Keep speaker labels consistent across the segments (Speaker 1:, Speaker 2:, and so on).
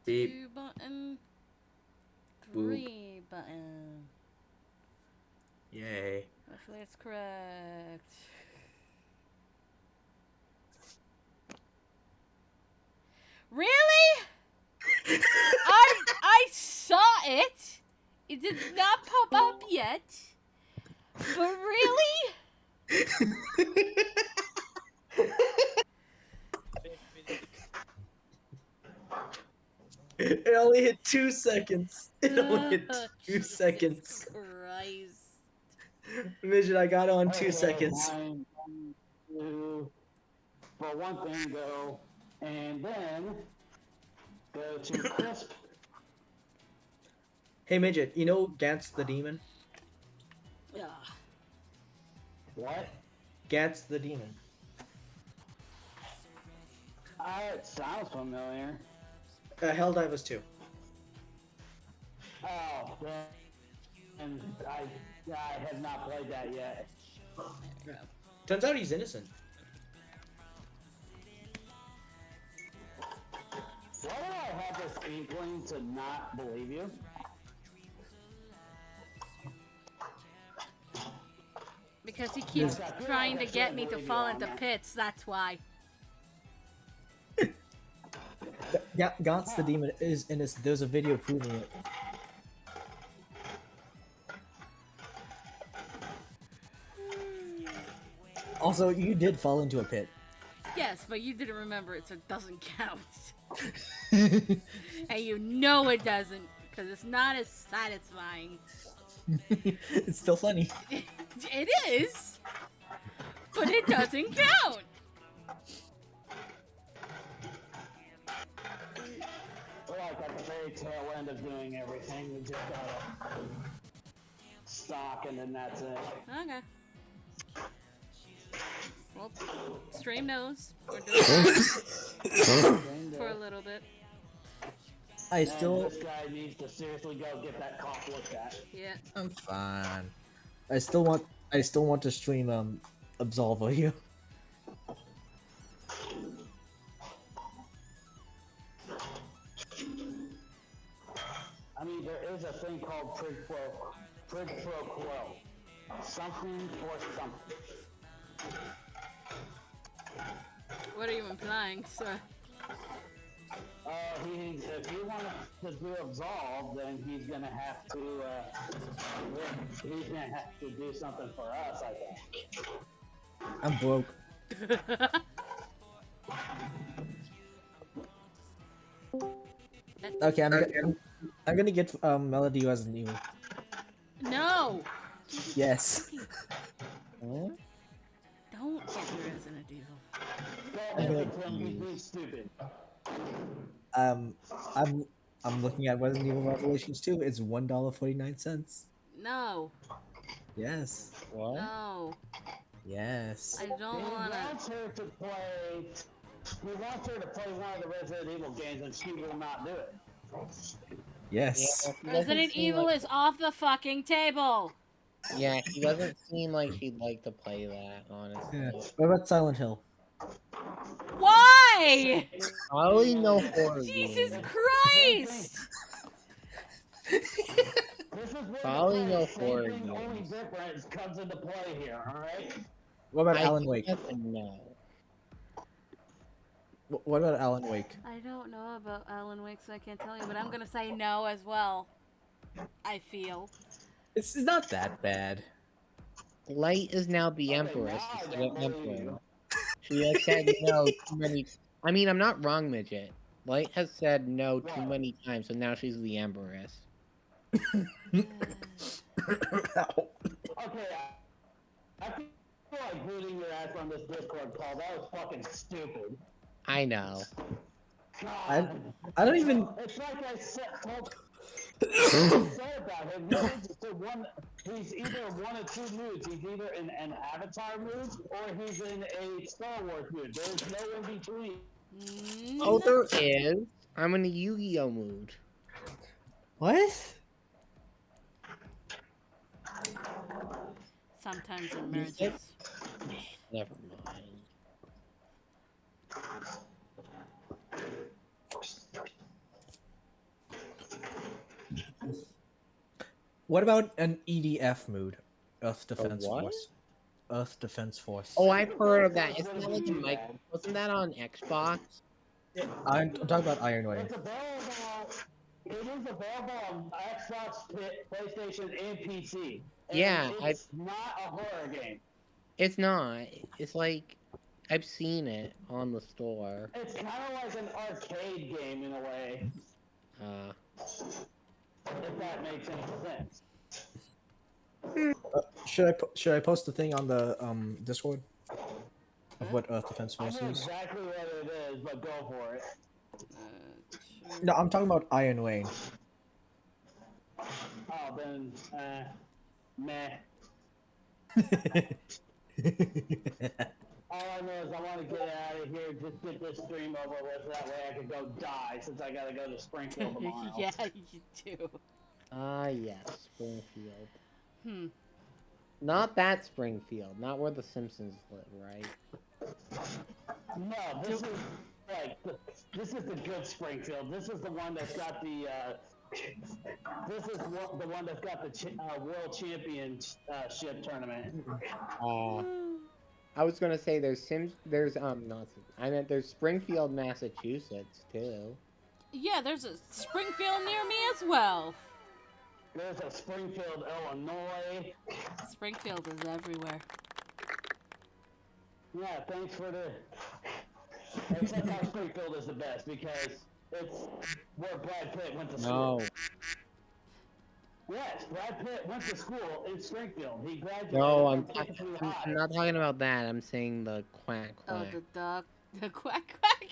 Speaker 1: Beep.
Speaker 2: 2 button.
Speaker 1: Boop.
Speaker 2: 3 button.
Speaker 1: Yay.
Speaker 2: Hopefully it's correct. Really? I saw it. It did not pop up yet. But really?
Speaker 1: It only hit 2 seconds. It only hit two
Speaker 2: Jesus
Speaker 1: seconds.
Speaker 2: Christ.
Speaker 1: Midget, I got on
Speaker 3: Okay,
Speaker 1: 2 seconds.
Speaker 3: one, two, for one thing, go, and then go to crisp.
Speaker 1: Hey, Midget, you know Gantz the Demon?
Speaker 2: Ugh.
Speaker 3: What?
Speaker 1: Gantz the Demon.
Speaker 3: It sounds familiar.
Speaker 1: Helldivers 2.
Speaker 3: Oh, and I have not played that yet.
Speaker 1: Turns out he's innocent.
Speaker 3: Why do I have this inkling to not believe you?
Speaker 2: Because he keeps
Speaker 3: Yes, I feel
Speaker 2: trying
Speaker 3: like
Speaker 2: to
Speaker 3: I
Speaker 2: get
Speaker 3: should
Speaker 2: me to
Speaker 3: believe you
Speaker 2: fall
Speaker 3: on
Speaker 2: into
Speaker 3: that.
Speaker 2: pits, that's why.
Speaker 1: Yeah, Gantz the Demon is innocent. There's a video proving it. Also, you did fall into a pit.
Speaker 2: Yes, but you didn't remember it, so it doesn't count. And you know it doesn't, because it's not as satisfying.
Speaker 1: It's still funny.
Speaker 2: It is, but it doesn't count.
Speaker 3: We're like at the very tail end of doing everything. We just gotta stock and then that's it.
Speaker 2: Okay. Well, stream knows. We're doing that for a little bit.
Speaker 1: I
Speaker 3: And
Speaker 1: still,
Speaker 3: this guy needs to seriously go get that cough looked at.
Speaker 2: Yeah.
Speaker 1: I'm fine. I still want to stream Absolvo you.
Speaker 3: I mean, there is a thing called prig pro quo. Something for something.
Speaker 2: What are you implying, sir?
Speaker 3: If you want to do absolve, then he's gonna have to do something for us, I think.
Speaker 1: I'm broke. Okay, I'm gonna get Melody Resident Evil.
Speaker 2: No!
Speaker 1: Yes.
Speaker 2: Don't get me Resident Evil.
Speaker 3: Don't make him be stupid.
Speaker 1: I'm looking at Resident Evil Revelations 2. It's $1.49.
Speaker 2: No.
Speaker 1: Yes.
Speaker 4: What?
Speaker 2: No.
Speaker 1: Yes.
Speaker 2: I don't
Speaker 3: He
Speaker 2: wanna.
Speaker 3: wants her to play. He wants her to play one of the Resident Evil games, and she will not do it.
Speaker 1: Yes.
Speaker 4: Yeah, she
Speaker 2: Resident
Speaker 4: doesn't seem
Speaker 2: Evil
Speaker 4: like,
Speaker 2: is off the fucking table!
Speaker 4: yeah, she doesn't seem like she'd like to play that, honestly.
Speaker 1: Yeah. What about Silent Hill?
Speaker 2: Why?
Speaker 4: Probably no horror
Speaker 2: Jesus
Speaker 4: game.
Speaker 2: Christ!
Speaker 3: This is where
Speaker 4: Probably
Speaker 3: the
Speaker 4: no
Speaker 3: same
Speaker 4: horror
Speaker 3: thing, only
Speaker 4: games.
Speaker 3: difference comes into play here. All right.
Speaker 1: What about
Speaker 4: I
Speaker 1: Alan
Speaker 4: think
Speaker 1: Wake?
Speaker 4: that's a no.
Speaker 1: What about Alan Wake?
Speaker 2: I don't know about Alan Wake, so I can't tell you, but I'm gonna say no as well. I feel.
Speaker 1: It's not that bad.
Speaker 4: Light is now the
Speaker 3: Okay,
Speaker 4: Empress
Speaker 3: now I
Speaker 4: instead
Speaker 3: don't
Speaker 4: of
Speaker 3: believe
Speaker 4: Emperor.
Speaker 3: you.
Speaker 4: She has said no too many. I mean, I'm not wrong, Midget. Light has said no too
Speaker 3: What?
Speaker 4: many times, so now she's the Empress.
Speaker 3: Okay, I feel like booting your ass on this Discord call. That was fucking stupid.
Speaker 4: I know.
Speaker 3: God.
Speaker 1: I don't even.
Speaker 3: It's like I said, said about him. He's either one of two moods. He's either in an Avatar mood or he's in a Star Wars mood. There's no in between.
Speaker 4: Oh, there is. I'm in a Yu-Gi-Oh mood.
Speaker 1: What?
Speaker 2: Sometimes it
Speaker 4: Music?
Speaker 2: merges.
Speaker 4: Never mind.
Speaker 1: What about an EDF mood? Earth Defense
Speaker 4: what?
Speaker 1: Force. Earth Defense Force.
Speaker 4: Oh, I've heard of that.
Speaker 3: It's
Speaker 4: Isn't that like a
Speaker 3: too
Speaker 4: mic?
Speaker 3: bad.
Speaker 4: Wasn't that on Xbox?
Speaker 1: I'm talking about Iron Wave.
Speaker 3: It's available. It is available on Xbox, PlayStation, and PC. And
Speaker 4: Yeah,
Speaker 3: it's not a horror game.
Speaker 4: It's not. It's like I've seen it on the store.
Speaker 3: It's kind of like an arcade game in a way, if that makes any sense.
Speaker 1: Should I post the thing on the Discord of what Earth Defense
Speaker 3: I
Speaker 1: Force
Speaker 3: know
Speaker 1: is?
Speaker 3: exactly what it is, but go for it.
Speaker 1: No, I'm talking about Iron Wayne.
Speaker 3: Oh, then, meh. All I know is I want to get out of here, just get this stream over with, that way I can go die, since I gotta go to Springfield tomorrow.
Speaker 2: Yeah, you do.
Speaker 4: Yes, Springfield.
Speaker 2: Hmm.
Speaker 4: Not that Springfield. Not where the Simpsons live, right?
Speaker 3: No, this is like this is the good Springfield. This is the one that's got the this is the one that's got the world championship tournament.
Speaker 4: I was gonna say there's not I meant there's Springfield, Massachusetts too.
Speaker 2: Yeah, there's a Springfield near me as well.
Speaker 3: There's a Springfield, Illinois.
Speaker 2: Springfield is everywhere.
Speaker 3: Yeah, thanks for the. Except how Springfield is the best because it's where Brad Pitt went to school.
Speaker 4: No.
Speaker 3: Yes, Brad Pitt went to school in Springfield. He graduated
Speaker 4: No,
Speaker 3: from Kingsview
Speaker 4: I'm
Speaker 3: High.
Speaker 4: not talking about that. I'm saying the quack
Speaker 2: Oh,
Speaker 4: quack.
Speaker 2: the dog. The quack quack.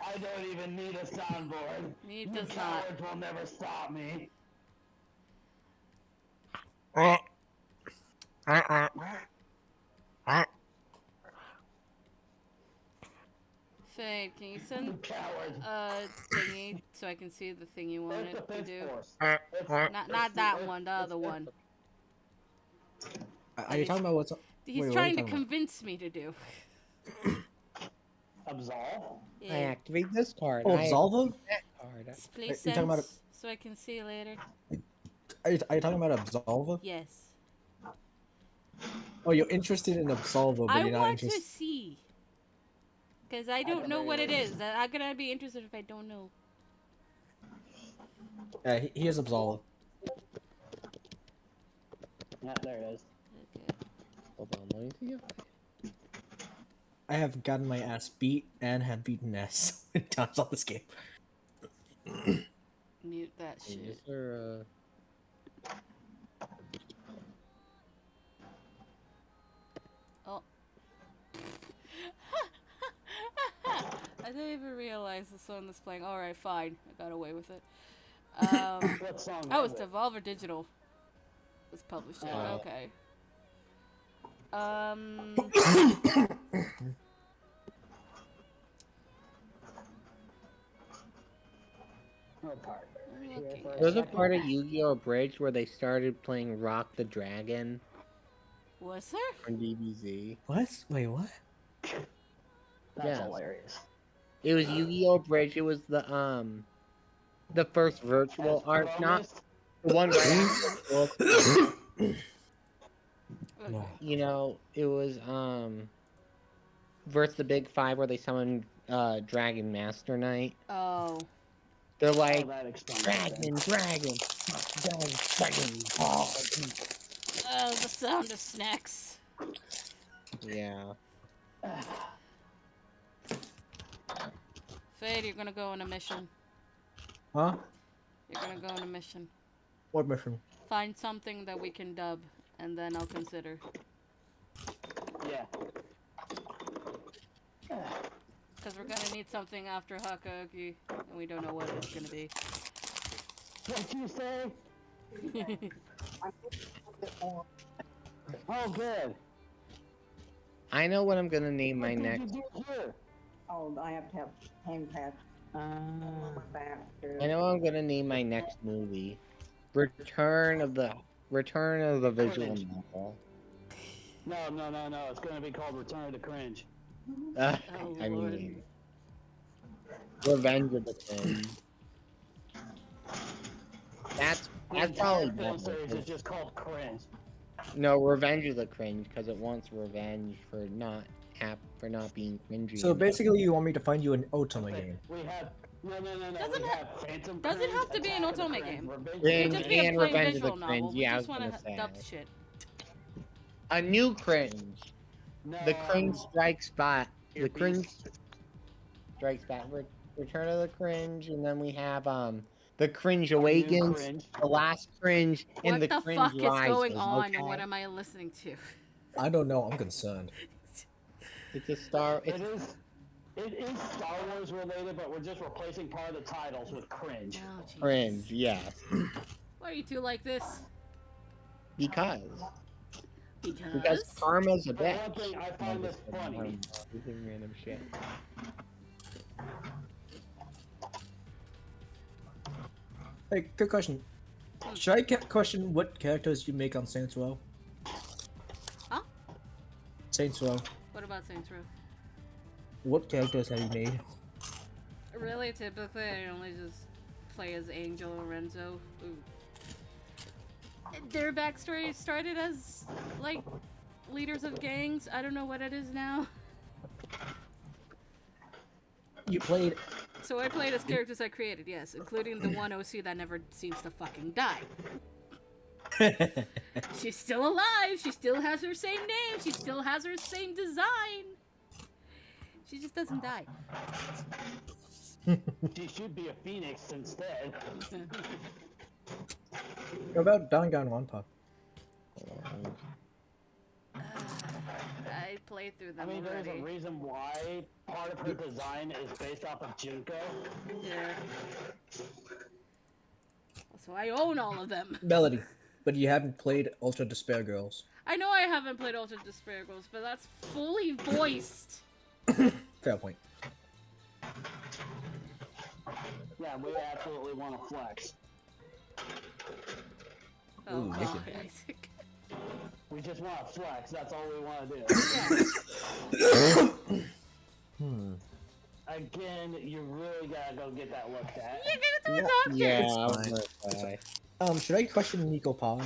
Speaker 3: I don't even need a soundboard.
Speaker 2: Need
Speaker 3: You
Speaker 2: does not.
Speaker 3: cowards will never stop me.
Speaker 2: Fade, can you send
Speaker 3: You cowards.
Speaker 2: thingy so I can see the thing you
Speaker 3: There's
Speaker 2: wanted to
Speaker 3: Defense
Speaker 2: do?
Speaker 3: Force.
Speaker 2: Not that one, the other one.
Speaker 1: Are you talking about what's?
Speaker 2: He's
Speaker 1: what are
Speaker 2: trying
Speaker 1: you
Speaker 2: to
Speaker 1: talking about?
Speaker 2: convince me to do.
Speaker 3: Absolve?
Speaker 4: I
Speaker 2: Yeah.
Speaker 4: activate this card.
Speaker 1: Oh,
Speaker 4: I
Speaker 1: Absolvo?
Speaker 4: activate that card.
Speaker 2: Display
Speaker 1: you talking about
Speaker 2: sense so I can see later.
Speaker 1: Are you talking about Absolvo?
Speaker 2: Yes.
Speaker 1: Oh, you're interested in Absolvo, but
Speaker 2: I
Speaker 1: you're not
Speaker 2: want to
Speaker 1: interested.
Speaker 2: see. Because I don't know what it is. I'm gonna be interested if I don't know.
Speaker 1: Yeah, he has Absolvo.
Speaker 3: Yeah, there it is.
Speaker 2: Okay.
Speaker 4: Hold on, let me see if
Speaker 1: I have gotten my ass beat and have beaten ass so many times on this game.
Speaker 2: Mute that
Speaker 4: is
Speaker 2: shit.
Speaker 4: there
Speaker 2: Oh. I didn't even realize the song was playing. Alright, fine. I got away with it.
Speaker 3: What song?
Speaker 2: Oh,
Speaker 3: was
Speaker 2: it's
Speaker 3: it?
Speaker 2: Devolver Digital. It's published it.
Speaker 3: Oh.
Speaker 2: Okay.
Speaker 3: What part?
Speaker 2: I'm
Speaker 3: Here
Speaker 2: looking.
Speaker 3: for a
Speaker 4: There's a
Speaker 3: second.
Speaker 4: part of Yu-Gi-Oh! Bridge where they started playing Rock the Dragon
Speaker 2: Was there?
Speaker 4: on DBZ.
Speaker 1: What? Wait, what?
Speaker 3: That's
Speaker 4: Yes.
Speaker 3: hilarious.
Speaker 4: It was Yu-Gi-Oh! Bridge. It was the first virtual
Speaker 3: As
Speaker 4: art, not
Speaker 3: promised,
Speaker 4: the one right
Speaker 2: Okay.
Speaker 1: No.
Speaker 4: you know, it was versus the Big Five where they summoned Dragon Master Knight.
Speaker 2: Oh.
Speaker 4: They're
Speaker 3: oh,
Speaker 4: like
Speaker 3: that explains
Speaker 4: dragon.
Speaker 2: Oh, the sound of snacks.
Speaker 4: Yeah.
Speaker 3: it.
Speaker 2: Fade, you're gonna go on a mission.
Speaker 1: Huh?
Speaker 2: You're gonna go on a mission.
Speaker 1: What mission?
Speaker 2: Find something that we can dub, and then I'll consider.
Speaker 3: Yeah.
Speaker 2: Because we're gonna need something after Hakuoki, and we don't know what it's gonna be.
Speaker 3: What you say? Oh, good.
Speaker 4: I know what I'm gonna name my
Speaker 3: What did
Speaker 4: next.
Speaker 3: you do here?
Speaker 5: Oh, I have to have hang pads on my back.
Speaker 4: I know what I'm gonna name my next movie. Return of the Visual
Speaker 3: Cringe.
Speaker 4: Novel.
Speaker 3: No. It's going to be called Return to Cringe.
Speaker 4: Uh,
Speaker 2: Oh,
Speaker 4: I
Speaker 2: Lord.
Speaker 4: mean, Revenge of the Cringe. That's
Speaker 3: The entire
Speaker 4: probably
Speaker 3: film
Speaker 4: better.
Speaker 3: series is
Speaker 4: 'Cause-
Speaker 3: just called Cringe.
Speaker 4: No, Revenge of the Cringe because it wants revenge for not being cringy.
Speaker 1: So
Speaker 4: enough.
Speaker 1: basically, you want me to find you an Otome game.
Speaker 3: We have no.
Speaker 2: Doesn't
Speaker 3: We
Speaker 2: ha-
Speaker 3: have Phantom
Speaker 2: doesn't
Speaker 3: Cringe,
Speaker 2: have to be an
Speaker 3: Attack of the
Speaker 2: Otome
Speaker 3: Cringe,
Speaker 2: game.
Speaker 3: Revenge of
Speaker 2: It
Speaker 3: the
Speaker 2: could just be a
Speaker 4: And
Speaker 2: plain
Speaker 4: Revenge of the
Speaker 2: visual novel.
Speaker 4: Cringe,
Speaker 2: We
Speaker 4: yeah, I
Speaker 2: just
Speaker 4: was
Speaker 2: want
Speaker 4: gonna
Speaker 2: to dub
Speaker 4: say.
Speaker 2: shit.
Speaker 4: A new cringe.
Speaker 3: No,
Speaker 4: The cringe strikes back. The
Speaker 3: Earpiece.
Speaker 4: cringe strikes back. Return of the Cringe, and then we have the Cringe
Speaker 3: a new
Speaker 4: Awakens,
Speaker 3: Cringe.
Speaker 4: the Last Cringe, and
Speaker 2: What
Speaker 4: the
Speaker 2: the
Speaker 4: Cringe
Speaker 2: fuck is
Speaker 4: Rises.
Speaker 2: going on,
Speaker 4: Okay?
Speaker 2: and what am I listening to?
Speaker 1: I don't know. I'm concerned.
Speaker 4: It's a star.
Speaker 3: It is Star Wars related, but we're just replacing part of the titles with Cringe.
Speaker 2: Oh, Jesus.
Speaker 4: cringe. Yes,
Speaker 2: Why are you two like this?
Speaker 4: because
Speaker 2: Because?
Speaker 4: karma's a
Speaker 3: For
Speaker 4: bitch.
Speaker 3: one thing, I find this funny.
Speaker 4: Using random shit.
Speaker 1: Hey, good question. Should I question what characters you make on Saints Row?
Speaker 2: Huh?
Speaker 1: Saints Row.
Speaker 2: What about Saints Row?
Speaker 1: What characters have you made?
Speaker 2: Really, typically, I only just play as Angel and Renzo. Ooh. Their backstory started as, like, leaders of gangs. I don't know what it is now.
Speaker 1: You played.
Speaker 2: So I played as characters I created, yes, including the one OC that never seems to fucking die. She's still alive. She still has her same name. She still has her same design. She just doesn't die.
Speaker 3: She should be a phoenix instead.
Speaker 1: What about Danganronpa?
Speaker 2: I played through
Speaker 3: I
Speaker 2: them
Speaker 3: mean, there's
Speaker 2: already.
Speaker 3: a reason why part of her design is based off of Junko.
Speaker 2: Yeah. So I own all of them.
Speaker 1: Melody, but you haven't played Ultra Despair Girls.
Speaker 2: I know I haven't played Ultra Despair Girls, but that's fully voiced.
Speaker 1: Fair point.
Speaker 3: Yeah, we absolutely want to flex.
Speaker 2: Oh,
Speaker 1: Ooh,
Speaker 2: God,
Speaker 1: Nick.
Speaker 2: Isaac.
Speaker 3: We just want to flex. That's all we want to do. Again, you really gotta go get that looked at.
Speaker 2: You give it to the doctor.
Speaker 4: Yeah,
Speaker 1: It's
Speaker 4: I was
Speaker 1: fine.
Speaker 4: gonna say.
Speaker 1: Should I question Nico Power?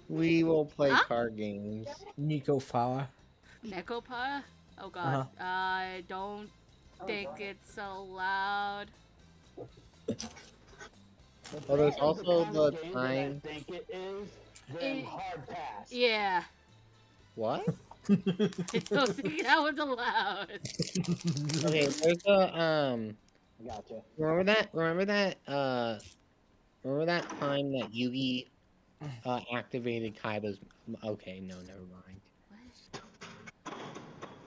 Speaker 4: We will play
Speaker 2: Huh?
Speaker 4: card games.
Speaker 1: Nico Power?
Speaker 2: Nekopa? Oh god. I don't think it's allowed.
Speaker 4: Well, there's
Speaker 3: That is
Speaker 4: also
Speaker 3: kind
Speaker 4: the
Speaker 3: of game that I
Speaker 4: time.
Speaker 3: think it is. Then
Speaker 2: It-
Speaker 3: hard pass.
Speaker 2: Yeah.
Speaker 4: What?
Speaker 2: I don't think that was allowed.
Speaker 4: Okay, there's a
Speaker 3: Gotcha.
Speaker 4: Remember that time that Yugi activated Kaiba's. Okay, no, never mind.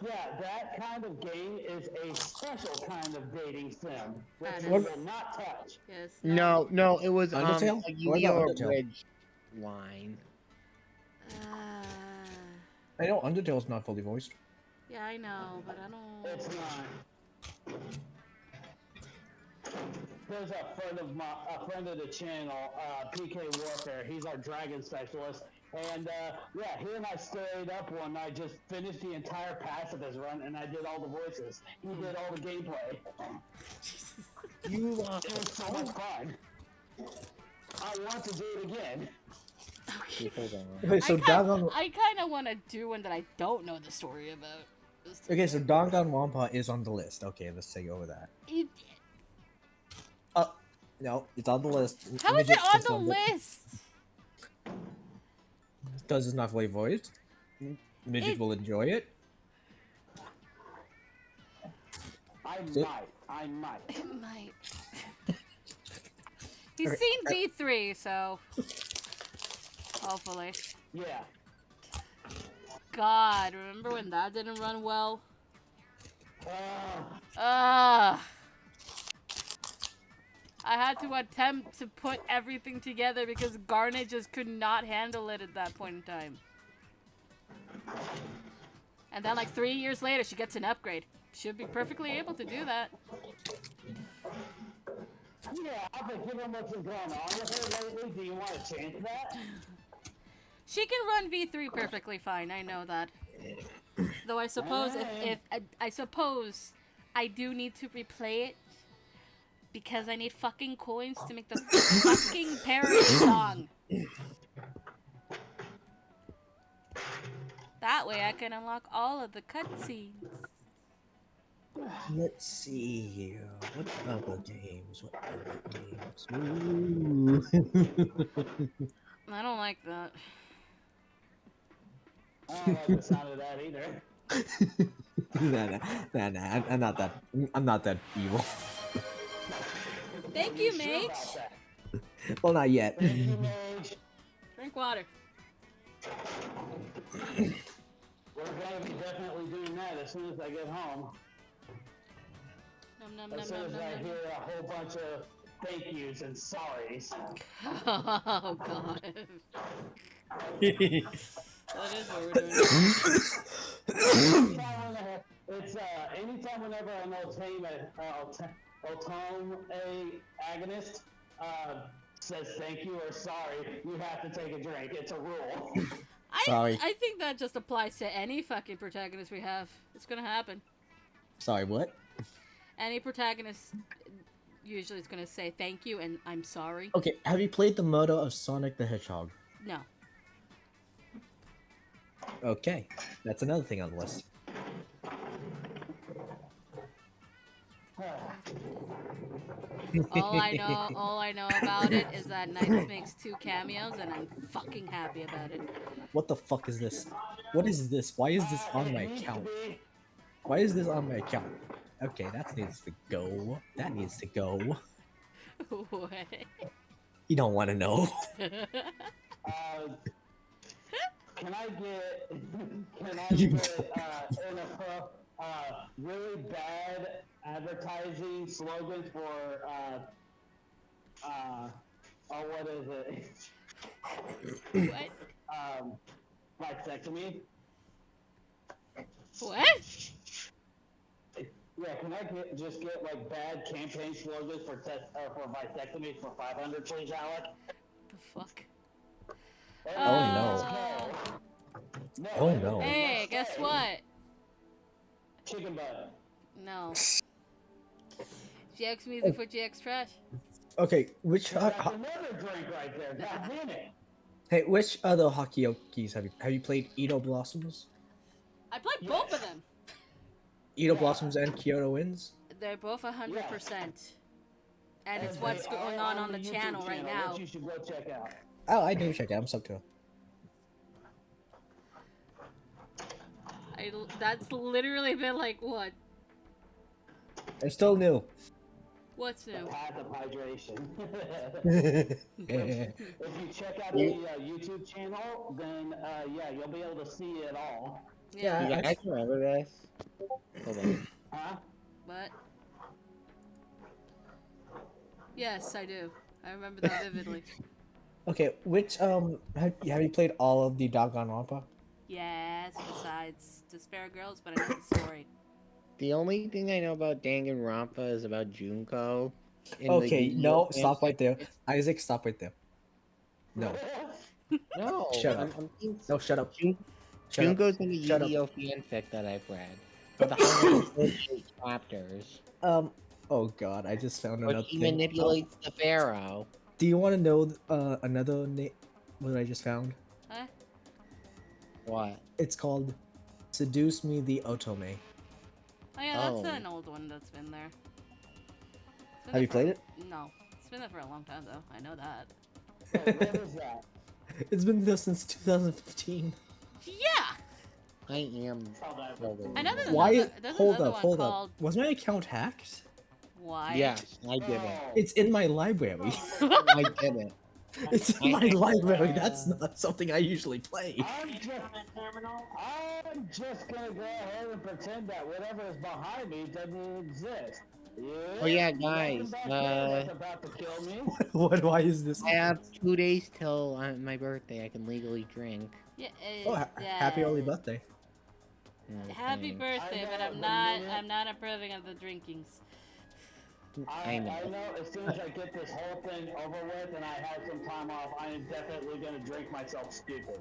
Speaker 3: Yeah, that kind of game is a special kind of dating sim, which
Speaker 2: That
Speaker 3: we
Speaker 2: is-
Speaker 3: will not touch.
Speaker 2: Yes.
Speaker 4: No, it was
Speaker 1: Undertale?
Speaker 4: a
Speaker 1: What about
Speaker 4: Yu-Gi-Oh!
Speaker 1: Undertale?
Speaker 4: Bridge line.
Speaker 1: I know Undertale's not fully voiced.
Speaker 2: Yeah, I know, but I don't.
Speaker 3: It's not. There's a friend of the channel, PK Warfare. He's our dragon specialist, and yeah, he and I stayed up one night, just finished the entire pass of his run, and I did all the voices. He did all the gameplay.
Speaker 4: You
Speaker 3: It was so much fun. I want to do it again.
Speaker 2: Okay.
Speaker 4: hold on.
Speaker 1: Okay, so
Speaker 2: I kind of want to do one that I don't know the story about.
Speaker 1: Okay, so Danganronpa is on the list. Okay, let's take over that.
Speaker 2: It,
Speaker 1: No, it's on the list.
Speaker 2: how is
Speaker 1: Midget
Speaker 2: it on
Speaker 1: is
Speaker 2: the list?
Speaker 1: Does it's not fully voiced. Midget
Speaker 2: It-
Speaker 1: will enjoy it.
Speaker 3: I might.
Speaker 2: It might. He's
Speaker 1: Okay,
Speaker 2: seen V3, so hopefully.
Speaker 3: Yeah.
Speaker 2: God, remember when that didn't run well?
Speaker 3: Uh,
Speaker 2: I had to attempt to put everything together because Garnet just could not handle it at that point in time. And then like 3 years later, she gets an upgrade. Should be perfectly able to do that.
Speaker 3: yeah, but given what's been going on with her lately, do you want to change that?
Speaker 2: She can run V3 perfectly fine, I know that. Though I suppose if I suppose I do need to replay it because I need fucking coins to make the fucking parody song. That way I can unlock all of the cutscenes.
Speaker 1: Let's see here. What other games? What other games? Ooh.
Speaker 2: I don't like that.
Speaker 3: I don't like the sound of that either.
Speaker 1: Nah. I'm not that evil.
Speaker 2: Thank
Speaker 3: You
Speaker 2: you,
Speaker 3: sure
Speaker 2: mate.
Speaker 3: about that?
Speaker 1: Well, not yet.
Speaker 3: Thank you, Mage.
Speaker 2: Drink water.
Speaker 3: We're gonna be definitely doing that as soon as I get home.
Speaker 2: Num, num,
Speaker 3: As
Speaker 2: num,
Speaker 3: soon
Speaker 2: num,
Speaker 3: as I
Speaker 2: num,
Speaker 3: hear a whole bunch of thank yous and sorries.
Speaker 2: num. Oh god. That is what we're doing.
Speaker 3: Anytime whenever an Otome agonist says thank you or sorry, you have to take a drink. It's a rule.
Speaker 1: Sorry.
Speaker 2: I think that just applies to any fucking protagonist we have. It's gonna happen.
Speaker 1: Sorry, what?
Speaker 2: Any protagonist usually is gonna say thank you and I'm sorry.
Speaker 1: Okay, have you played the motto of Sonic the Hedgehog?
Speaker 2: No.
Speaker 1: Okay, that's another thing on the list.
Speaker 2: All I know about it is that Knights makes 2 cameos and I'm fucking happy about it.
Speaker 1: What the fuck is this? What is this? Why is this on my account? Why is this on my account? Okay, that needs to go. That needs to go.
Speaker 2: What?
Speaker 1: You don't want to know.
Speaker 3: Can I get in really bad advertising slogans for what is it?
Speaker 2: What?
Speaker 3: Vasectomy.
Speaker 2: What?
Speaker 3: Yeah, can I just get like bad campaign slogans for vasectomy for 500, please, Alec?
Speaker 2: The fuck?
Speaker 1: Oh no.
Speaker 3: No,
Speaker 1: Oh no.
Speaker 2: Hey, guess what?
Speaker 3: Chicken butt.
Speaker 2: No. GX music for GX trash.
Speaker 1: Okay, which
Speaker 3: That's another drink right there. God damn it.
Speaker 1: hey, which other Hakuokis have you played? Edo Blossoms,
Speaker 2: I played both of them.
Speaker 1: Edo Blossoms, and Kyoto Winds.
Speaker 2: They're both 100%. And it's what's going on the
Speaker 3: YouTube
Speaker 2: channel right now.
Speaker 3: Which you should go check out.
Speaker 1: Oh, I do check it out. I'm subbed to it.
Speaker 2: That's literally been like what?
Speaker 1: It's still new.
Speaker 2: What's new?
Speaker 3: Path of hydration.
Speaker 1: Yeah.
Speaker 3: If you check out the YouTube channel, then yeah, you'll be able to see it all.
Speaker 2: Yeah.
Speaker 4: You guys remember this? Hold on.
Speaker 3: Huh?
Speaker 2: What? Yes, I do. I remember that vividly.
Speaker 1: Okay, which have you played all of the Danganronpa?
Speaker 2: Yes, besides Despair Girls, but I know the story.
Speaker 4: The only thing I know about Danganronpa is about Junko. in the
Speaker 1: Okay, no,
Speaker 4: Yu-Gi-Oh
Speaker 1: stop right there.
Speaker 4: fanfic.
Speaker 1: Isaac, stop right there. No,
Speaker 4: No,
Speaker 1: Shut up.
Speaker 4: I'm being
Speaker 1: no, shut up.
Speaker 4: Jun-
Speaker 1: Shut up.
Speaker 4: Junko's in the
Speaker 1: Shut up.
Speaker 4: Yu-Gi-Oh fanfic that I've read. For the 138 chapters.
Speaker 1: Oh god, I just found
Speaker 4: But
Speaker 1: another
Speaker 4: he
Speaker 1: thing.
Speaker 4: manipulates the pharaoh.
Speaker 1: Do you want to know another name? What I just found?
Speaker 2: Huh?
Speaker 4: What?
Speaker 1: It's called "Seduce Me the Otome."
Speaker 2: Oh yeah, that's
Speaker 4: Oh.
Speaker 2: an old one that's been there. It's been
Speaker 1: Have
Speaker 2: there
Speaker 1: you played it?
Speaker 2: No. It's been there for a long time though. I know that.
Speaker 3: Wait, what is that?
Speaker 1: It's been there since 2015.
Speaker 2: Yeah!
Speaker 4: I am.
Speaker 3: Oh, that-
Speaker 4: Building
Speaker 2: I know there's
Speaker 4: one.
Speaker 1: Why?
Speaker 2: another, there's
Speaker 1: Hold
Speaker 2: another
Speaker 1: up,
Speaker 2: one
Speaker 1: hold
Speaker 2: called
Speaker 1: up. Was my account hacked?
Speaker 2: Why?
Speaker 4: Yes, I did it.
Speaker 3: Oh.
Speaker 1: It's in my library.
Speaker 4: I did it.
Speaker 1: It's in my library. That's not something I usually play.
Speaker 3: I'm just gonna go ahead and pretend that whatever is behind me doesn't exist.
Speaker 4: Oh, yeah,
Speaker 3: nothing
Speaker 4: guys,
Speaker 3: back there that's about to kill me.
Speaker 1: What? Why is this?
Speaker 4: I have 2 days till my birthday. I can legally drink.
Speaker 2: Yeah,
Speaker 1: Oh, happy early birthday!
Speaker 2: Happy
Speaker 4: Okay.
Speaker 2: birthday, but I'm not approving of the drinkings.
Speaker 3: I
Speaker 4: know.
Speaker 3: know as soon as I get this whole thing over with and I have some time off, I am definitely gonna drink myself stupid.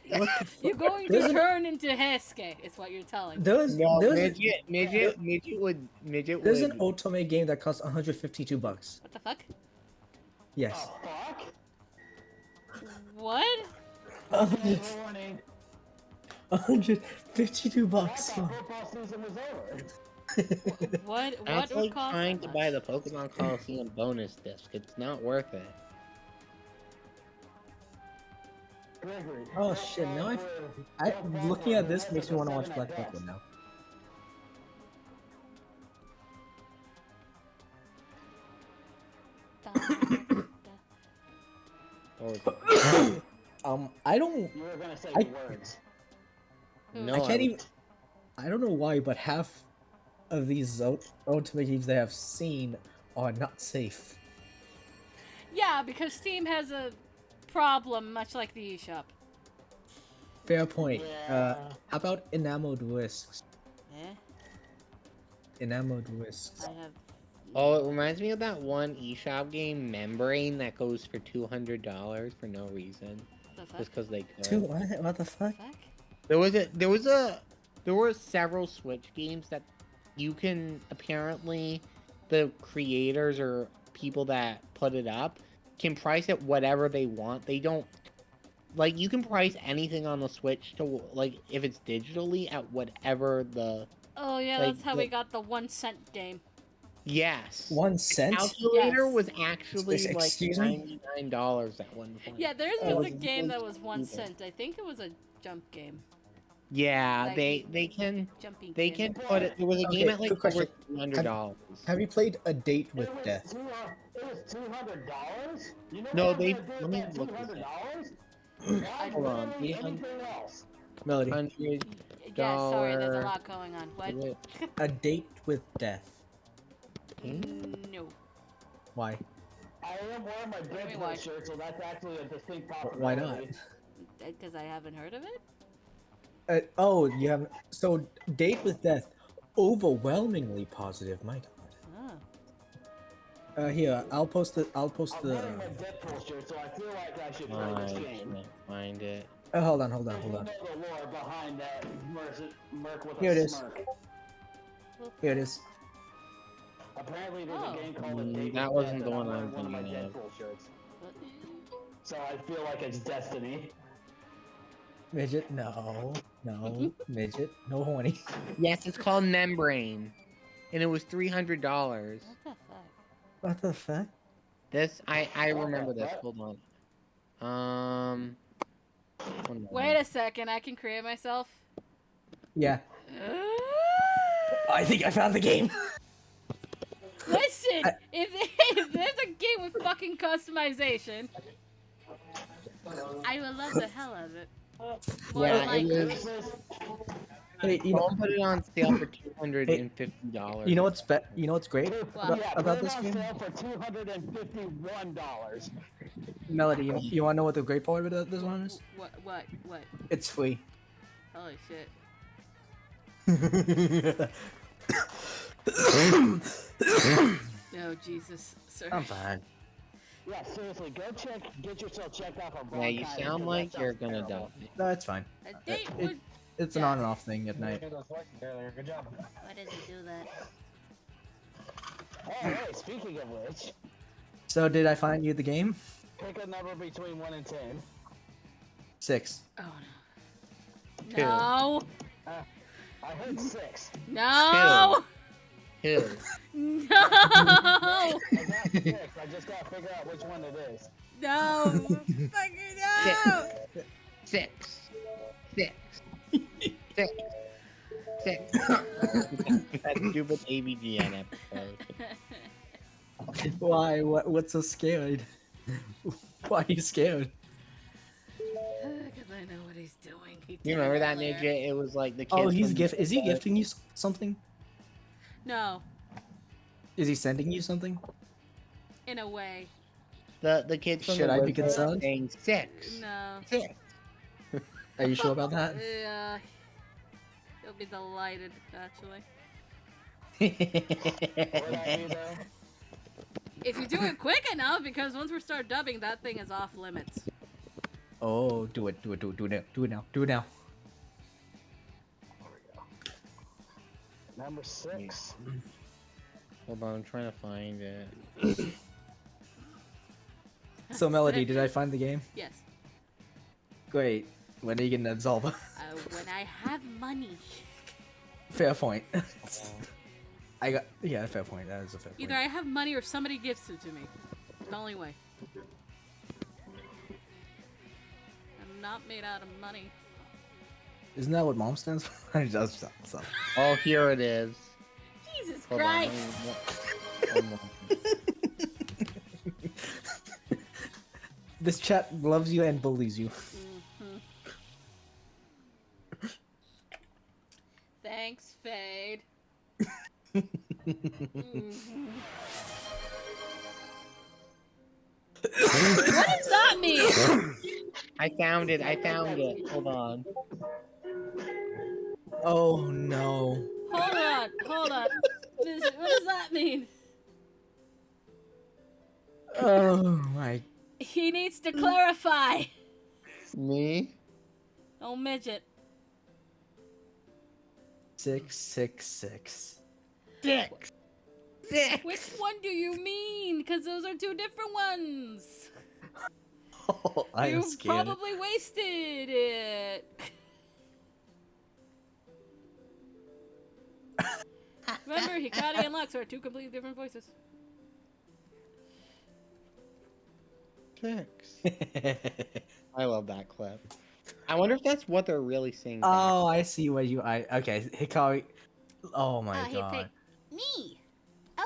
Speaker 1: What the
Speaker 2: You're
Speaker 1: fuck?
Speaker 2: going
Speaker 1: There's
Speaker 2: to
Speaker 1: an-
Speaker 2: turn into Hesuke, is what you're telling me.
Speaker 1: There's
Speaker 4: No,
Speaker 1: there's
Speaker 4: midget would
Speaker 1: there's an Otome game that costs $152.
Speaker 2: What the fuck?
Speaker 1: Yes.
Speaker 3: Fuck.
Speaker 2: What?
Speaker 3: Okay, warning.
Speaker 1: $152.
Speaker 3: I thought football season was over.
Speaker 2: What
Speaker 4: That's
Speaker 2: would
Speaker 4: like
Speaker 2: cost
Speaker 4: trying
Speaker 2: that
Speaker 4: to buy the
Speaker 2: much?
Speaker 4: Pokemon Coliseum bonus disc. It's not worth it.
Speaker 3: Gregory.
Speaker 1: Oh shit! Now looking at this makes me want to watch Black Pokemon now.
Speaker 4: Or
Speaker 1: I don't.
Speaker 3: You were gonna say
Speaker 1: I-
Speaker 3: the words.
Speaker 4: no,
Speaker 1: I can't
Speaker 4: would-
Speaker 1: even. I don't know why, but half of these Ultimate games they have seen are not safe.
Speaker 2: Yeah, because Steam has a problem, much like the eShop.
Speaker 1: Fair point.
Speaker 3: Yeah.
Speaker 1: How about enameled whisks?
Speaker 2: Eh?
Speaker 1: Enameled whisks.
Speaker 2: I have.
Speaker 4: Oh, it reminds me of that one eShop game, Membrane, that goes for $200 for no reason,
Speaker 2: The fuck?
Speaker 4: just because they could.
Speaker 1: Dude, what the fuck?
Speaker 2: Fuck?
Speaker 4: There were several Switch games that you can apparently the creators or people that put it up can price it whatever they want. They don't like you can price anything on the Switch to like if it's digitally at whatever the
Speaker 2: Oh yeah,
Speaker 4: Like,
Speaker 2: that's how we got the 1 cent game.
Speaker 4: yes.
Speaker 1: 1 cent?
Speaker 4: Calculator
Speaker 2: Yes.
Speaker 4: was actually like
Speaker 1: Excuse me?
Speaker 4: $99 at one point.
Speaker 2: Yeah, there's
Speaker 1: Oh,
Speaker 2: was a
Speaker 1: it's
Speaker 2: game that was 1
Speaker 4: stupid.
Speaker 2: cent. I think it was a jump game.
Speaker 4: Yeah,
Speaker 2: Like-
Speaker 4: they can
Speaker 2: Jumping
Speaker 4: they
Speaker 2: game.
Speaker 4: can put it. There was a
Speaker 1: Okay,
Speaker 4: game at like
Speaker 1: quick question.
Speaker 4: over $300.
Speaker 1: Have you played A Date with
Speaker 3: It was
Speaker 1: Death?
Speaker 3: It was $200. You know
Speaker 4: No,
Speaker 3: what I'm
Speaker 4: they-
Speaker 3: gonna do
Speaker 4: let
Speaker 3: with
Speaker 4: me
Speaker 3: that
Speaker 4: look this
Speaker 3: $200?
Speaker 4: Hold on,
Speaker 3: Literally
Speaker 4: 800
Speaker 3: anything else.
Speaker 1: Melody.
Speaker 4: $100.
Speaker 2: Yeah, sorry, there's a
Speaker 4: dollar-
Speaker 2: lot going on. What?
Speaker 1: A Date with Death.
Speaker 2: No.
Speaker 1: Why?
Speaker 3: I am wearing my
Speaker 2: me why.
Speaker 3: Deadpool shirt, so that's actually a distinct possibility.
Speaker 1: Why not?
Speaker 2: Because I haven't heard of it?
Speaker 1: Oh, you haven't. So, Date with Death, overwhelmingly positive. My God.
Speaker 2: Oh.
Speaker 1: Here, I'll post the.
Speaker 3: I'm wearing my Deadpool shirt, so I feel like I should play this
Speaker 4: I
Speaker 3: game.
Speaker 4: can't find it.
Speaker 1: Hold on.
Speaker 3: You know the lore behind that Merc with
Speaker 1: Here it
Speaker 3: a
Speaker 1: is.
Speaker 3: smirk.
Speaker 1: Here it is.
Speaker 3: Apparently, there's
Speaker 2: Oh.
Speaker 3: a game called A Date
Speaker 4: That
Speaker 3: with
Speaker 4: wasn't
Speaker 3: Death,
Speaker 4: the
Speaker 3: and
Speaker 4: one
Speaker 3: I'm
Speaker 4: I was
Speaker 3: wearing one of my
Speaker 4: thinking of.
Speaker 3: Deadpool shirts.
Speaker 2: What?
Speaker 3: So I feel like it's destiny.
Speaker 1: Midget, no, midget, no horny.
Speaker 4: Yes, it's called Membrane, and it was $300.
Speaker 2: What the fuck?
Speaker 1: What the fuck?
Speaker 4: This I
Speaker 3: What
Speaker 4: remember
Speaker 3: the
Speaker 4: this.
Speaker 3: fuck?
Speaker 4: Hold on. One
Speaker 2: Wait
Speaker 4: moment.
Speaker 2: a second, I can create myself.
Speaker 1: Yeah, I think I found the game.
Speaker 2: Listen, if there's a game with fucking customization, I will love the hell out of it. More
Speaker 4: Yeah,
Speaker 2: than likely.
Speaker 4: it was.
Speaker 1: Hey,
Speaker 4: Someone put it on sale for $250.
Speaker 1: you know what's You know what's great
Speaker 2: Wow.
Speaker 3: Yeah,
Speaker 1: about
Speaker 3: put it
Speaker 1: this
Speaker 3: on
Speaker 1: game?
Speaker 3: sale for $251.
Speaker 1: Melody, you want to know what the great part about this one is?
Speaker 2: What?
Speaker 1: It's free.
Speaker 2: Holy shit. No, Jesus, sir.
Speaker 1: I'm fine.
Speaker 3: Yeah, seriously, get yourself checked out for
Speaker 4: Yeah, you
Speaker 3: bronchitis,
Speaker 4: sound
Speaker 3: 'cause
Speaker 4: like
Speaker 3: that
Speaker 4: you're
Speaker 3: sounds
Speaker 4: gonna
Speaker 3: terrible.
Speaker 4: die.
Speaker 1: No, it's fine.
Speaker 2: A date
Speaker 1: it-
Speaker 2: would.
Speaker 1: It's an
Speaker 2: Yeah.
Speaker 1: on and off thing at night.
Speaker 3: Good job.
Speaker 2: Why does it do that?
Speaker 3: Oh, hey, speaking of which,
Speaker 1: So, did I find you the game?
Speaker 3: pick a number between 1 and 10.
Speaker 1: 6.
Speaker 2: Oh
Speaker 4: Two.
Speaker 2: no.
Speaker 3: I heard 6.
Speaker 2: No.
Speaker 4: Two.
Speaker 2: No.
Speaker 3: I got 6. I just gotta figure out which one it is.
Speaker 2: No. Fucking no.
Speaker 4: Six. That stupid AVGN episode.
Speaker 1: Why? What's so scared? Why are you scared?
Speaker 2: Because I know what he's doing. He did
Speaker 4: You
Speaker 2: it
Speaker 4: remember that
Speaker 2: earlier.
Speaker 4: Ninja? It was like the kids.
Speaker 1: Oh, he's
Speaker 4: from-
Speaker 1: Is he gifting you something?
Speaker 2: No,
Speaker 1: Is he sending you something?
Speaker 2: in a way.
Speaker 4: The kids from
Speaker 1: Should
Speaker 4: the
Speaker 1: I be
Speaker 4: woods were
Speaker 1: concerned?
Speaker 4: saying six.
Speaker 2: No.
Speaker 4: Six.
Speaker 1: Are you sure about that?
Speaker 2: Yeah. He'll be delighted, actually.
Speaker 3: What I do though?
Speaker 2: If you do it quick enough, because once we start dubbing, that thing is off limits.
Speaker 1: Oh, do it now, do it now.
Speaker 3: Number 6.
Speaker 4: Hold on, I'm trying to find it.
Speaker 1: So Melody, did I find the game?
Speaker 2: Yes.
Speaker 1: Great. When are you gonna absolve?
Speaker 2: When I have money.
Speaker 1: Fair point. I got fair point. That is a fair point.
Speaker 2: Either I have money or somebody gives it to me. It's the only way. I'm not made out of money.
Speaker 1: Isn't that what mom stands for? Just stop.
Speaker 4: Oh, here it is.
Speaker 2: Jesus
Speaker 4: Hold on,
Speaker 2: Christ!
Speaker 4: hold on.
Speaker 1: This chat loves you and bullies you.
Speaker 2: Thanks, Fade. Mhm. What does that mean?
Speaker 4: I found it. Hold on.
Speaker 1: Oh no.
Speaker 2: Hold on. What does that mean?
Speaker 1: Oh my.
Speaker 2: He needs to clarify.
Speaker 4: Me?
Speaker 2: Oh, midget.
Speaker 1: 666.
Speaker 4: Six.
Speaker 2: Which one do you mean? Because those are two different ones.
Speaker 1: Oh, I am
Speaker 2: You
Speaker 1: scared.
Speaker 2: probably wasted it. Remember, Hikari and Lux are two completely different voices.
Speaker 4: Six. I love that clip. I wonder if that's what they're really saying. back.
Speaker 1: Oh, I see what you. Okay, Hikari. Oh my
Speaker 2: He
Speaker 1: god.
Speaker 2: picked me.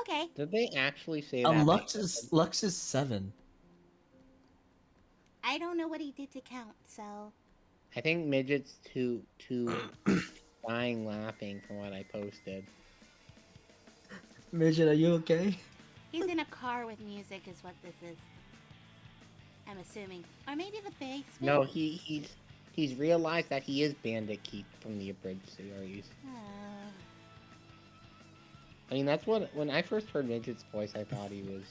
Speaker 2: Okay.
Speaker 4: Did they actually say that?
Speaker 1: Lux is 7.
Speaker 2: I don't know what he did to count, so.
Speaker 4: I think midget's too dying laughing from what I posted.
Speaker 1: Midget, are you okay?
Speaker 2: He's in a car with music, is what this is. I'm assuming. Or maybe the basement.
Speaker 4: No, he's realized that he is Bandit Keith from the abridged series. I mean, that's what when I first heard Midget's voice, I thought he was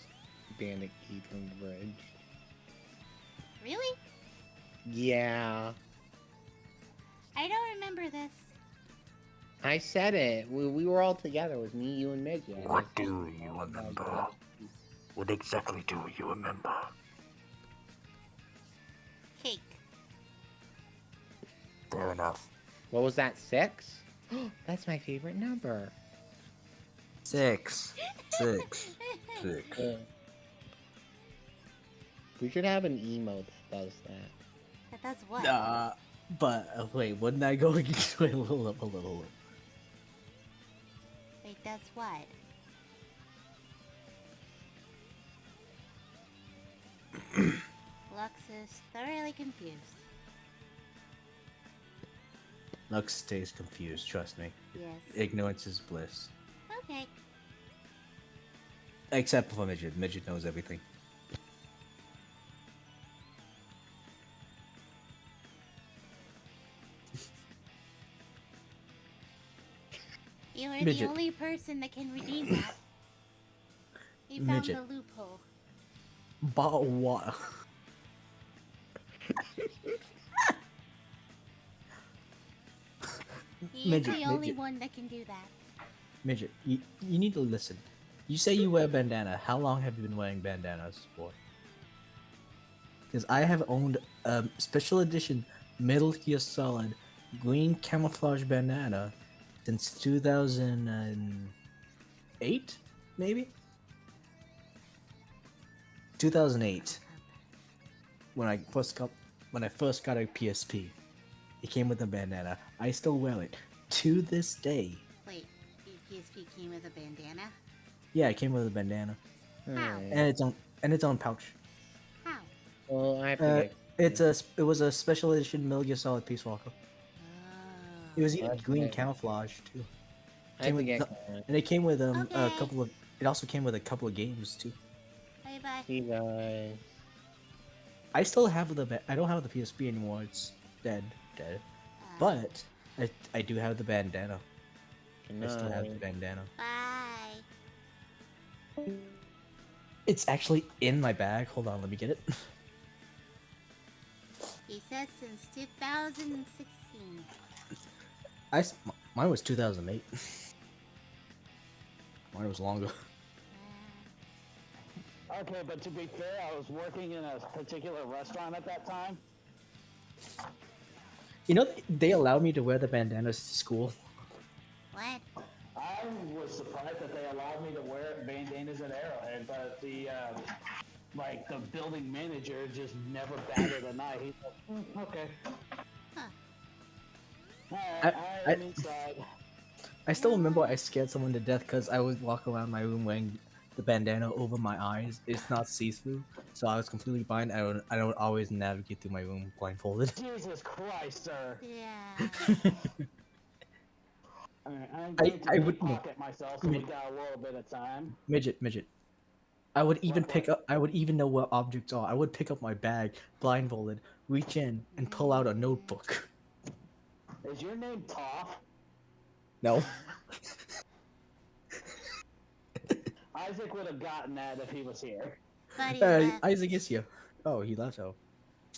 Speaker 4: Bandit Keith from the bridge.
Speaker 2: Really?
Speaker 4: Yeah,
Speaker 2: I don't remember this.
Speaker 4: I said it. We were all together. It was me, you, and Midget.
Speaker 6: What do you remember? What exactly do you remember?
Speaker 2: Cake.
Speaker 6: Fair enough.
Speaker 4: What was that? 6? That's my favorite number.
Speaker 1: 6. 6.
Speaker 4: We should have an emote that does that.
Speaker 2: That does what?
Speaker 1: But wait, wouldn't that go against? Wait, hold up.
Speaker 2: Wait, does what? Lux is thoroughly confused.
Speaker 1: Lux stays confused. Trust me.
Speaker 2: Yes.
Speaker 1: Ignorance is bliss.
Speaker 2: Okay.
Speaker 1: Except for Midget. Midget knows everything.
Speaker 2: You are the
Speaker 1: Midget.
Speaker 2: only person that can redeem that. He found
Speaker 1: Midget.
Speaker 2: the loophole.
Speaker 1: But what?
Speaker 2: He
Speaker 1: Midget,
Speaker 2: is the only
Speaker 1: midget.
Speaker 2: one that can do that.
Speaker 1: Midget, you need to listen. You say you wear bandana. How long have you been wearing bandanas for? Because I have owned a special edition Metal Gear Solid green camouflage bandana since 2008, maybe? 2008. When I first got a PSP, it came with a bandana. I still wear it to this day.
Speaker 2: Wait, PSP came with a bandana?
Speaker 1: Yeah, it came with a bandana
Speaker 2: How?
Speaker 1: and its own pouch.
Speaker 2: How?
Speaker 4: Well, I have to get.
Speaker 1: It was a special edition Metal Gear Solid Peace Walker. It was even
Speaker 4: That's
Speaker 1: green
Speaker 4: nice.
Speaker 1: camouflage too.
Speaker 4: I have to
Speaker 1: with
Speaker 4: get.
Speaker 1: And it came with a
Speaker 2: Okay.
Speaker 1: couple of. It also came with a couple of games too.
Speaker 2: Bye bye.
Speaker 4: See you guys.
Speaker 1: I still have I don't have the PSP anymore. It's dead. But I do have the bandana.
Speaker 4: Good
Speaker 1: I still have the
Speaker 4: night.
Speaker 1: bandana.
Speaker 2: Bye.
Speaker 1: It's actually in my bag. Hold on, let me get it.
Speaker 2: He says since 2016.
Speaker 1: Mine was 2008. Mine was longer.
Speaker 3: Okay, but to be fair, I was working in a particular restaurant at that time.
Speaker 1: You know, they allowed me to wear the bandanas to school.
Speaker 2: What?
Speaker 3: I was surprised that they allowed me to wear bandanas at Arrowhead, but the building manager just never batted an eye. He's like, okay.
Speaker 2: Huh.
Speaker 3: Alright, I'm inside.
Speaker 1: I still remember I scared someone to death because I would walk around my room wearing the bandana over my eyes. It's not see-through, so I was completely blind. I don't always navigate through my room blindfolded.
Speaker 3: Jesus Christ, sir.
Speaker 2: Yeah.
Speaker 3: Alright, I'm going to
Speaker 1: would
Speaker 3: pocket myself so we got a little bit of time.
Speaker 1: midget. I would even
Speaker 3: What?
Speaker 1: pick up. I would even know where objects are. I would pick up my bag blindfolded, reach in, and pull out a notebook.
Speaker 3: Is your name Toph?
Speaker 1: No.
Speaker 3: Isaac would have gotten that if he was here.
Speaker 2: But he left.
Speaker 1: Isaac is here. Oh, he left. Oh,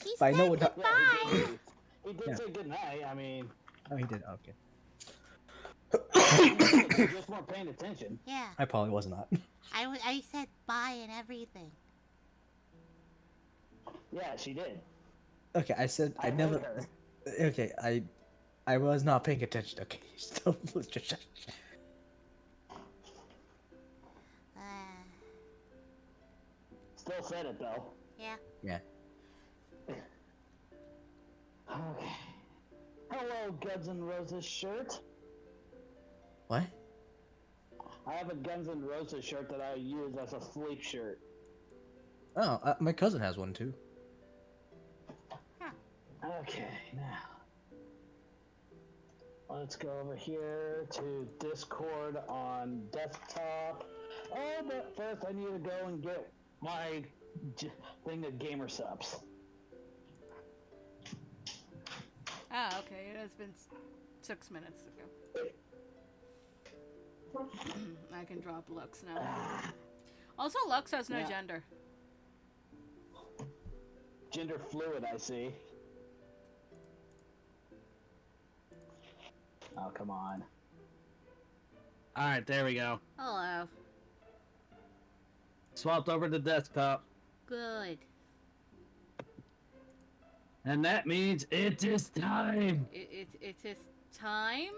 Speaker 2: He
Speaker 1: but I know
Speaker 2: said
Speaker 1: what.
Speaker 2: goodbye.
Speaker 3: He did
Speaker 1: Yeah.
Speaker 3: say goodnight. I mean,
Speaker 1: Oh, he did. Okay.
Speaker 3: you just weren't paying attention.
Speaker 2: Yeah.
Speaker 1: I probably was not.
Speaker 2: I said bye and everything.
Speaker 3: Yeah, she did.
Speaker 1: Okay, I said I
Speaker 3: heard
Speaker 1: never.
Speaker 3: her.
Speaker 1: Okay, I was not paying attention. Okay, stop.
Speaker 2: Uh,
Speaker 3: Still said it though.
Speaker 2: yeah.
Speaker 1: Yeah.
Speaker 3: Okay. Hello, Guns N' Roses shirt.
Speaker 1: What?
Speaker 3: I have a Guns N' Roses shirt that I use as a sleep shirt.
Speaker 1: Oh, my cousin has one too.
Speaker 3: Okay, now let's go over here to Discord on desktop. Oh, but first I need to go and get my thing of gamer subs.
Speaker 2: Ah, okay. It has been 6 minutes ago. I can drop Lux now. Also, Lux has no
Speaker 3: Yeah.
Speaker 2: gender.
Speaker 3: Gender fluid, I see. Oh, come on.
Speaker 7: Alright, there we go.
Speaker 2: Hello.
Speaker 7: Swapped over to desktop.
Speaker 2: Good.
Speaker 7: And that means it is time.
Speaker 2: It is time.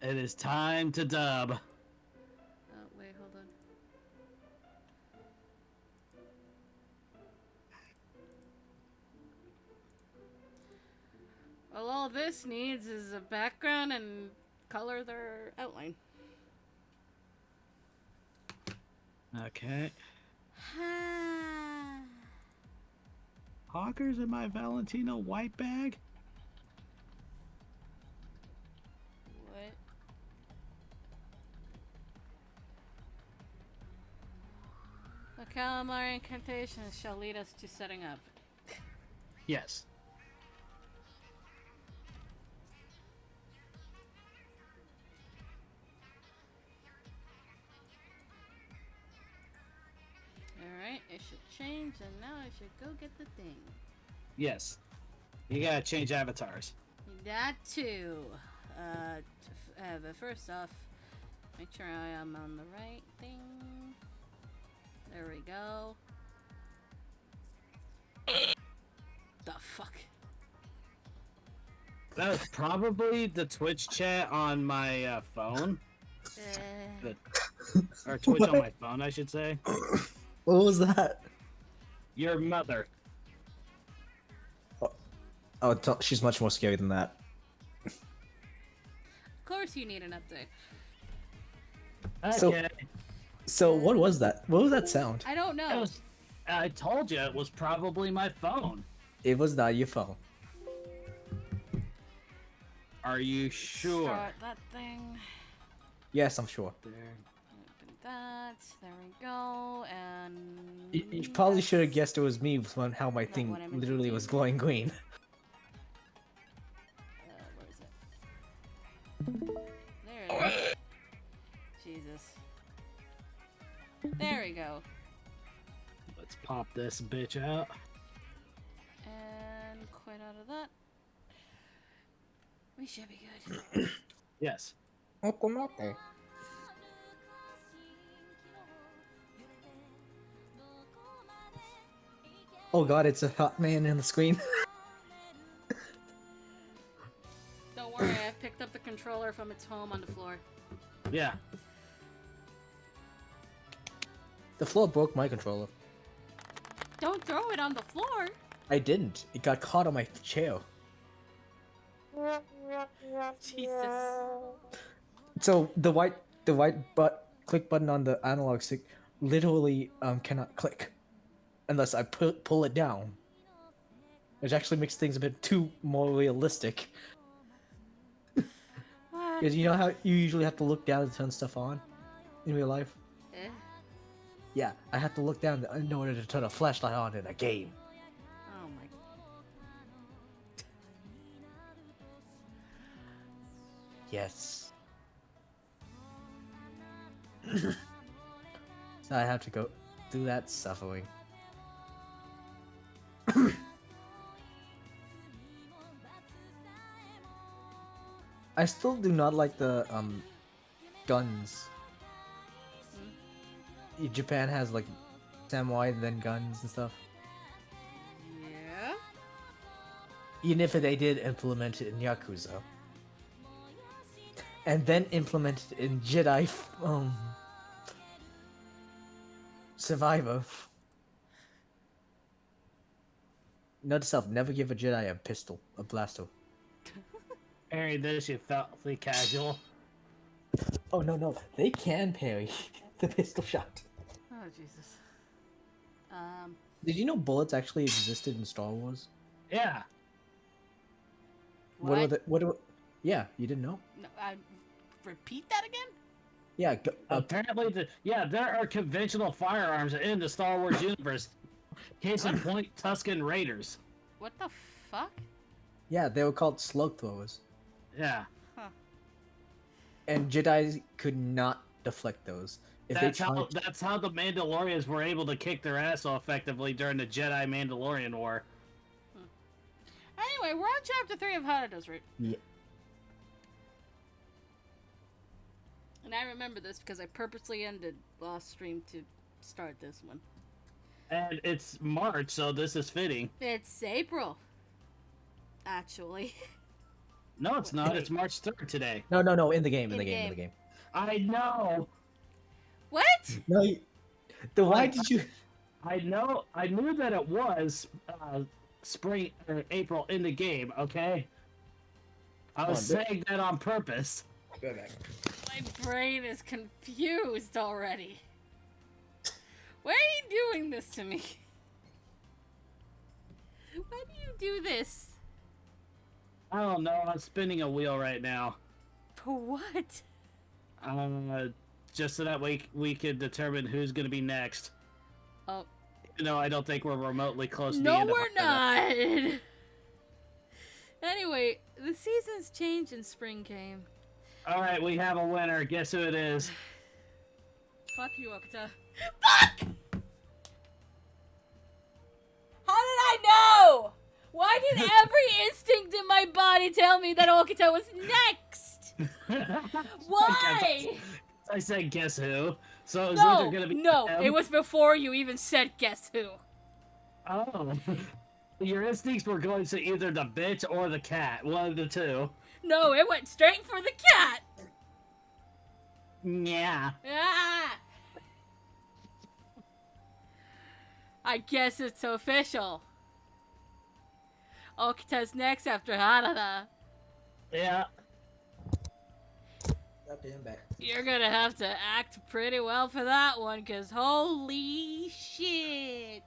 Speaker 7: It is time to dub.
Speaker 2: Oh wait, hold on. Well, all this needs is a background and color their outline.
Speaker 7: Okay. Hawkers in my Valentino white bag?
Speaker 2: What? The calamari incantations shall lead us to setting up.
Speaker 7: Yes.
Speaker 2: Alright, it should change, and now I should go get the thing.
Speaker 7: Yes. You gotta change avatars.
Speaker 2: That too. But first off, make sure I am on the right thing. There we go. The fuck?
Speaker 7: That was probably the Twitch chat on my phone. Or Twitch on my phone, I should say.
Speaker 1: What was that?
Speaker 7: Your mother.
Speaker 1: Oh, she's much more scary than that.
Speaker 2: Of course you need an update.
Speaker 1: So-
Speaker 7: Okay.
Speaker 1: So what was that? What was that sound?
Speaker 2: I don't
Speaker 7: It
Speaker 2: know.
Speaker 7: was, I told you it was probably my phone.
Speaker 1: It was not your phone.
Speaker 7: Are you sure?
Speaker 2: Start that thing.
Speaker 1: Yes, I'm sure.
Speaker 7: There.
Speaker 2: Open that. There we go. And
Speaker 1: You probably should have guessed it was me from how my
Speaker 2: Not
Speaker 1: thing
Speaker 2: what I meant to
Speaker 1: literally
Speaker 2: do.
Speaker 1: was glowing green.
Speaker 2: Where is it? There it is. Jesus. There we go.
Speaker 7: Let's pop this bitch out.
Speaker 2: And quite out of that. We should be good.
Speaker 7: Yes.
Speaker 4: Okomate.
Speaker 1: Oh god, it's a hot man in the screen.
Speaker 2: Don't worry, I picked up the controller from its home on the floor.
Speaker 7: Yeah.
Speaker 1: The floor broke my controller.
Speaker 2: Don't throw it on the floor.
Speaker 1: I didn't. It got caught on my chair.
Speaker 2: Jesus.
Speaker 1: So the white click button on the analog stick literally cannot click unless I pull it down, which actually makes things a bit too more realistic.
Speaker 2: What?
Speaker 1: Because you know how you usually have to look down to turn stuff on in real life.
Speaker 2: Eh?
Speaker 1: Yeah, I have to look down in order to turn a flashlight on in a game.
Speaker 2: Oh my.
Speaker 1: Yes. So I have to go through that suffering. I still do not like the guns. Japan has like samurai then guns and stuff.
Speaker 2: Yeah.
Speaker 1: Even if they did implement it in Yakuza. And then implement it in Jedi Survivor. Note to self, never give a Jedi a pistol, a blaster.
Speaker 7: Parry this, you filthy casual.
Speaker 1: Oh no, they can parry the pistol shot.
Speaker 2: Oh Jesus.
Speaker 1: Did you know bullets actually existed in Star Wars?
Speaker 7: Yeah.
Speaker 2: What?
Speaker 1: Yeah, you didn't know?
Speaker 2: No, repeat that again?
Speaker 1: Yeah,
Speaker 7: Apparently, there are conventional firearms in the Star Wars universe. Case in point, Tusken Raiders.
Speaker 2: What the fuck?
Speaker 1: yeah, they were called slug throwers.
Speaker 7: Yeah.
Speaker 1: And Jedi could not deflect those. If
Speaker 7: That's
Speaker 1: they tried,
Speaker 7: that's how the Mandalorians were able to kick their ass so effectively during the Jedi Mandalorian War.
Speaker 2: Anyway, we're on chapter 3 of Haruto's Route.
Speaker 1: Yeah.
Speaker 2: And I remember this because I purposely ended last stream to start this one.
Speaker 7: And it's March, so this is fitting.
Speaker 2: It's April. Actually.
Speaker 7: No, it's not. It's March 3rd today.
Speaker 1: No, in the game, in the game.
Speaker 7: I know.
Speaker 2: What?
Speaker 1: No, why did you?
Speaker 7: I know. I knew that it was spring or April in the game. Okay. I was saying that on purpose.
Speaker 1: Go back.
Speaker 2: My brain is confused already. Why are you doing this to me? Why do you do this?
Speaker 7: I don't know. I'm spinning a wheel right now.
Speaker 2: For what?
Speaker 7: Just so that we could determine who's going to be next.
Speaker 2: Oh.
Speaker 7: No, I don't think we're remotely close to the
Speaker 2: No,
Speaker 7: end of
Speaker 2: we're
Speaker 7: Hakuoki.
Speaker 2: not. Anyway, the seasons change and spring came.
Speaker 7: All right, we have a winner. Guess who it is?
Speaker 2: Fuck you, Okita. Fuck! How did I know? Why did every instinct in my body tell me that Okita was next? Why?
Speaker 7: I said guess who. So is
Speaker 2: No,
Speaker 7: either gonna be
Speaker 2: no,
Speaker 7: him?
Speaker 2: it was before you even said guess who.
Speaker 7: Oh. Your instincts were going to either the bitch or the cat. One of the two.
Speaker 2: No, it went straight for the cat.
Speaker 7: Yeah.
Speaker 2: Ah! I guess it's official. Okita's next after Harada.
Speaker 7: Yeah.
Speaker 2: You're gonna have to act pretty well for that one, cause holy shit.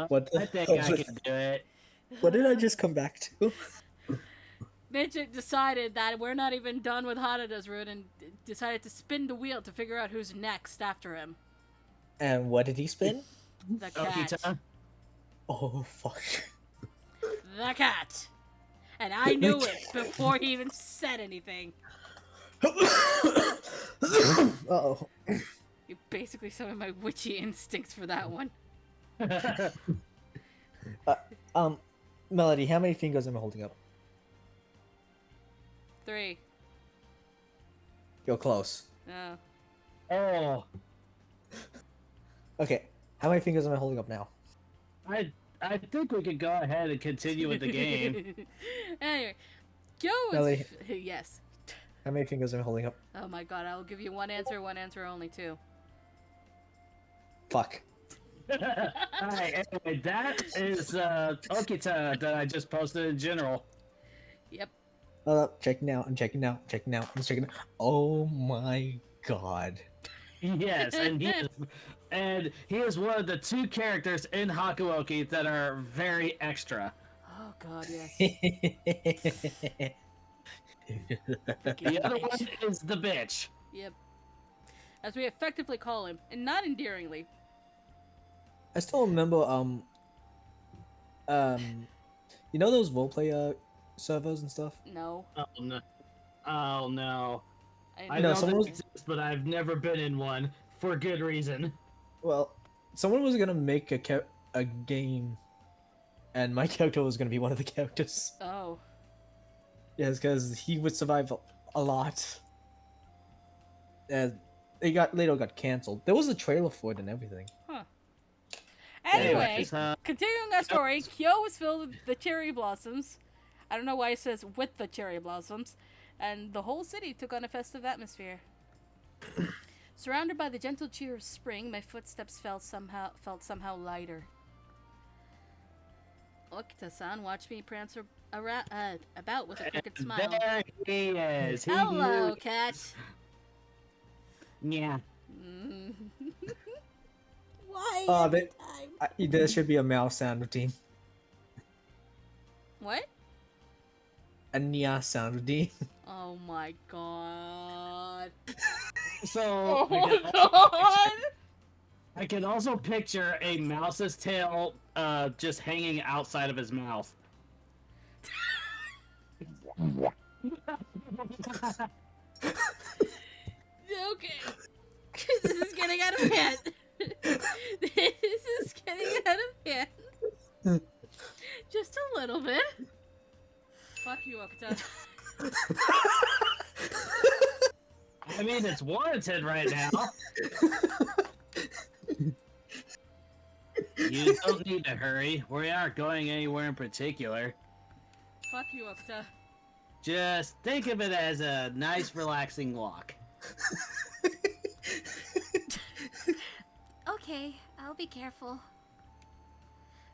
Speaker 1: What the
Speaker 7: I think
Speaker 1: hell
Speaker 7: I
Speaker 1: was
Speaker 7: can do it.
Speaker 1: What did I just come back to?
Speaker 2: Midget decided that we're not even done with Harada's route and decided to spin the wheel to figure out who's next after him.
Speaker 1: And what did he spin?
Speaker 2: The cat.
Speaker 7: Okita?
Speaker 1: Oh fuck!
Speaker 2: The cat. And I knew it before he even said anything.
Speaker 1: Oh.
Speaker 2: You basically summoned my witchy instincts for that one.
Speaker 1: Melody, how many fingers am I holding up?
Speaker 2: 3.
Speaker 1: You're close.
Speaker 2: Oh.
Speaker 7: Oh,
Speaker 1: Okay, how many fingers am I holding up now?
Speaker 7: I think we could go ahead and continue with the game.
Speaker 2: Anyway, Kyo is.
Speaker 1: Melody.
Speaker 2: Yes.
Speaker 1: How many fingers am I holding up?
Speaker 2: Oh my god, I will give you one answer only, too.
Speaker 1: Fuck.
Speaker 7: Alright, anyway, that is Okita that I just posted in general.
Speaker 2: Yep.
Speaker 1: Checking out. I'm checking out. Checking out. I'm checking out. Oh my god.
Speaker 7: Yes, and he is one of the 2 characters in Hakuoki that are very extra.
Speaker 2: Oh god, yes.
Speaker 7: The other one is the bitch.
Speaker 2: Yep. As we effectively call him, and not endearingly.
Speaker 1: I still remember you know those roleplay servers and stuff?
Speaker 2: No.
Speaker 7: Oh no. Oh no. I
Speaker 1: No,
Speaker 7: know
Speaker 1: someone
Speaker 7: they exist, but I've never been in one for good reason.
Speaker 1: Well, someone was gonna make a game, and my character was gonna be one of the characters.
Speaker 2: Oh.
Speaker 1: Yes, because he would survive a lot. And it later got canceled. There was a trailer for it and everything.
Speaker 2: Huh. Anyway,
Speaker 7: Anyways,
Speaker 2: continuing our story, Kyo was filled with the cherry blossoms. I don't know why it says with the cherry blossoms. And the whole city took on a festive atmosphere. Surrounded by the gentle cheer of spring, my footsteps felt somehow lighter. Okita-san watched me prance about with a crooked smile.
Speaker 7: there he is. He
Speaker 2: Hello,
Speaker 7: knew-
Speaker 2: cat.
Speaker 7: Yeah.
Speaker 2: Mm. Why
Speaker 1: Oh,
Speaker 2: every time?
Speaker 1: there should be a mouse sound routine.
Speaker 2: What?
Speaker 1: A Nya sound routine.
Speaker 2: Oh my god.
Speaker 7: So
Speaker 2: Oh my god!
Speaker 7: I can also picture a mouse's tail just hanging outside of his mouth.
Speaker 2: Okay. This is getting out of hand. This is getting out of hand. Just a little bit. Fuck you, Okita.
Speaker 7: I mean, it's warranted right now. You don't need to hurry. We aren't going anywhere in particular.
Speaker 2: Fuck you, Okita.
Speaker 7: Just think of it as a nice, relaxing walk.
Speaker 2: Okay, I'll be careful.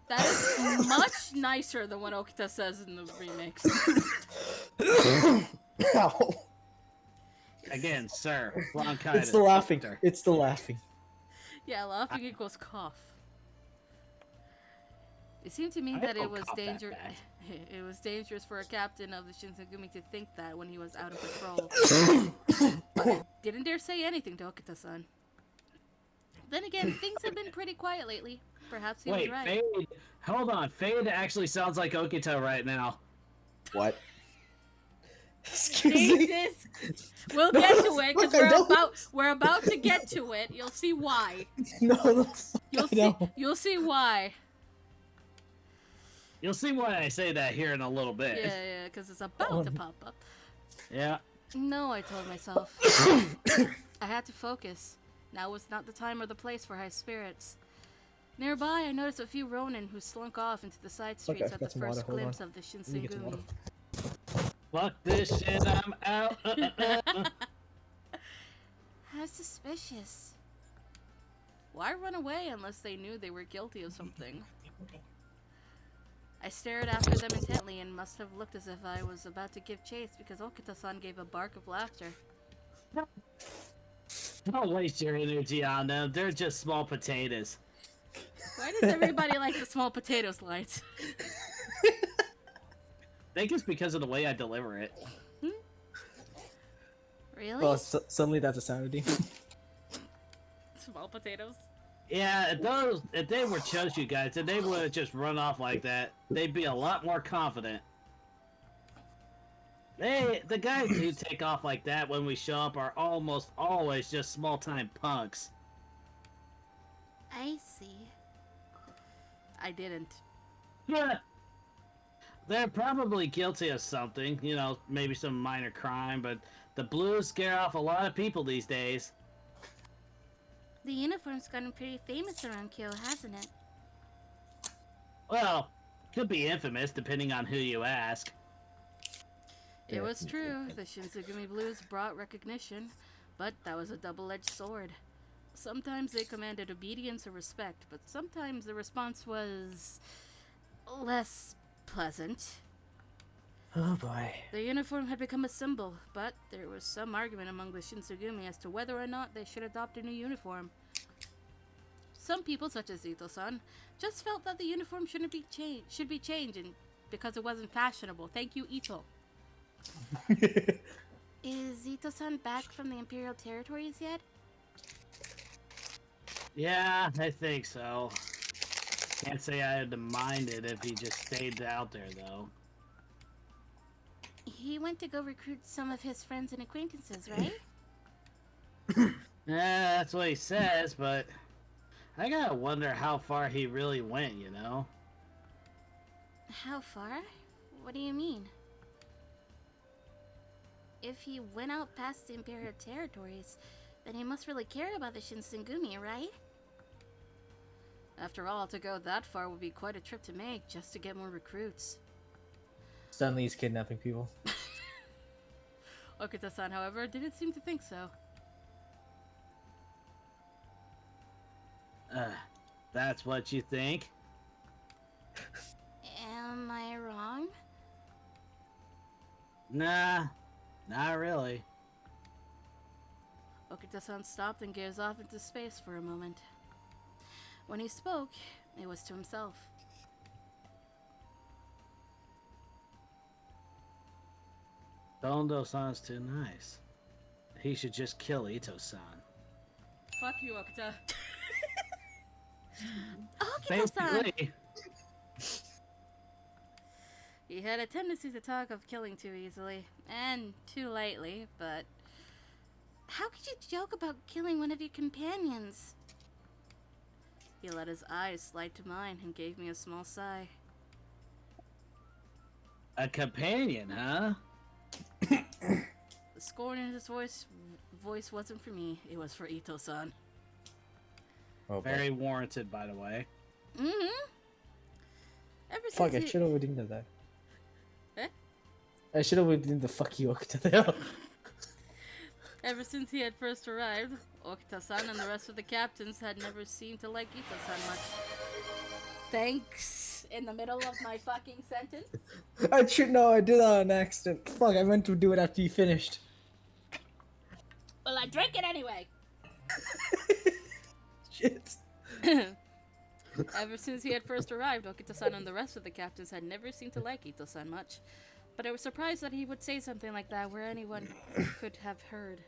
Speaker 2: That is much nicer than what Okita says in the remix.
Speaker 1: Ow.
Speaker 7: Again, sir, bronchitis.
Speaker 1: It's the laughing.
Speaker 7: Doctor.
Speaker 1: It's the laughing.
Speaker 2: Yeah, laughing equals cough. It seemed to me
Speaker 7: I
Speaker 2: that it
Speaker 7: don't
Speaker 2: was
Speaker 7: cough that
Speaker 2: dangerous.
Speaker 7: bad.
Speaker 2: It was dangerous for a captain of the Shinsengumi to think that when he was out of patrol. But I didn't dare say anything to Okita-san. Then again, things have been pretty quiet lately. Perhaps he was
Speaker 7: Wait,
Speaker 2: right.
Speaker 7: Fade. Hold on. Fade actually sounds like Okita right now.
Speaker 1: What? Excuse me.
Speaker 2: Jesus! We'll get to it because
Speaker 1: Look, I don't-
Speaker 2: we're about to get to it. You'll see why.
Speaker 1: No, no.
Speaker 2: You'll
Speaker 1: I know.
Speaker 2: You'll see why.
Speaker 7: You'll see why I say that here in a little bit.
Speaker 2: Yeah, because it's about to pop up.
Speaker 7: Yeah.
Speaker 2: No, I told myself. I had to focus. Now was not the time or the place for high spirits. Nearby, I noticed a few Ronin who slunk off into the side streets
Speaker 1: Okay,
Speaker 2: at
Speaker 1: got
Speaker 2: the
Speaker 1: some water,
Speaker 2: first
Speaker 1: hold
Speaker 2: glimpse
Speaker 1: on.
Speaker 2: of the
Speaker 1: Let me get some water.
Speaker 2: Shinsengumi.
Speaker 7: Fuck this shit, I'm out.
Speaker 2: How suspicious. Why run away unless they knew they were guilty of something? I stared after them intently and must have looked as if I was about to give chase because Okita-san gave a bark of laughter.
Speaker 7: Don't waste your energy on them. They're just small potatoes.
Speaker 2: Why does everybody like the small potatoes lights?
Speaker 7: I think it's because of the way I deliver it.
Speaker 2: Really?
Speaker 1: Well, suddenly that's a sound routine.
Speaker 2: Small potatoes?
Speaker 7: Yeah, if they were Choshu guys, and they would have just run off like that, they'd be a lot more confident. The guys who take off like that when we show up are almost always just small-time punks.
Speaker 2: I see. I didn't.
Speaker 7: Yeah. they're probably guilty of something. You know, maybe some minor crime, but the blues scare off a lot of people these days.
Speaker 2: The uniform's gotten pretty famous around Kyo, hasn't it?
Speaker 7: Well, could be infamous depending on who you ask.
Speaker 2: It was true. The Shinsengumi Blues brought recognition, but that was a double-edged sword. Sometimes they commanded obedience or respect, but sometimes the response was less pleasant.
Speaker 1: Oh boy.
Speaker 2: The uniform had become a symbol, but there was some argument among the Shinsengumi as to whether or not they should adopt a new uniform. Some people, such as Ito-san, just felt that the uniform should be changed and because it wasn't fashionable. Thank you, Ito. Is Ito-san back from the Imperial territories yet?
Speaker 7: Yeah, I think so. Can't say I'd mind it if he just stayed out there, though.
Speaker 2: He went to go recruit some of his friends and acquaintances, right?
Speaker 7: Yeah, that's what he says, but I gotta wonder how far he really went, you know?
Speaker 2: How far? What do you mean? If he went out past the Imperial territories, then he must really care about the Shinsengumi, right? After all, to go that far would be quite a trip to make just to get more recruits.
Speaker 1: Suddenly he's kidnapping people.
Speaker 2: Okuta-san, however, didn't seem to think so.
Speaker 7: That's what you think?
Speaker 2: Am I wrong?
Speaker 7: Nah, not really.
Speaker 2: Okuta-san stopped and gazed off into space for a moment. When he spoke, it was to himself.
Speaker 7: Tondo-san's too nice. He should just kill Ito-san.
Speaker 2: Fuck you, Okuta. Okuta-san!
Speaker 7: Basically,
Speaker 2: He had a tendency to talk of killing too easily, and too lightly, but... How could you joke about killing one of your companions? He let his eyes slide to mine and gave me a small sigh.
Speaker 7: a companion, huh?
Speaker 2: The scorn in his voice wasn't for me, it was for Ito-san.
Speaker 1: Oh,
Speaker 7: Very warranted, by the way.
Speaker 2: Mm-hmm. Ever
Speaker 1: fuck,
Speaker 2: since
Speaker 1: I should have redeemed that.
Speaker 2: Eh?
Speaker 1: I should have redeemed the fuck you to there.
Speaker 2: Ever since he had first arrived, Okuta-san and the rest of the captains had never seemed to like Ito-san much. Thanks. In the middle of my fucking sentence?
Speaker 1: I did that on accident. Fuck, I meant to do it after you finished.
Speaker 2: Well, I drank it anyway.
Speaker 1: Shit.
Speaker 2: Ever since he had first arrived, Okuta-san and the rest of the captains had never seemed to like Ito-san much. But I was surprised that he would say something like that where anyone could have heard.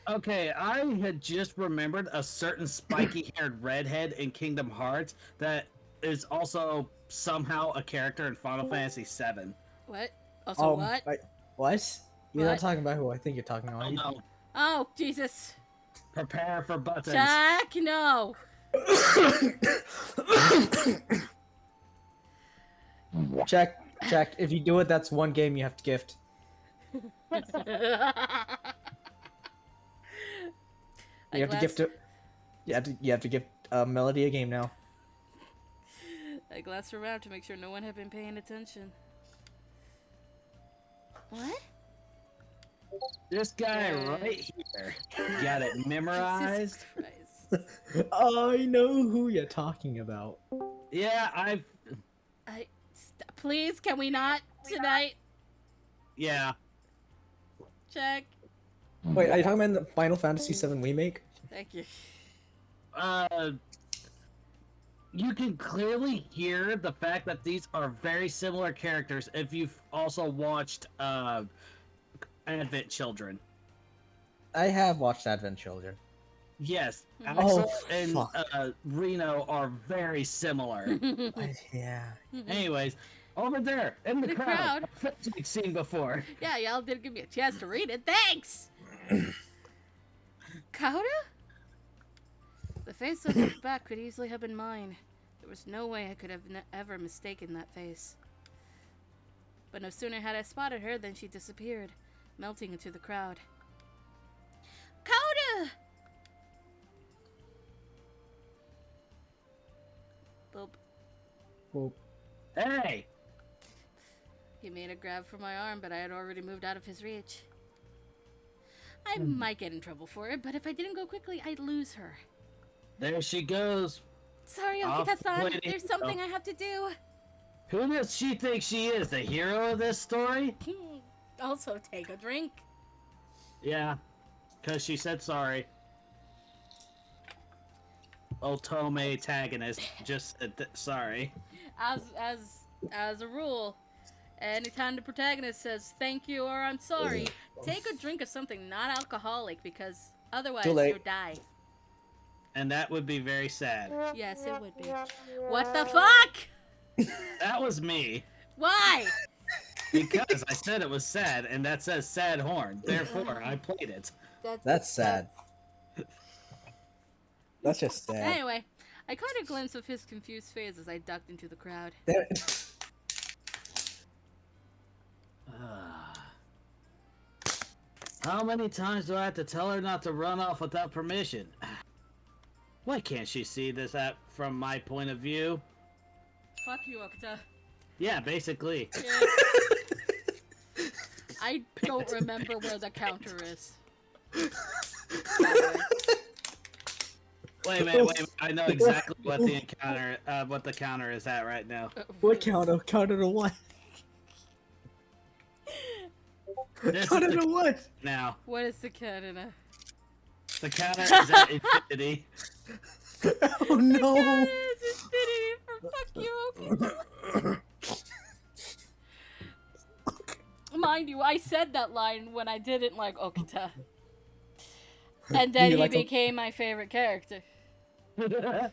Speaker 7: Okay, I had just remembered a certain spiky-haired redhead in Kingdom Hearts that is also somehow a character in Final Fantasy VII.
Speaker 2: What? Also what?
Speaker 1: What? You're
Speaker 2: What?
Speaker 1: not talking about who I think you're talking about.
Speaker 7: Oh no!
Speaker 2: Oh, Jesus.
Speaker 7: Prepare for buttons.
Speaker 2: Jack, no.
Speaker 1: Check. If you do it, that's one game you have to gift. You have to gift it. You have to gift Melody a game now.
Speaker 2: I glanced around to make sure no one had been paying attention. What?
Speaker 7: This guy right here. Got it memorized?
Speaker 2: Jesus Christ.
Speaker 1: I know who you're talking about.
Speaker 7: Yeah,
Speaker 2: Please, can we not tonight?
Speaker 7: Yeah.
Speaker 2: Check.
Speaker 1: Wait, are you talking about the Final Fantasy VII remake?
Speaker 2: Thank you.
Speaker 7: You can clearly hear the fact that these are very similar characters if you've also watched Advent Children.
Speaker 1: I have watched Advent Children.
Speaker 7: Yes,
Speaker 2: Oh,
Speaker 7: Axel and
Speaker 1: fuck.
Speaker 7: Reno are very similar.
Speaker 1: Yeah.
Speaker 7: Anyways, over there in the,
Speaker 2: The
Speaker 7: crowd,
Speaker 2: crowd.
Speaker 7: I've seen before.
Speaker 2: Yeah, y'all did give me a chance to read it. Thanks! Kaoru? The face on his back could easily have been mine. There was no way I could have ever mistaken that face. But no sooner had I spotted her than she disappeared, melting into the crowd. Coda! Boop.
Speaker 1: Well,
Speaker 7: Hey!
Speaker 2: He made a grab for my arm, but I had already moved out of his reach. I might get in trouble for it, but if I didn't go quickly, I'd lose her.
Speaker 7: There she goes.
Speaker 2: Sorry,
Speaker 7: Off
Speaker 2: Okita-san,
Speaker 7: the
Speaker 2: there's something I have to do.
Speaker 7: Who does she think she is? The hero of this story?
Speaker 2: Also, take a drink.
Speaker 7: Yeah, because she said sorry. Otome antagonist just said sorry.
Speaker 2: As a rule, anytime the protagonist says thank you or I'm sorry, take a drink of something not alcoholic because otherwise
Speaker 1: Too late.
Speaker 2: you'll die.
Speaker 7: And that would be very sad.
Speaker 2: Yes, it would be. What the fuck?
Speaker 7: That was me.
Speaker 2: Why?
Speaker 7: Because I said it was sad, and that says sad horn. Therefore, I played it.
Speaker 1: That's sad. That's just sad.
Speaker 2: Anyway, I caught a glimpse of his confused face as I ducked into the crowd.
Speaker 1: Damn it.
Speaker 7: How many times do I have to tell her not to run off without permission? Why can't she see this from my point of view?
Speaker 2: Fuck you, Okita.
Speaker 7: Yeah, basically.
Speaker 2: Yeah. I don't remember where the counter is.
Speaker 7: Wait a minute. I know exactly what the counter is at right now.
Speaker 1: What counter? Counter to what?
Speaker 7: This
Speaker 1: Counter
Speaker 7: is
Speaker 1: to what?
Speaker 7: now.
Speaker 2: What is the counter?
Speaker 7: The counter is at infinity.
Speaker 1: Oh no!
Speaker 2: Counter is infinity for fuck you, Okita. Mind you, I said that line when I didn't like Okita. And then
Speaker 1: You
Speaker 2: he
Speaker 1: like
Speaker 2: became my favorite character.
Speaker 1: Uh,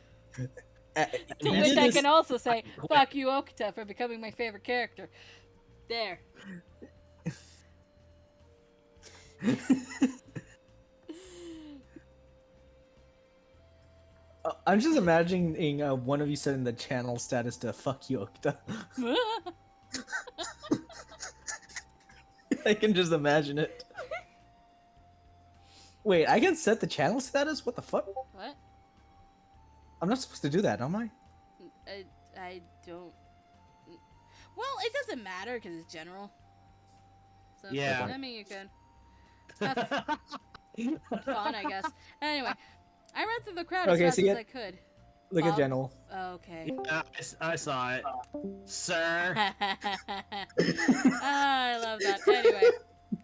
Speaker 2: To
Speaker 1: you
Speaker 2: which
Speaker 1: did
Speaker 2: I
Speaker 1: this-
Speaker 2: can also say, fuck you, Okita, for becoming my favorite character. There.
Speaker 1: I'm just imagining one of you setting the channel status to "fuck you, Okta." I can just imagine it. Wait, I can set the channel status? What the fuck?
Speaker 2: What?
Speaker 1: I'm not supposed to do that, am I?
Speaker 2: I don't... Well, it doesn't matter because it's general. So,
Speaker 7: Yeah.
Speaker 2: I mean, you can. Have fun, I guess. Anyway, I ran through the crowd as
Speaker 1: Okay,
Speaker 2: fast
Speaker 1: so
Speaker 2: as
Speaker 1: you-
Speaker 2: I could.
Speaker 1: Look at
Speaker 2: Bob-
Speaker 1: general.
Speaker 2: Okay.
Speaker 7: I saw it. Sir.
Speaker 2: I love that. Anyway,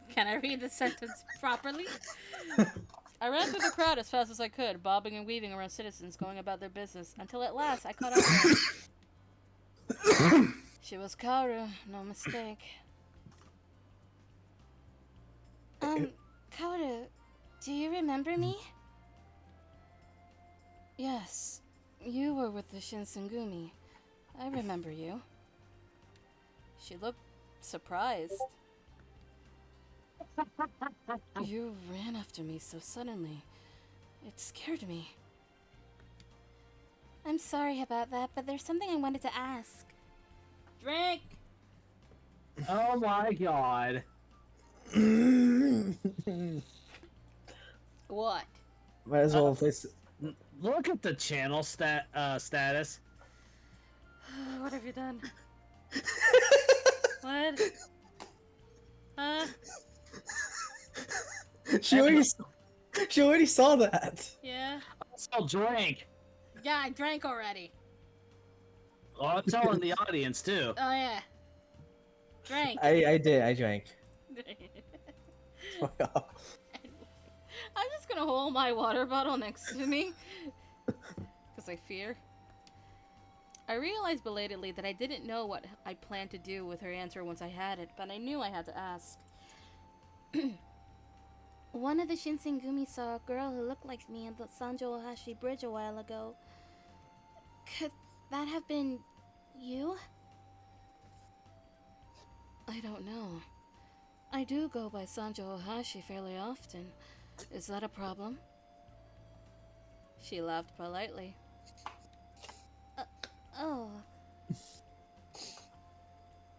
Speaker 2: can I read the sentence properly? I ran through the crowd as fast as I could, bobbing and weaving around citizens going about their business, until at last I caught up with her. She was Kaoru, no mistake. Kaoru, do you remember me? Yes, you were with the Shinsengumi. I remember you. She looked surprised. You ran after me so suddenly. It scared me. I'm sorry about that, but there's something I wanted to ask. Drink!
Speaker 7: Oh my god.
Speaker 2: What?
Speaker 1: Might as well place.
Speaker 7: Look at the channel status.
Speaker 2: What have you done? What? Huh?
Speaker 1: She already saw that.
Speaker 2: Yeah?
Speaker 7: So drink.
Speaker 2: Yeah, I drank already.
Speaker 7: Oh, I'm telling the audience too.
Speaker 2: Oh, yeah. Drank.
Speaker 1: I did. I drank. Fuck off.
Speaker 2: I'm just gonna hold my water bottle next to me. Because I fear. I realized belatedly that I didn't know what I planned to do with her answer once I had it, but I knew I had to ask. One of the Shinsengumi saw a girl who looked like me at the Sanjo Ohashi Bridge a while ago. Could that have been you? I don't know. I do go by Sanjo Ohashi fairly often. Is that a problem? She laughed politely. Oh.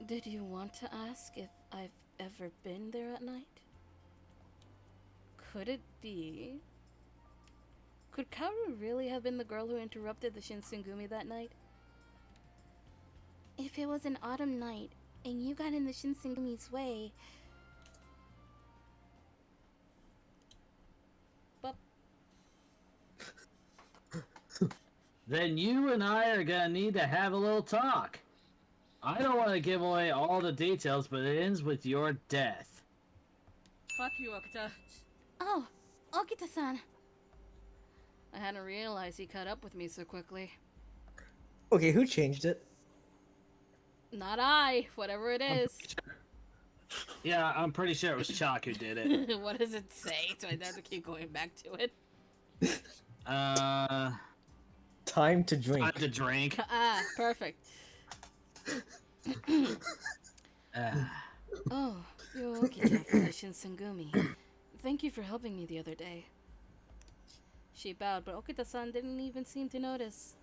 Speaker 2: Did you want to ask if I've ever been there at night? Could it be? Could Kaoru really have been the girl who interrupted the Shinsengumi that night? If it was an autumn night and you got in the Shinsengumi's way. But
Speaker 7: Then you and I are gonna need to have a little talk. I don't want to give away all the details, but it ends with your death.
Speaker 2: fuck you, Okita. Oh, Okita-san. I hadn't realized he caught up with me so quickly.
Speaker 1: Okay, who changed it?
Speaker 2: Not I, whatever it is.
Speaker 7: Yeah, I'm pretty sure it was Chalk who did it.
Speaker 2: What does it say? Do I have to keep going back to it?
Speaker 1: Time to drink.
Speaker 7: Time to drink.
Speaker 2: Ah, perfect.
Speaker 7: Uh,
Speaker 2: Oh, you're Okita from the Shinsengumi. Thank you for helping me the other day. She bowed, but Okita-san didn't even seem to notice.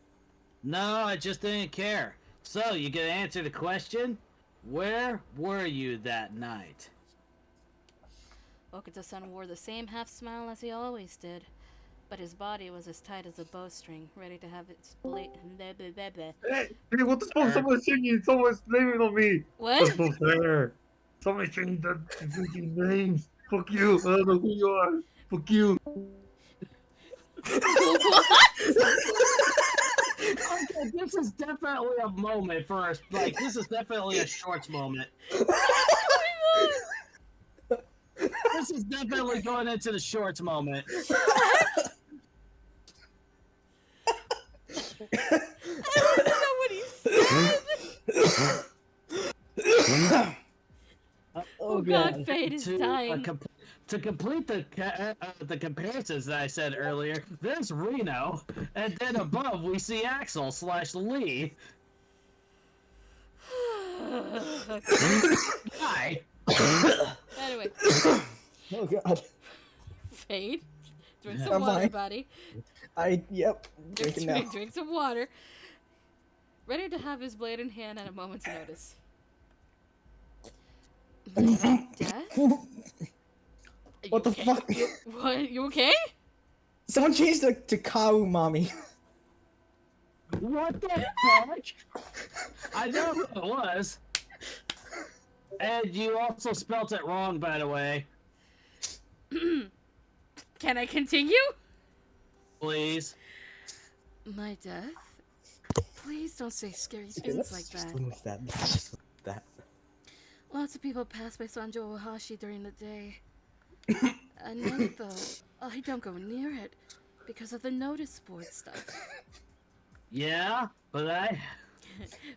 Speaker 7: no, I just didn't care. So, you gonna answer the question? Where were you that night?
Speaker 2: Okita-san wore the same half smile as he always did, but his body was as tight as a bowstring, ready to have its blade.
Speaker 6: Hey, what the fuck? Someone's singing. Someone's blaming on me.
Speaker 2: What?
Speaker 6: That's not fair. Someone's singing the freaking names. Fuck you. I don't know who you are. Fuck you.
Speaker 7: Okay, this is definitely a moment for us. Like, this is definitely a shorts moment. This is definitely going into the shorts moment.
Speaker 2: I don't know what he said! Oh god, Fate is dying.
Speaker 7: To complete the comparisons that I said earlier, there's Reno, and then above we see Axel / Lee. Guy.
Speaker 2: Anyway,
Speaker 1: Oh god.
Speaker 2: Fate, drink
Speaker 1: I'm
Speaker 2: some water,
Speaker 1: fine.
Speaker 2: buddy.
Speaker 1: Yep, drinking now.
Speaker 2: Drink some water. Ready to have his blade in hand at a moment's notice. My death?
Speaker 1: What the
Speaker 2: okay?
Speaker 1: fuck?
Speaker 2: What? You okay?
Speaker 1: Someone changed it to Kawu Mommy.
Speaker 7: What the fuck? I know who it was. And you also spelt it wrong, by the way.
Speaker 2: Can I continue?
Speaker 7: Please.
Speaker 2: My death? Please don't say scary things
Speaker 1: Let's
Speaker 2: like
Speaker 1: just
Speaker 2: that.
Speaker 1: limit that. Let's just limit that.
Speaker 2: Lots of people pass by Sanjo Ohashi during the day. At night, though, I don't go near it because of the notice board stuff.
Speaker 7: Yeah, but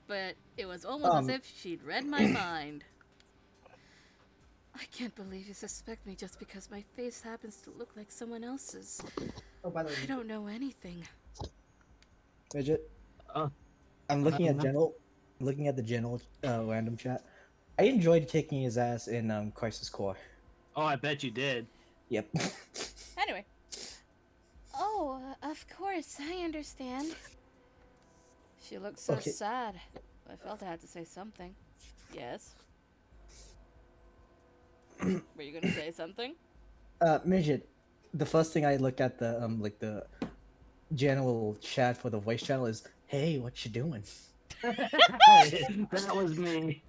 Speaker 2: But it was almost as if she'd read my mind. I can't believe you suspect me just because my face happens to look like someone else's.
Speaker 1: Oh, by the way,
Speaker 2: I don't know anything.
Speaker 1: Midget.
Speaker 7: Uh,
Speaker 1: I'm looking at looking at the general random chat. I enjoyed kicking his ass in Crisis Core.
Speaker 7: oh, I bet you did.
Speaker 1: Yep.
Speaker 2: Anyway. Oh, of course, I understand. She looked so
Speaker 1: Okay.
Speaker 2: sad. I felt I had to say something. Yes. Were you gonna say something?
Speaker 1: Midget. The first thing I look at the the general chat for the voice channel is, "Hey, what you doing?"
Speaker 7: That was me.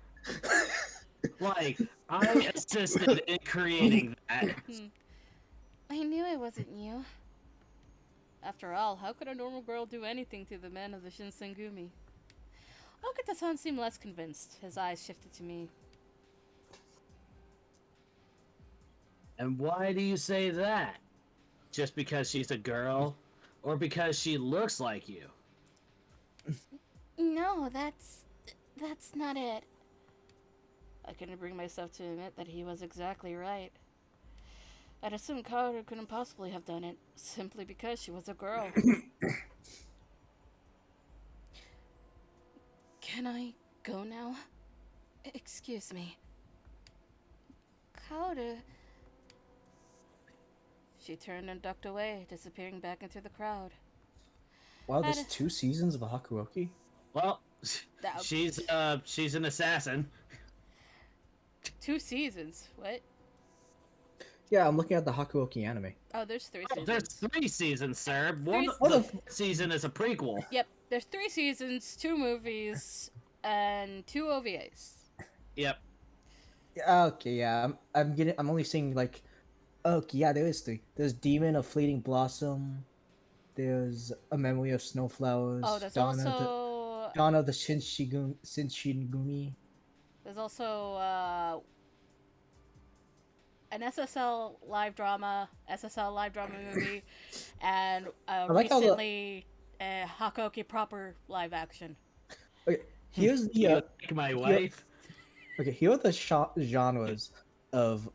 Speaker 7: Like, I assisted in creating that.
Speaker 2: I knew it wasn't you. After all, how could a normal girl do anything to the men of the Shinsengumi? Okita-san seemed less convinced. His eyes shifted to me.
Speaker 7: And why do you say that? Just because she's a girl? Or because she looks like you?
Speaker 2: No, that's not it. I couldn't bring myself to admit that he was exactly right. I'd assumed Kaoru couldn't possibly have done it, simply because she was a girl. Can I go now? Excuse me. Kaoru... She turned and ducked away, disappearing back into the crowd.
Speaker 1: Wow, there's 2 seasons of Hakuoki.
Speaker 7: Well,
Speaker 2: That-
Speaker 7: She's an assassin.
Speaker 2: 2 seasons. What?
Speaker 1: Yeah, I'm looking at the Hakuoki anime.
Speaker 2: Oh, there's 3
Speaker 7: Oh,
Speaker 2: seasons.
Speaker 7: there's 3 seasons, sir.
Speaker 2: Three-
Speaker 7: The fourth season is a prequel.
Speaker 2: Yep, there's 3 seasons, 2 movies, and 2 OVAs.
Speaker 7: Yep.
Speaker 1: Yeah, okay, yeah, I'm only seeing like, okay, yeah, there is 3. There's Demon of Fleeting Blossom. There's A Memory of Snowflowers.
Speaker 2: Oh, there's
Speaker 1: Dawn
Speaker 2: also
Speaker 1: of the Shinshigumi.
Speaker 2: there's also an SSL live drama movie, and
Speaker 1: like how the-
Speaker 2: recently a Hakuoki proper live action.
Speaker 1: Okay, here's the
Speaker 7: You like my wife.
Speaker 1: okay. Here are the genres of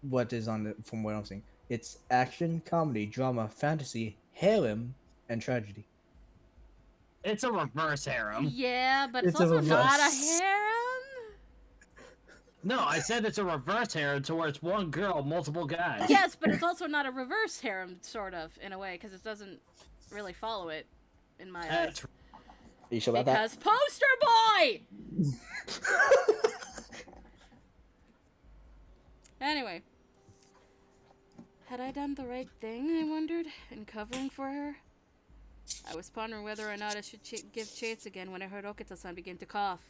Speaker 1: what is on from what I'm seeing. It's action, comedy, drama, fantasy, harem, and tragedy.
Speaker 7: It's a reverse harem.
Speaker 2: Yeah, but it's
Speaker 1: It's a
Speaker 2: also not a
Speaker 1: reverse.
Speaker 2: harem.
Speaker 7: No, I said it's a reverse harem to where it's one girl, multiple guys.
Speaker 2: Yes, but it's also not a reverse harem, sort of, in a way, because it doesn't really follow it, in my eyes.
Speaker 7: That's
Speaker 1: Are you sure about that?
Speaker 2: Because Poster Boy! Anyway. Had I done the right thing, I wondered, in covering for her? I was pondering whether or not I should give chase again when I heard Okita-san begin to cough.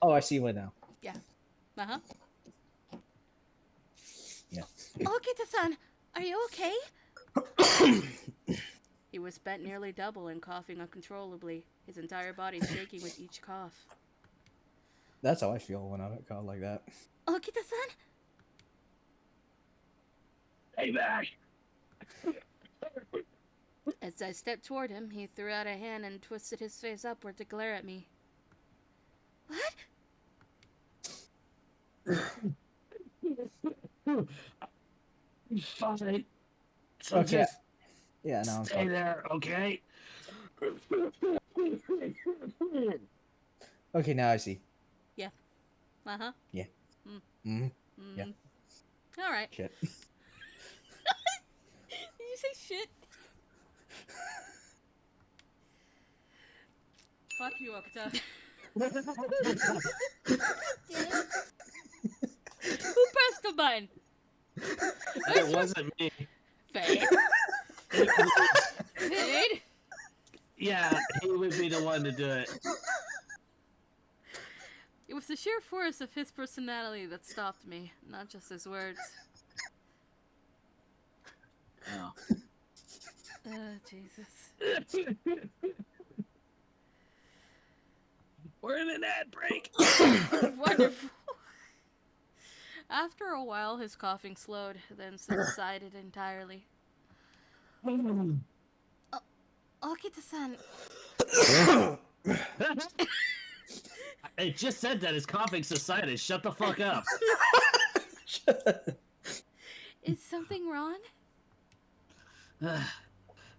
Speaker 1: Oh, I see one now.
Speaker 2: Uh-huh.
Speaker 1: Yeah.
Speaker 2: Okita-san, are you okay? He was bent nearly double and coughing uncontrollably, his entire body shaking with each cough.
Speaker 1: That's how I feel when I get caught like that.
Speaker 2: Okita-san?
Speaker 7: Hey, back.
Speaker 2: As I stepped toward him, he threw out a hand and twisted his face upward to glare at me. What?
Speaker 7: Fine. So
Speaker 1: Okay.
Speaker 7: just
Speaker 1: Yeah, no, I'm
Speaker 7: stay
Speaker 1: fine.
Speaker 7: there, okay?
Speaker 1: Okay, now I see.
Speaker 2: Uh-huh.
Speaker 1: Mm-hmm. Yeah.
Speaker 2: Alright.
Speaker 1: Shit.
Speaker 2: Did you say shit? Fuck you, Okita. Who pressed the button?
Speaker 7: It wasn't me.
Speaker 2: Fade. Fade.
Speaker 7: Yeah, he would be the one to do it.
Speaker 2: It was the sheer force of his personality that stopped me, not just his words.
Speaker 7: Oh.
Speaker 2: Jesus.
Speaker 7: We're in an ad break.
Speaker 2: Wonderful. After a while, his coughing slowed, then subsided entirely. Okita-san,
Speaker 7: It just said that his coughing subsided. Shut the fuck up.
Speaker 2: is something wrong?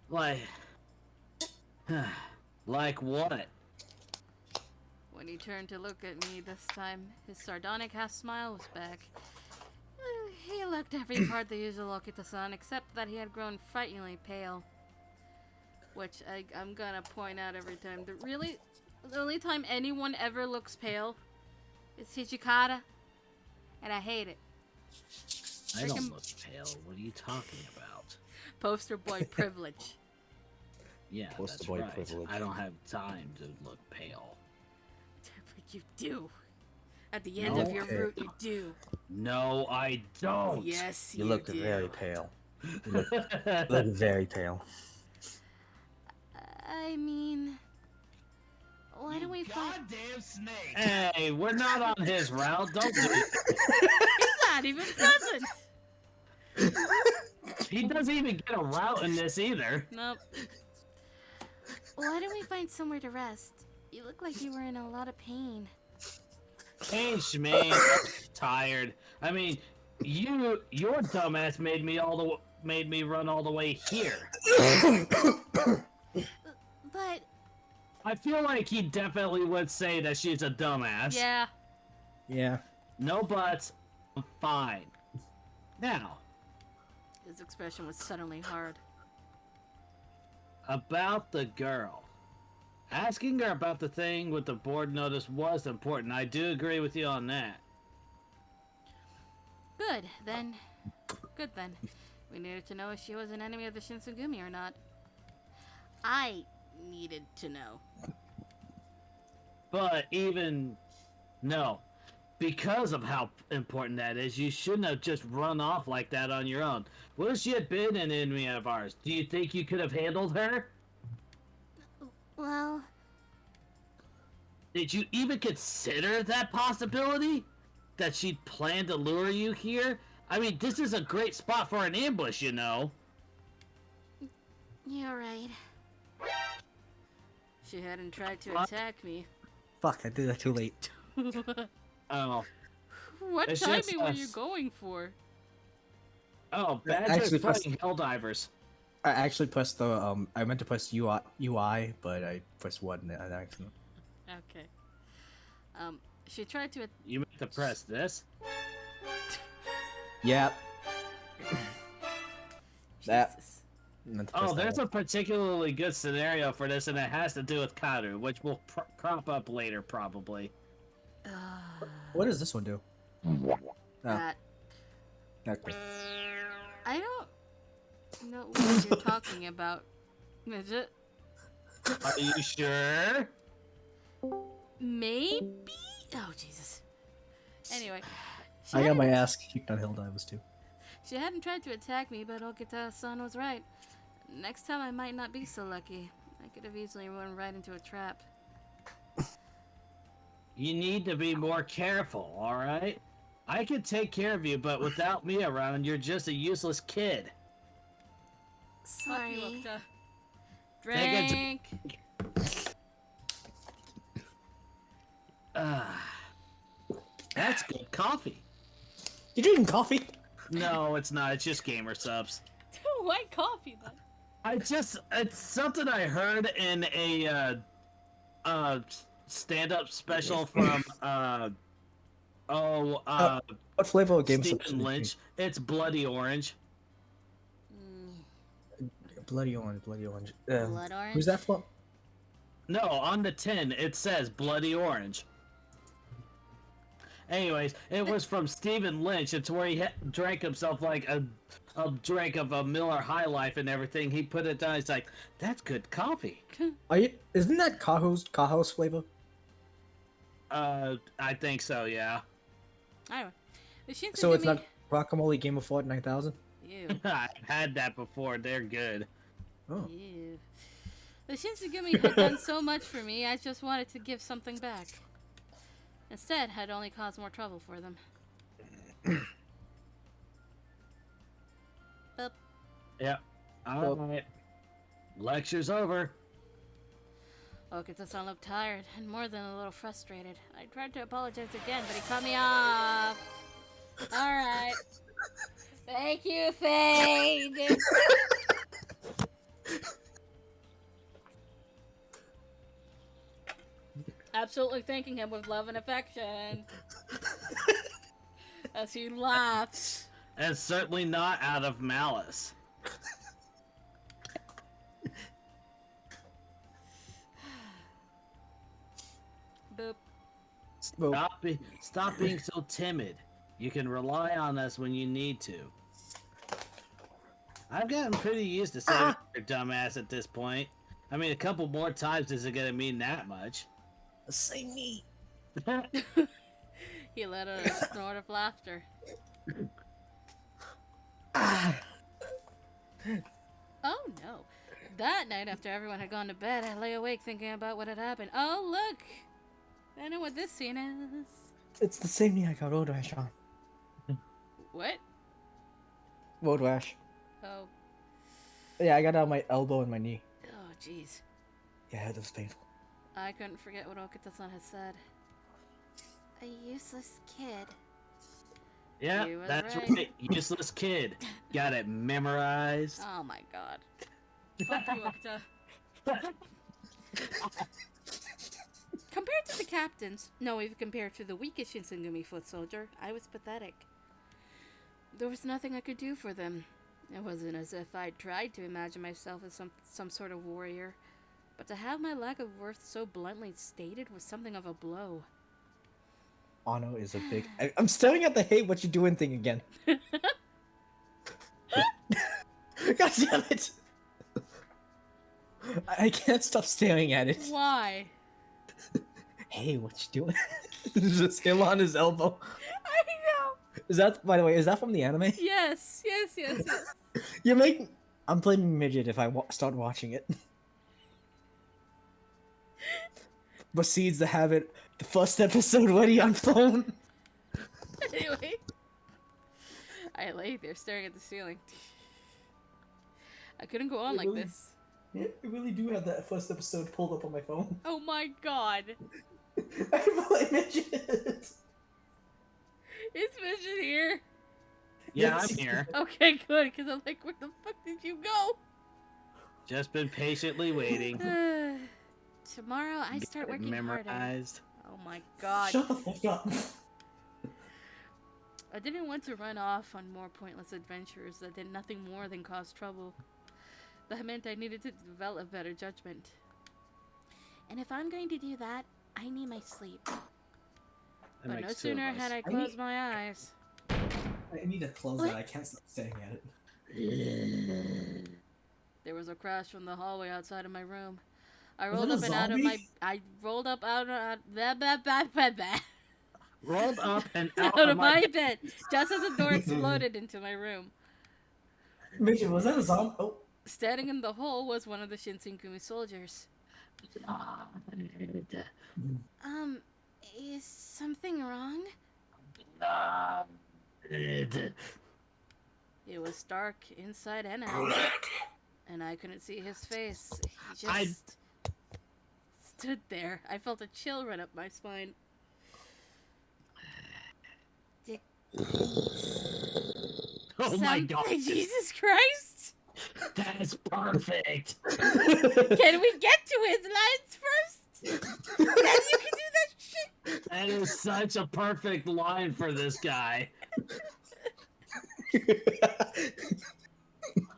Speaker 7: like, like what?
Speaker 2: When he turned to look at me this time, his sardonic half-smile was back. He looked every part the usual Okita-san, except that he had grown frighteningly pale. Which I'm gonna point out every time. The only time anyone ever looks pale is Hijikata, and I hate it.
Speaker 7: I don't
Speaker 2: Freaking-
Speaker 7: look pale. What are you talking about?
Speaker 2: Poster boy privilege.
Speaker 7: Yeah,
Speaker 1: Poster
Speaker 7: that's
Speaker 1: boy
Speaker 7: right.
Speaker 1: privilege.
Speaker 7: I don't have time to look pale.
Speaker 2: But you do. At the end of your
Speaker 1: Okay.
Speaker 2: route, you do.
Speaker 7: No, I don't.
Speaker 2: Yes,
Speaker 1: You
Speaker 2: you
Speaker 1: looked
Speaker 2: do.
Speaker 1: very pale. You look very pale.
Speaker 2: I mean, why don't we find?
Speaker 3: Goddamn snake!
Speaker 7: Hey, we're not on his route. Don't do it.
Speaker 2: It's not even present.
Speaker 7: He doesn't even get a route in this either.
Speaker 2: Nope. Why don't we find somewhere to rest? You look like you were in a lot of pain.
Speaker 7: Hey, Shmaine, tired. I mean, your dumbass made me run all the way here.
Speaker 2: But
Speaker 7: I feel like he definitely would say that she's a dumbass.
Speaker 2: yeah,
Speaker 1: Yeah.
Speaker 7: No buts. I'm fine. Now,
Speaker 2: his expression was suddenly hard.
Speaker 7: about the girl. Asking her about the thing with the board notice was important. I do agree with you on that.
Speaker 2: Good, then. Good, then. We needed to know if she was an enemy of the Shinsengumi or not. I needed to know.
Speaker 7: But even... No. Because of how important that is, you shouldn't have just run off like that on your own. What if she had been an enemy of ours? Do you think you could have handled her?
Speaker 2: Well...
Speaker 7: Did you even consider that possibility? That she'd planned to lure you here? I mean, this is a great spot for an ambush, you know.
Speaker 2: You're right. She hadn't tried to attack me.
Speaker 1: Fuck, I did that too late.
Speaker 7: Oh.
Speaker 2: What
Speaker 7: It's
Speaker 2: timing
Speaker 7: just
Speaker 2: were
Speaker 7: us.
Speaker 2: you going for?
Speaker 7: Oh,
Speaker 1: I
Speaker 7: Badger's
Speaker 1: actually
Speaker 7: fighting Helldivers.
Speaker 1: I actually pressed the I meant to press UI, but I pressed 1 on accident.
Speaker 2: Okay. She tried to...
Speaker 7: You meant to press this?
Speaker 1: Yeah. That.
Speaker 2: Jesus.
Speaker 1: Meant to press
Speaker 7: Oh,
Speaker 1: that
Speaker 7: there's
Speaker 1: one.
Speaker 7: a particularly good scenario for this, and it has to do with Karu, which will crop up later, probably.
Speaker 1: What does this one do?
Speaker 2: That...
Speaker 1: Okay.
Speaker 2: I don't know what you're talking about, Midget.
Speaker 7: Are you sure?
Speaker 2: Maybe? Oh, Jesus. Anyway.
Speaker 1: I got my
Speaker 2: hadn't-
Speaker 1: ass kicked on Helldivers too.
Speaker 2: She hadn't tried to attack me, but Okita-san was right. Next time I might not be so lucky. I could have easily run right into a trap.
Speaker 7: You need to be more careful, alright? I can take care of you, but without me around, you're just a useless kid.
Speaker 2: Sorry.
Speaker 7: Take a
Speaker 2: Drink.
Speaker 7: That's good coffee.
Speaker 1: You drinking coffee?
Speaker 7: No, it's not. It's just gamer subs.
Speaker 2: White coffee, then.
Speaker 7: It's something I heard in a stand-up special from
Speaker 1: What flavor of game
Speaker 7: Stephen Lynch. It's bloody orange.
Speaker 1: Bloody orange, bloody orange.
Speaker 2: Blood orange?
Speaker 1: Who's that from?
Speaker 7: No, on the tin it says bloody orange. Anyways, it was from Stephen Lynch. It's where he drank himself like a drink of a Miller High Life and everything. He put it down. He's like, "That's good coffee."
Speaker 1: Isn't that Kaho's flavor?
Speaker 7: I think so. Yeah.
Speaker 2: Anyway. The Shinsengumi...
Speaker 1: So it's not guacamole Game of Fort 9000?
Speaker 2: Ew.
Speaker 7: I've had that before. They're good.
Speaker 1: Oh.
Speaker 2: Ew. The Shinsengumi had done so much for me, I just wanted to give something back. Instead, I'd only caused more trouble for them. Boop.
Speaker 7: Yep. All right. Lecture's over.
Speaker 2: Okita-san looked tired and more than a little frustrated. I tried to apologize again, but he cut me off. Alright. Thank you, Fade. Absolutely thanking him with love and affection. As he laughs.
Speaker 7: And certainly not out of malice.
Speaker 2: Boop.
Speaker 7: Stop being so timid. You can rely on us when you need to. I've gotten pretty used to saying your dumbass at this point. I mean, a couple more times isn't gonna mean that much.
Speaker 1: Say me.
Speaker 2: He let out a snort of laughter. Oh no. That night, after everyone had gone to bed, I lay awake thinking about what had happened. Oh, look! I know what this scene is.
Speaker 1: It's the same knee I got road rash on.
Speaker 2: What?
Speaker 1: Road rash.
Speaker 2: Oh.
Speaker 1: Yeah, I got it on my elbow and my knee.
Speaker 2: Oh, jeez.
Speaker 1: Yeah, it was painful.
Speaker 2: I couldn't forget what Okita-san had said. A useless kid.
Speaker 7: Yeah,
Speaker 2: You were
Speaker 7: that's
Speaker 2: right.
Speaker 7: right. Useless kid. Got it memorized.
Speaker 2: Oh my god. Fuck you, Okita. Compared to the captains, no, even compared to the weakest Shinsengumi foot soldier, I was pathetic. There was nothing I could do for them. It wasn't as if I'd tried to imagine myself as some sort of warrior, but to have my lack of worth so bluntly stated was something of a blow.
Speaker 1: Ano is a big. I'm staring at the "Hey, what you doing" thing again. God damn it! I can't stop staring at it.
Speaker 2: Why?
Speaker 1: Hey, what you doing? Just him on his elbow.
Speaker 2: I know.
Speaker 1: Is that, by the way, is that from the anime?
Speaker 2: Yes.
Speaker 1: You make. I'm playing midget if I start watching it. Proceeds to have it. The first episode ready on phone.
Speaker 2: Anyway, I lay there staring at the ceiling. I couldn't go on like this.
Speaker 1: Yeah, I really do have that first episode pulled up on my phone.
Speaker 2: Oh my god.
Speaker 1: I play midget.
Speaker 2: Is Vision here?
Speaker 7: Yeah,
Speaker 1: Yes.
Speaker 7: I'm here.
Speaker 2: Okay, good, because I'm like, where the fuck did you go?
Speaker 7: Just been patiently waiting.
Speaker 2: Tomorrow I start working harder.
Speaker 7: Memorized.
Speaker 2: Oh my god.
Speaker 1: Shut the fuck up.
Speaker 2: I didn't want to run off on more pointless adventures that did nothing more than cause trouble. That meant I needed to develop better judgment. And if I'm going to do that, I need my sleep.
Speaker 7: That
Speaker 2: But no
Speaker 7: makes two of
Speaker 2: sooner
Speaker 7: us.
Speaker 2: had I closed my eyes.
Speaker 1: I need to close
Speaker 2: What?
Speaker 1: that. I can't stop staring at it.
Speaker 2: There was a crash from the hallway outside of my room. I
Speaker 1: Was
Speaker 2: rolled
Speaker 1: it a
Speaker 2: up and out of my.
Speaker 1: zombie?
Speaker 2: I rolled up out of.
Speaker 7: Rolled up and
Speaker 2: Out
Speaker 7: out
Speaker 2: of my bed, just as the door exploded into my room.
Speaker 1: Midget, was that a zombie? Oh.
Speaker 2: Standing in the hole was one of the Shinsenkumi soldiers. Is something wrong? It was dark inside and out, and I couldn't see his face. He just stood there. I felt a chill run up my spine.
Speaker 7: Oh my god.
Speaker 2: Jesus Christ!
Speaker 7: That is perfect.
Speaker 2: Can we get to his lines first? Then you can do that shit.
Speaker 7: That is such a perfect line for this guy.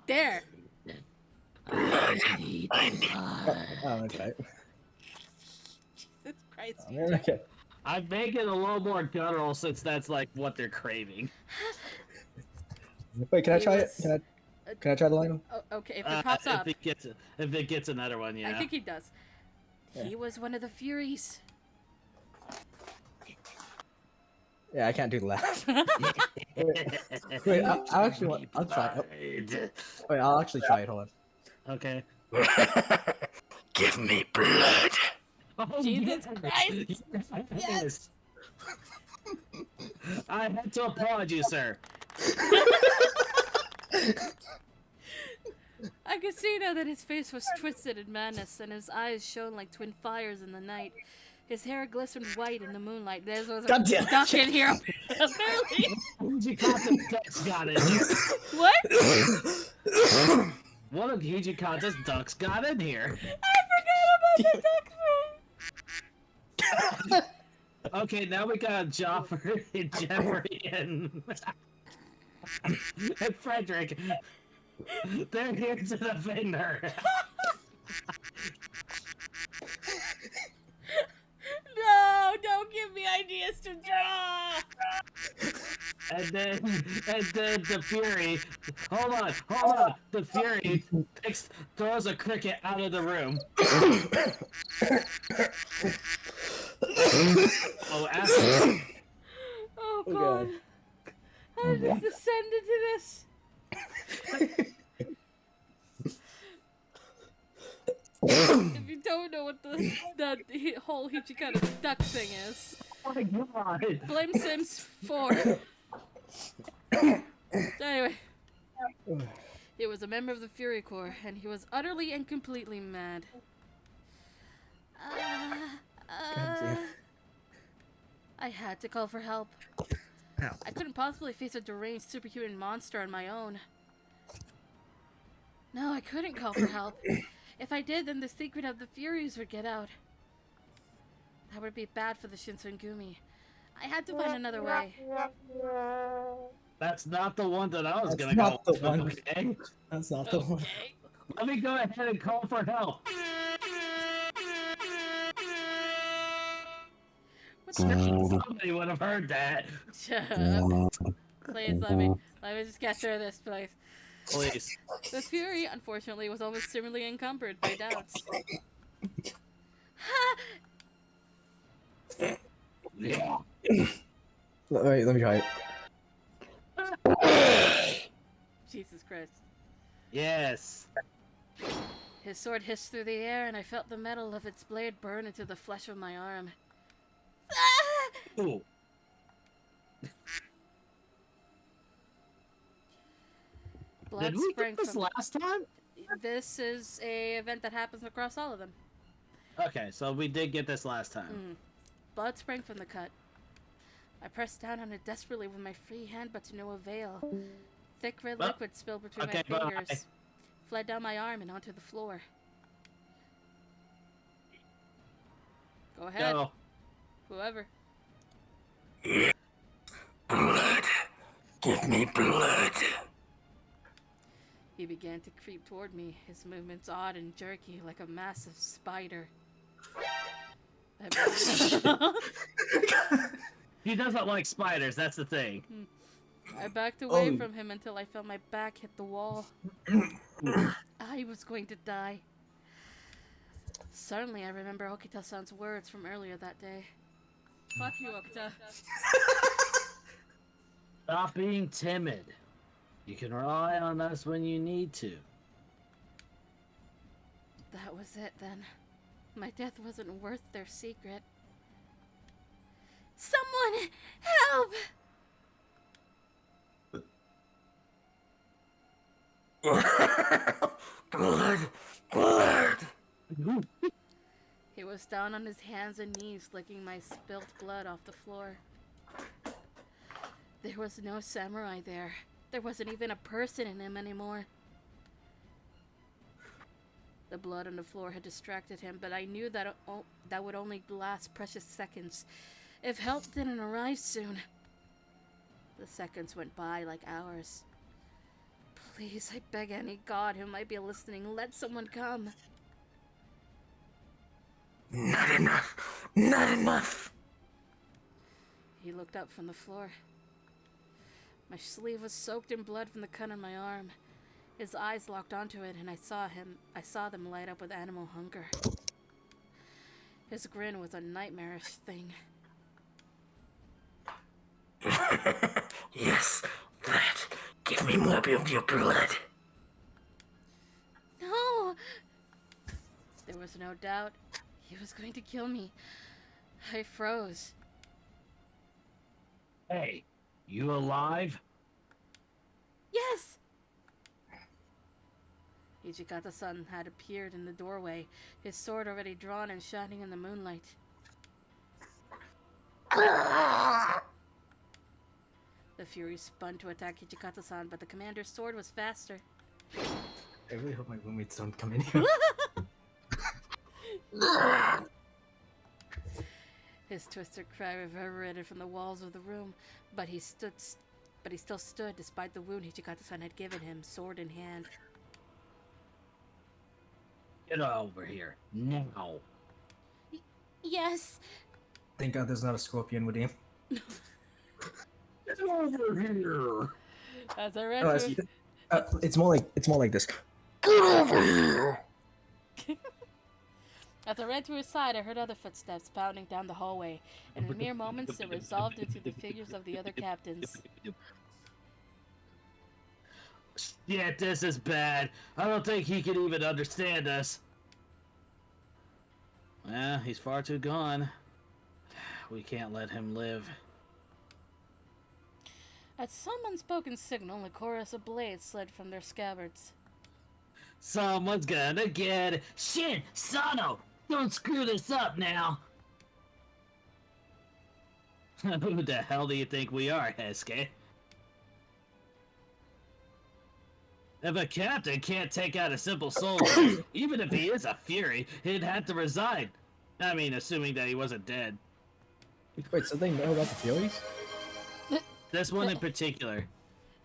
Speaker 2: There.
Speaker 1: Oh, okay.
Speaker 2: Jesus Christ.
Speaker 1: Okay.
Speaker 7: I'm making it a little more guttural since that's like what they're craving.
Speaker 1: Wait, can I
Speaker 2: He
Speaker 1: try
Speaker 2: was-
Speaker 1: it? Can I try the line?
Speaker 2: Oh, okay, if it pops up,
Speaker 7: If it gets another one, yeah.
Speaker 2: I think he does.
Speaker 1: Yeah.
Speaker 2: He was one of the Furies.
Speaker 1: Yeah, I can't do the laugh. Wait, I actually want. I'll try it. Oh, wait, I'll actually try it. Hold on.
Speaker 7: Okay.
Speaker 6: Give me blood.
Speaker 7: Oh,
Speaker 2: Jesus
Speaker 7: yes.
Speaker 2: Christ.
Speaker 7: Yes. I had to applaud you, sir.
Speaker 2: I could see now that his face was twisted in madness and his eyes shone like twin fires in the night. His hair glistened white in the moonlight. There was a
Speaker 1: God damn it.
Speaker 2: duck in here, apparently.
Speaker 7: Hijikata's ducks got in here.
Speaker 2: What?
Speaker 7: One of Hijikata's ducks got in here.
Speaker 2: I forgot about the duck thing.
Speaker 7: Okay, now we got Joffrey, Jeffrey, and Frederick. They're here to defend her.
Speaker 2: No, don't give me ideas to draw.
Speaker 7: And then the Fury. Hold on. The Fury throws a cricket out of the room. Oh, after.
Speaker 2: Oh
Speaker 1: Oh,
Speaker 2: god.
Speaker 1: God.
Speaker 2: How did this descend into this? If you don't know what the whole Hichikata duck thing is,
Speaker 7: Oh my god.
Speaker 2: blame Sims 4. Anyway, he was a member of the Fury Corps, and he was utterly and completely mad.
Speaker 1: damn.
Speaker 2: I had to call for help. I couldn't possibly face a deranged superhuman monster on my own. No, I couldn't call for help. If I did, then the secret of the Furies would get out. That would be bad for the Shinsengumi. I had to find another way.
Speaker 7: That's not the one that I was
Speaker 1: That's
Speaker 7: gonna
Speaker 1: not
Speaker 7: go
Speaker 1: the
Speaker 7: with,
Speaker 1: one.
Speaker 7: okay?
Speaker 1: That's not the one.
Speaker 2: Okay.
Speaker 7: Let me go ahead and call for help.
Speaker 2: What the
Speaker 7: Somebody would have heard that.
Speaker 2: Shut up. Please let me just get through this, please.
Speaker 7: Please.
Speaker 2: The Fury, unfortunately, was almost similarly encumbered by doubts.
Speaker 7: Yeah.
Speaker 1: Wait, let me try it.
Speaker 2: Jesus Christ.
Speaker 7: Yes.
Speaker 2: His sword hissed through the air, and I felt the metal of its blade burn into the flesh of my arm.
Speaker 7: Ooh.
Speaker 2: Blood
Speaker 7: Did we
Speaker 2: sprang
Speaker 7: get this
Speaker 2: from.
Speaker 7: last time?
Speaker 2: This is a event that happens across all of them.
Speaker 7: Okay, so we did get this last time.
Speaker 2: Blood sprang from the cut. I pressed down on it desperately with my free hand, but to no avail. Thick red
Speaker 7: Well,
Speaker 2: liquid spilled between
Speaker 7: okay,
Speaker 2: my
Speaker 7: bye.
Speaker 2: fingers, fled down my arm and onto the floor. Go ahead,
Speaker 7: Go.
Speaker 2: whoever.
Speaker 6: Blood. Give me blood.
Speaker 2: He began to creep toward me, his movements odd and jerky like a massive spider.
Speaker 7: He doesn't like spiders, that's the thing.
Speaker 2: I backed away
Speaker 1: Oh.
Speaker 2: from him until I felt my back hit the wall. I was going to die. Suddenly, I remember Okita-san's words from earlier that day. Fuck you, Okita.
Speaker 7: Stop being timid. You can rely on us when you need to.
Speaker 2: That was it then. My death wasn't worth their secret. Someone help!
Speaker 6: Blood. Blood.
Speaker 2: He was down on his hands and knees, licking my spilt blood off the floor. There was no samurai there. There wasn't even a person in him anymore. The blood on the floor had distracted him, but I knew that that would only last precious seconds if help didn't arrive soon. The seconds went by like hours. Please, I beg any god who might be listening, let someone come.
Speaker 6: Not enough. Not enough.
Speaker 2: He looked up from the floor. My sleeve was soaked in blood from the cut on my arm. His eyes locked onto it, and I saw them light up with animal hunger. His grin was a nightmarish thing.
Speaker 6: Yes, that. Give me more of your blood.
Speaker 2: No! There was no doubt. He was going to kill me. I froze.
Speaker 7: Hey, you alive?
Speaker 2: Yes! Ichikata-san had appeared in the doorway, his sword already drawn and shining in the moonlight. The Fury spun to attack Ichikata-san, but the commander's sword was faster.
Speaker 1: I really hope my roommates don't come in here.
Speaker 2: His twisted cry reverberated from the walls of the room, but he still stood despite the wound Ichikata-san had given him, sword in hand.
Speaker 7: Get over here, now.
Speaker 2: Yes!
Speaker 1: Thank God there's not a scorpion with him.
Speaker 7: Get over here.
Speaker 2: As I ran
Speaker 1: Oh,
Speaker 2: to
Speaker 1: it's more like this.
Speaker 6: Get over here.
Speaker 2: As I ran to his side, I heard other footsteps pounding down the hallway, and in mere moments it resolved into the figures of the other captains.
Speaker 7: Shit, this is bad. I don't think he can even understand us. Well, he's far too gone. We can't let him live.
Speaker 2: At some unspoken signal, a chorus of blades slid from their scabbards.
Speaker 7: Someone's gonna get it. Shit, Sano! Don't screw this up now! Who the hell do you think we are, Hesuke? If a captain can't take out a simple soldier, even if he is a fury, he'd have to resign. I mean, assuming that he wasn't dead.
Speaker 1: Wait, so they know about the Furies?
Speaker 7: This one in particular.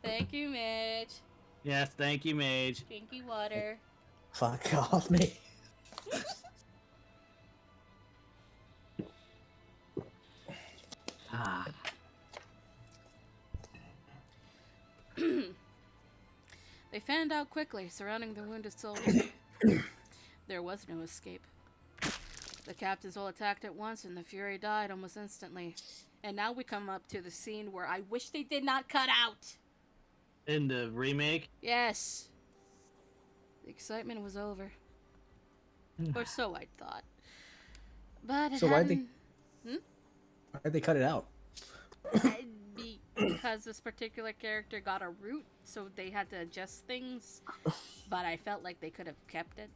Speaker 2: Thank you, Mitch.
Speaker 7: Yes, thank you, Mage.
Speaker 2: Drinky water.
Speaker 1: Fuck off me.
Speaker 7: Ah.
Speaker 2: They fanned out quickly, surrounding the wounded soldier. There was no escape. The captains all attacked at once, and the Fury died almost instantly. And now we come up to the scene where I wish they did not cut out.
Speaker 7: In the remake?
Speaker 2: Yes. The excitement was over. Or so I thought. But it
Speaker 1: So why'd they-
Speaker 2: hadn't-
Speaker 1: Why'd they cut it out?
Speaker 2: because this particular character got a root, so they had to adjust things. But I felt like they could have kept it.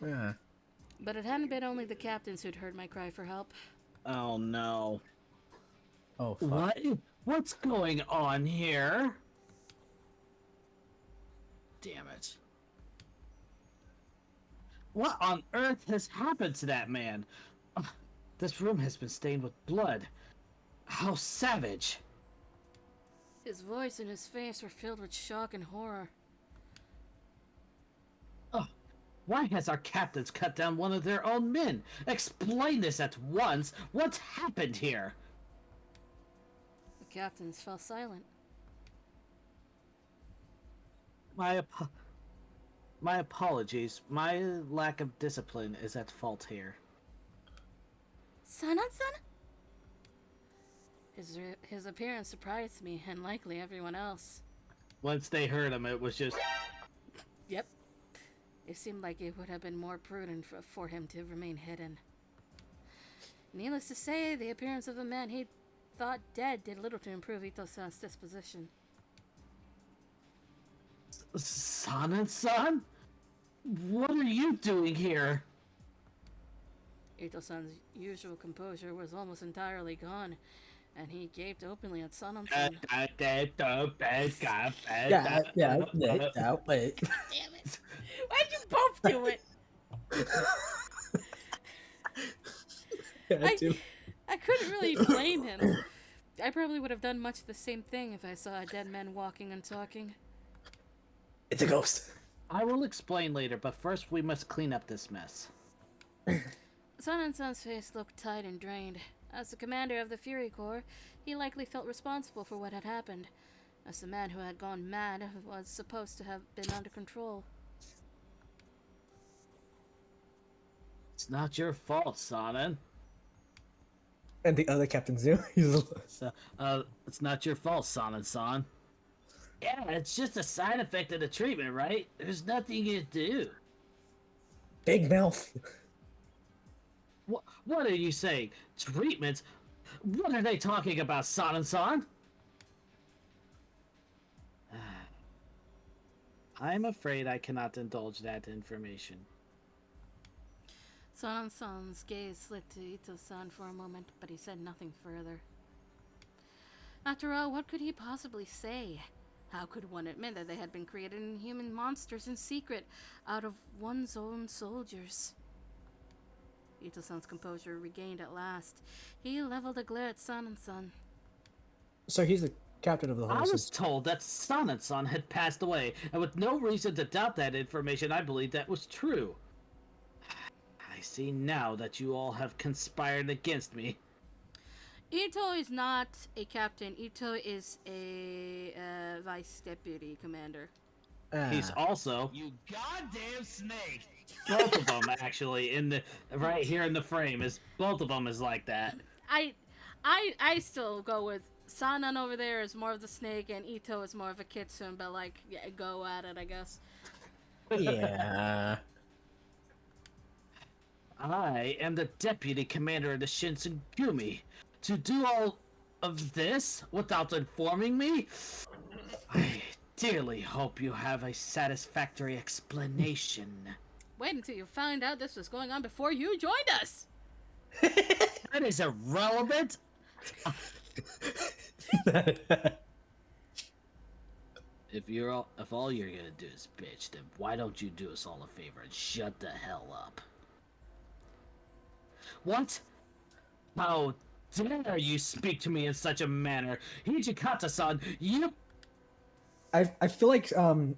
Speaker 1: Yeah.
Speaker 2: But it hadn't been only the captains who'd heard my cry for help.
Speaker 7: Oh no.
Speaker 1: Oh fuck.
Speaker 7: What? What's going on here? Damn it. What on earth has happened to that man? This room has been stained with blood. How savage.
Speaker 2: His voice and his face were filled with shock and horror.
Speaker 7: Why has our captains cut down one of their own men? Explain this at once. What's happened here?
Speaker 2: The captains fell silent.
Speaker 7: My apologies. My lack of discipline is at fault here.
Speaker 2: Sanan-san? His appearance surprised me, and likely everyone else.
Speaker 7: Once they heard him, it was just...
Speaker 2: Yep. It seemed like it would have been more prudent for him to remain hidden. Needless to say, the appearance of the man he thought dead did little to improve Ito-san's disposition.
Speaker 7: Sanan-san? What are you doing here?
Speaker 2: Ito-san's usual composure was almost entirely gone, and he gaped openly at Sanan-san.
Speaker 1: Wait.
Speaker 2: Damn it! Why'd you both do it? I couldn't really blame him. I probably would have done much the same thing if I saw a dead man walking and talking.
Speaker 1: It's a ghost.
Speaker 7: I will explain later, but first we must clean up this mess.
Speaker 2: Sanan-san's face looked tight and drained. As the commander of the Fury Corps, he likely felt responsible for what had happened, as the man who had gone mad was supposed to have been under control.
Speaker 7: It's not your fault, Sanan.
Speaker 1: And the other captains do. He's
Speaker 7: It's not your fault, Sanan-san. Yeah, it's just a side effect of the treatment, right? There's nothing you can do.
Speaker 1: big mouth.
Speaker 7: What are you saying? Treatments? What are they talking about, Sanan-san? I'm afraid I cannot indulge that information.
Speaker 2: Sanan-san's gaze slid to Ito-san for a moment, but he said nothing further. After all, what could he possibly say? How could one admit that they had been created inhuman monsters in secret out of one's own soldiers? Ito-san's composure regained at last. He leveled a glare at Sanan-san.
Speaker 1: So he's the captain of the
Speaker 7: I
Speaker 1: whole
Speaker 7: was
Speaker 1: system.
Speaker 7: told that Sanan-san had passed away, and with no reason to doubt that information, I believed that was true. I see now that you all have conspired against me.
Speaker 2: Ito is not a captain. Ito is a vice deputy commander.
Speaker 7: He's also
Speaker 8: You goddamn snake!
Speaker 7: both of them actually in the right here in the frame is both of them is like that.
Speaker 2: I still go with Sanan over there is more of the snake, and Ito is more of a kitsune. But like, yeah, go at it, I guess.
Speaker 1: Yeah.
Speaker 7: I am the deputy commander of the Shinsengumi. To do all of this without informing me? I dearly hope you have a satisfactory explanation.
Speaker 2: Wait until you find out this was going on before you joined us.
Speaker 7: That is irrelevant. If all you're gonna do is bitch, then why don't you do us all a favor and shut the hell up? What? How dare you speak to me in such a manner? Hijikata-san, you...
Speaker 1: I feel like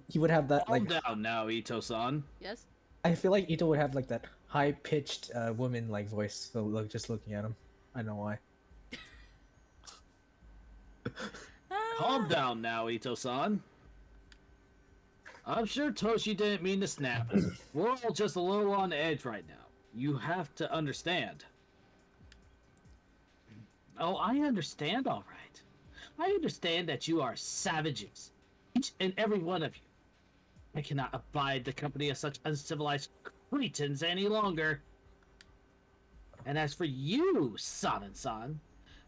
Speaker 1: he would have that
Speaker 7: Calm
Speaker 1: like
Speaker 7: down now, Ito-san.
Speaker 2: Yes?
Speaker 1: I feel like Ito would have like that high pitched woman like voice. So look, just looking at him, I know why.
Speaker 7: Calm down now, Ito-san. I'm sure Toshi didn't mean to snap. We're all just a little on edge right now. You have to understand. Oh, I understand, all right. I understand that you are savages, each and every one of you. I cannot abide the company of such uncivilized cretins any longer. And as for you, Sanan-san,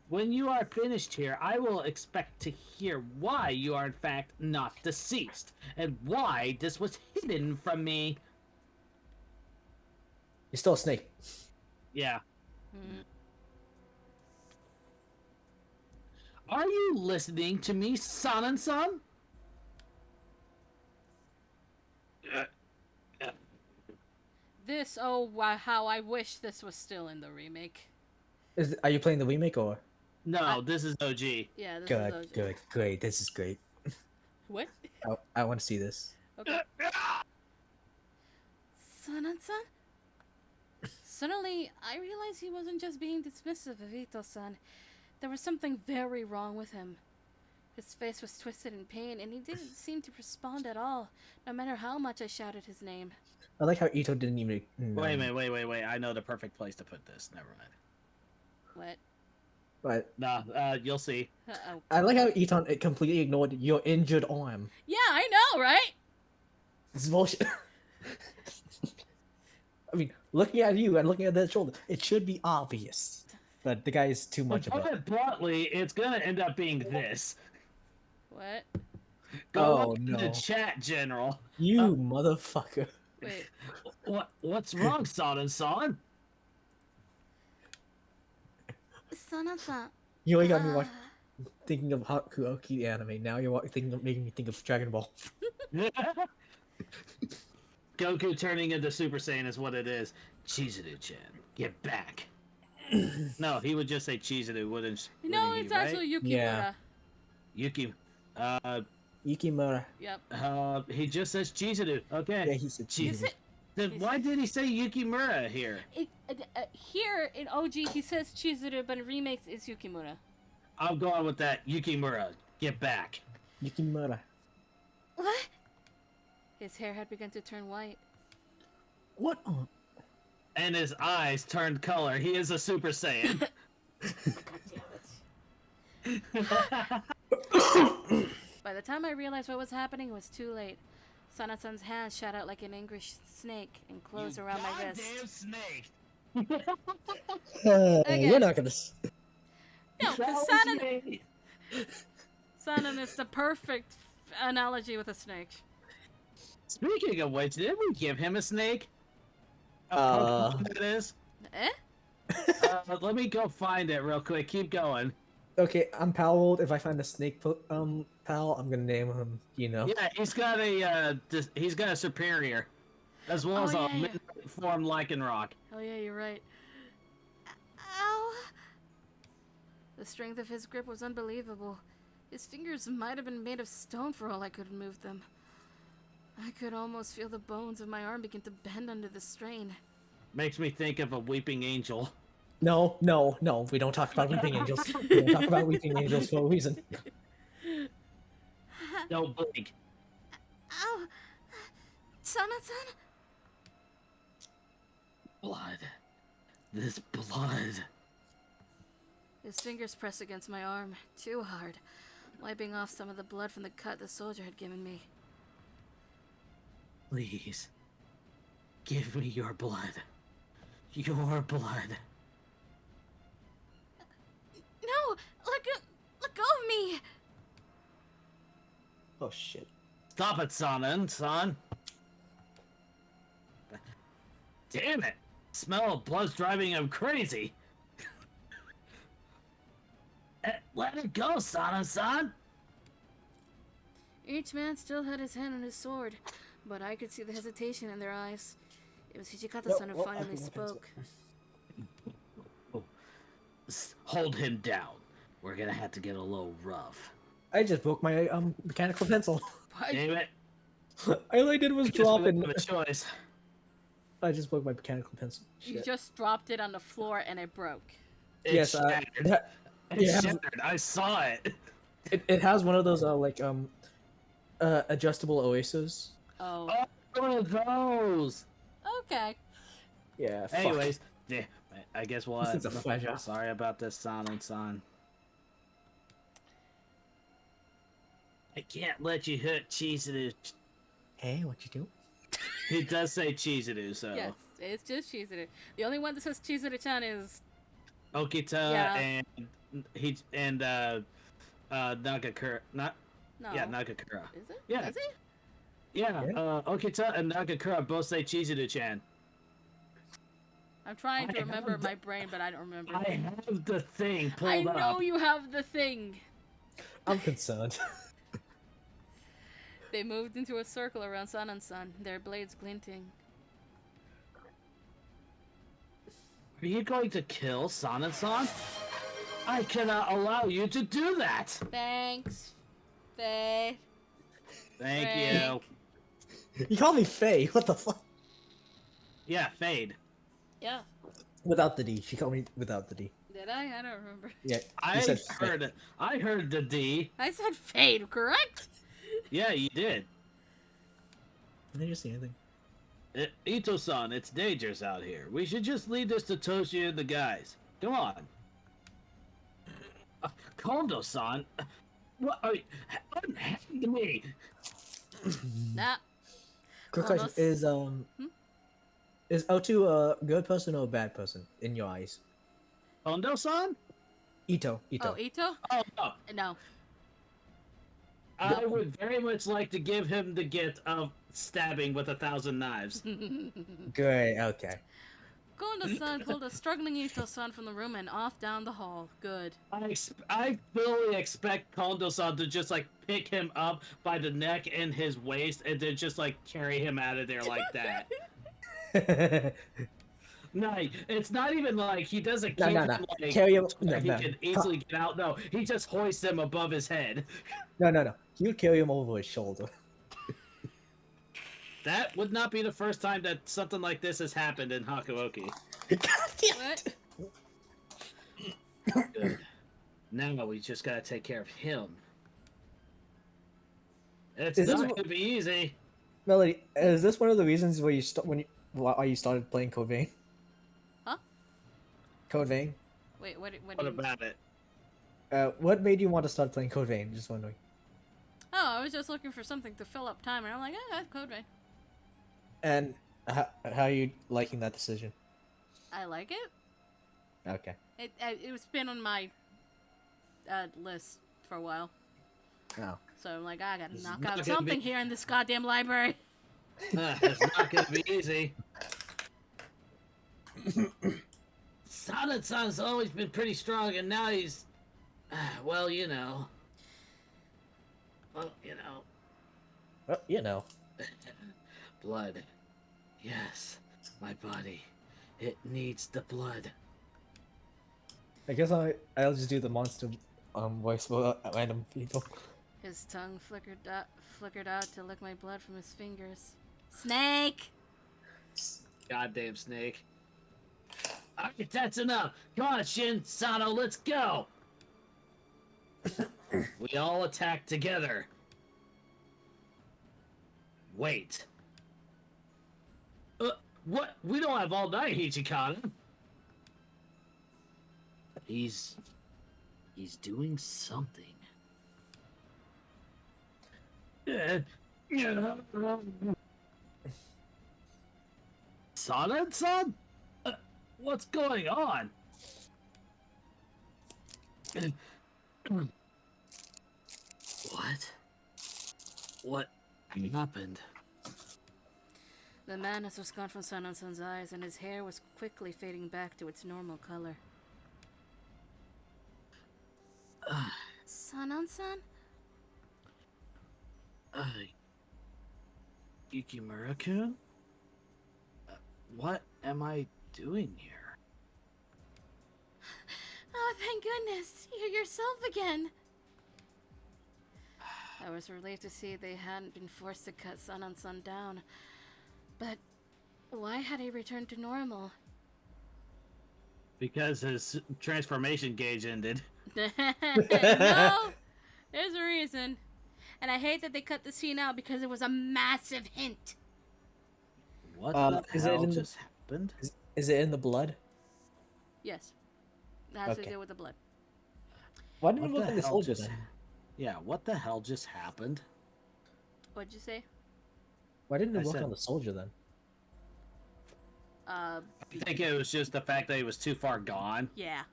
Speaker 7: when you are finished here, I will expect to hear why you are in fact not deceased, and why this was hidden from me.
Speaker 1: You're still a snake.
Speaker 7: Yeah.
Speaker 2: Hmm.
Speaker 7: Are you listening to me, Sanan-san?
Speaker 2: This, oh, wow, how I wish this was still in the remake.
Speaker 1: Are you playing the remake or?
Speaker 7: No, this is OG.
Speaker 2: Yeah, this
Speaker 1: Good,
Speaker 2: is OG.
Speaker 1: good, great. This is great.
Speaker 2: What?
Speaker 1: I want to see this.
Speaker 2: Okay. Sanan-san? Suddenly, I realized he wasn't just being dismissive of Ito-san. There was something very wrong with him. His face was twisted in pain, and he didn't seem to respond at all, no matter how much I shouted his name.
Speaker 1: I like how Ito didn't even.
Speaker 7: Wait a minute, wait. I know the perfect place to put this. Never mind.
Speaker 2: What?
Speaker 1: But
Speaker 7: Nah, you'll see.
Speaker 2: Uh-oh.
Speaker 1: I like how Eton completely ignored your injured arm.
Speaker 2: Yeah, I know, right?
Speaker 1: This is bullshit. I mean, looking at you and looking at that shoulder, it should be obvious. But the guy is too
Speaker 7: To
Speaker 1: much of
Speaker 7: put
Speaker 1: a.
Speaker 7: it bluntly, it's gonna end up being this.
Speaker 2: What?
Speaker 7: Go
Speaker 1: Oh,
Speaker 7: look in
Speaker 1: no.
Speaker 7: the chat, General.
Speaker 1: You motherfucker.
Speaker 2: Wait.
Speaker 7: What's wrong, Sanan-san?
Speaker 2: Sanan-san.
Speaker 1: You only got me thinking of Hakuoki anime. Now you're making me think of Dragon Ball.
Speaker 7: Goku turning into Super Saiyan is what it is. Chizuru-chan, get back. No, he would just say Chizuru, wouldn't
Speaker 2: No,
Speaker 7: he,
Speaker 2: it's
Speaker 7: right?
Speaker 2: actually Yukimura.
Speaker 1: Yeah.
Speaker 7: Yuki.
Speaker 1: Yukimura.
Speaker 2: Yep.
Speaker 7: He just says Chizuru. Okay.
Speaker 1: Yeah, he said
Speaker 7: Jeez.
Speaker 2: Is it?
Speaker 7: Then why did he say Yukimura here?
Speaker 2: Here in OG, he says Chizuru, but in remakes, it's Yukimura.
Speaker 7: I'm going with that. Yukimura, get back.
Speaker 1: Yukimura.
Speaker 2: What? His hair had begun to turn white.
Speaker 1: What? On?
Speaker 7: And his eyes turned color. He is a Super Saiyan.
Speaker 2: By the time I realized what was happening, it was too late. Sana-san's hand shot out like an angry snake and closed around my wrist.
Speaker 8: Goddamn snake.
Speaker 2: Again.
Speaker 1: We're not gonna.
Speaker 2: No, because Sanan is the perfect analogy with a snake.
Speaker 7: Speaking of which, did we give him a snake? A
Speaker 1: Uh.
Speaker 7: Pokemon, that is.
Speaker 2: Eh?
Speaker 7: Let me go find it real quick. Keep going.
Speaker 1: Okay, I'm Palworld. If I find a snake pal, I'm gonna name him. You know.
Speaker 7: Yeah, he's got a superior, as well
Speaker 2: Oh,
Speaker 7: as a
Speaker 2: yeah, yeah.
Speaker 7: mid form Lycanroc.
Speaker 2: Oh yeah, you're right. Ow! The strength of his grip was unbelievable. His fingers might have been made of stone for all I could move them. I could almost feel the bones of my arm begin to bend under the strain.
Speaker 7: Makes me think of a weeping angel.
Speaker 1: No. We don't talk about weeping angels. We don't talk about weeping angels for a reason.
Speaker 7: Don't blink.
Speaker 2: Ow! Sana-san?
Speaker 7: Blood. This blood.
Speaker 2: His fingers pressed against my arm, too hard, wiping off some of the blood from the cut the soldier had given me.
Speaker 7: Please. Give me your blood. Your blood.
Speaker 2: No! Let go of me!
Speaker 1: Oh shit.
Speaker 7: Stop it, son. Damn it! Smell of blood's driving him crazy. Let it go, son.
Speaker 2: Each man still had his hand on his sword, but I could see the hesitation in their eyes. It was Hijikata-san who finally spoke.
Speaker 7: Hold him down. We're gonna have to get a little rough.
Speaker 1: I just broke my mechanical pencil.
Speaker 2: What?
Speaker 7: Damn it.
Speaker 1: All I did was
Speaker 7: I guess
Speaker 1: drop
Speaker 7: we
Speaker 1: it.
Speaker 7: don't have a choice.
Speaker 1: I just broke my mechanical pencil.
Speaker 2: You
Speaker 1: Shit.
Speaker 2: just dropped it on the floor and it broke.
Speaker 7: It
Speaker 1: Yes,
Speaker 7: shattered. It
Speaker 1: yeah,
Speaker 7: shattered. I saw it.
Speaker 1: it has one of those adjustable oasis.
Speaker 2: Oh.
Speaker 7: Oh, one of those.
Speaker 2: Okay.
Speaker 1: Yeah. Fuck.
Speaker 7: Anyways, yeah, I guess we'll.
Speaker 1: This is a pleasure.
Speaker 7: Sorry about this, San. I can't let you hurt Chizuru.
Speaker 1: Hey, what you do?
Speaker 7: He does say Chizuru, so
Speaker 2: Yes, it's just Chizuru. The only one that says Chizuru-chan is
Speaker 7: Okita
Speaker 2: Yeah.
Speaker 7: and Nagakura.
Speaker 2: no.
Speaker 7: Nagakura.
Speaker 2: Is it?
Speaker 7: Yeah.
Speaker 2: Is he?
Speaker 7: Yeah,
Speaker 1: Yeah.
Speaker 7: Okita and Nagakura both say Chizuru-chan.
Speaker 2: I'm trying to
Speaker 7: I
Speaker 2: remember
Speaker 7: have
Speaker 2: my brain, but I don't remember.
Speaker 7: I have the thing pulled
Speaker 2: I
Speaker 7: up.
Speaker 2: know you have the thing.
Speaker 1: I'm concerned.
Speaker 2: They moved into a circle around Sun and Sun, their blades glinting.
Speaker 7: Are you going to kill San? I cannot allow you to do that.
Speaker 2: Thanks, Faye.
Speaker 7: Thank
Speaker 2: Frank.
Speaker 7: you.
Speaker 1: You call me Faye. What the fuck?
Speaker 7: Yeah, fade.
Speaker 2: Yeah.
Speaker 1: Without the D. She called me without the D.
Speaker 2: Did I? I don't remember.
Speaker 1: Yeah.
Speaker 7: I
Speaker 1: You said Faye.
Speaker 7: heard it. I heard the D.
Speaker 2: I said fade, correct?
Speaker 7: Yeah, you did.
Speaker 1: Did you see anything?
Speaker 7: Ito-san, it's dangerous out here. We should just leave this to Toshi and the guys. Come on. Kondo-san, what are you? Unhand me.
Speaker 2: Nah.
Speaker 1: Quick
Speaker 2: Well,
Speaker 1: question:
Speaker 2: those-
Speaker 1: is Otu a good person or a bad person in your eyes?
Speaker 7: Kondo-san?
Speaker 1: Ito.
Speaker 2: Oh, Ito?
Speaker 7: Oh, no.
Speaker 2: No.
Speaker 7: I would very much like to give him the gift of stabbing with 1,000 knives.
Speaker 1: Great. Okay.
Speaker 2: Kondo-san pulled a struggling Ito-san from the room and off down the hall. Good.
Speaker 7: I fully expect Kondo-san to just like pick him up by the neck and his waist and then just like carry him out of there like that. No, it's not even like he doesn't
Speaker 1: No,
Speaker 7: keep
Speaker 1: no,
Speaker 7: him
Speaker 1: no.
Speaker 7: like
Speaker 1: Carry him.
Speaker 7: so
Speaker 1: No,
Speaker 7: he
Speaker 1: no.
Speaker 7: can easily get out. No, he just hoists him above his head.
Speaker 1: No. You carry him over his shoulder.
Speaker 7: That would not be the first time that something like this has happened in Hakuoki.
Speaker 2: What?
Speaker 7: Good. Now we just gotta take care of him. It's
Speaker 1: Is this
Speaker 7: not
Speaker 1: what-
Speaker 7: gonna be easy.
Speaker 1: Melody, is this one of the reasons where why you started playing Code Vein?
Speaker 2: Huh?
Speaker 1: Code Vein.
Speaker 2: Wait, what do
Speaker 7: What
Speaker 2: you...
Speaker 7: about it?
Speaker 1: What made you want to start playing Code Vein? Just wondering.
Speaker 2: Oh, I was just looking for something to fill up time, and I'm like, that's Code Vein.
Speaker 1: And how are you liking that decision?
Speaker 2: I like it.
Speaker 1: Okay.
Speaker 2: It was been on my list for a while.
Speaker 1: Oh.
Speaker 2: So I'm like, I gotta
Speaker 7: This is
Speaker 2: knock
Speaker 7: not
Speaker 2: out
Speaker 7: gonna
Speaker 2: something
Speaker 7: be-
Speaker 2: here in this goddamn library.
Speaker 7: It's not gonna be easy. Sana-san's always been pretty strong, and now he's, well, you know. Well, you know,
Speaker 1: Well, you know.
Speaker 7: blood. Yes, my body. It needs the blood.
Speaker 1: I guess I'll just do the monster voice for random people.
Speaker 2: His tongue flickered out to lick my blood from his fingers. Snake!
Speaker 7: Goddamn snake. Alright, that's enough. Come on, Shin, Sano, let's go. We all attack together. Wait. What? We don't have all night, Hichikana. He's doing something. Sana-san? What's going on? What? What happened?
Speaker 2: The madness was gone from Sun-on-Sun's eyes, and his hair was quickly fading back to its normal color. Sun-on-Sun?
Speaker 7: Yukimura-kun? What am I doing here?
Speaker 2: Oh, thank goodness! You're yourself again! I was relieved to see they hadn't been forced to cut Sun on Sun down. But why had he returned to normal?
Speaker 7: Because his transformation gauge ended.
Speaker 2: No! There's a reason. And I hate that they cut the scene out because it was a massive hint.
Speaker 7: What
Speaker 1: Is
Speaker 7: the
Speaker 1: it
Speaker 7: hell
Speaker 1: in the-
Speaker 7: just happened?
Speaker 1: Is it in the blood?
Speaker 2: Yes. It has to
Speaker 1: Okay.
Speaker 2: do with the blood.
Speaker 1: Why didn't
Speaker 7: What
Speaker 1: it work
Speaker 7: the
Speaker 1: on the
Speaker 7: hell
Speaker 1: soldier
Speaker 7: just?
Speaker 1: then?
Speaker 7: Yeah, what the hell just happened?
Speaker 2: What'd you say?
Speaker 1: Why didn't it
Speaker 7: I
Speaker 1: work
Speaker 7: said-
Speaker 1: on the soldier then?
Speaker 7: I think it was just the fact that he was too far gone.
Speaker 2: Yeah.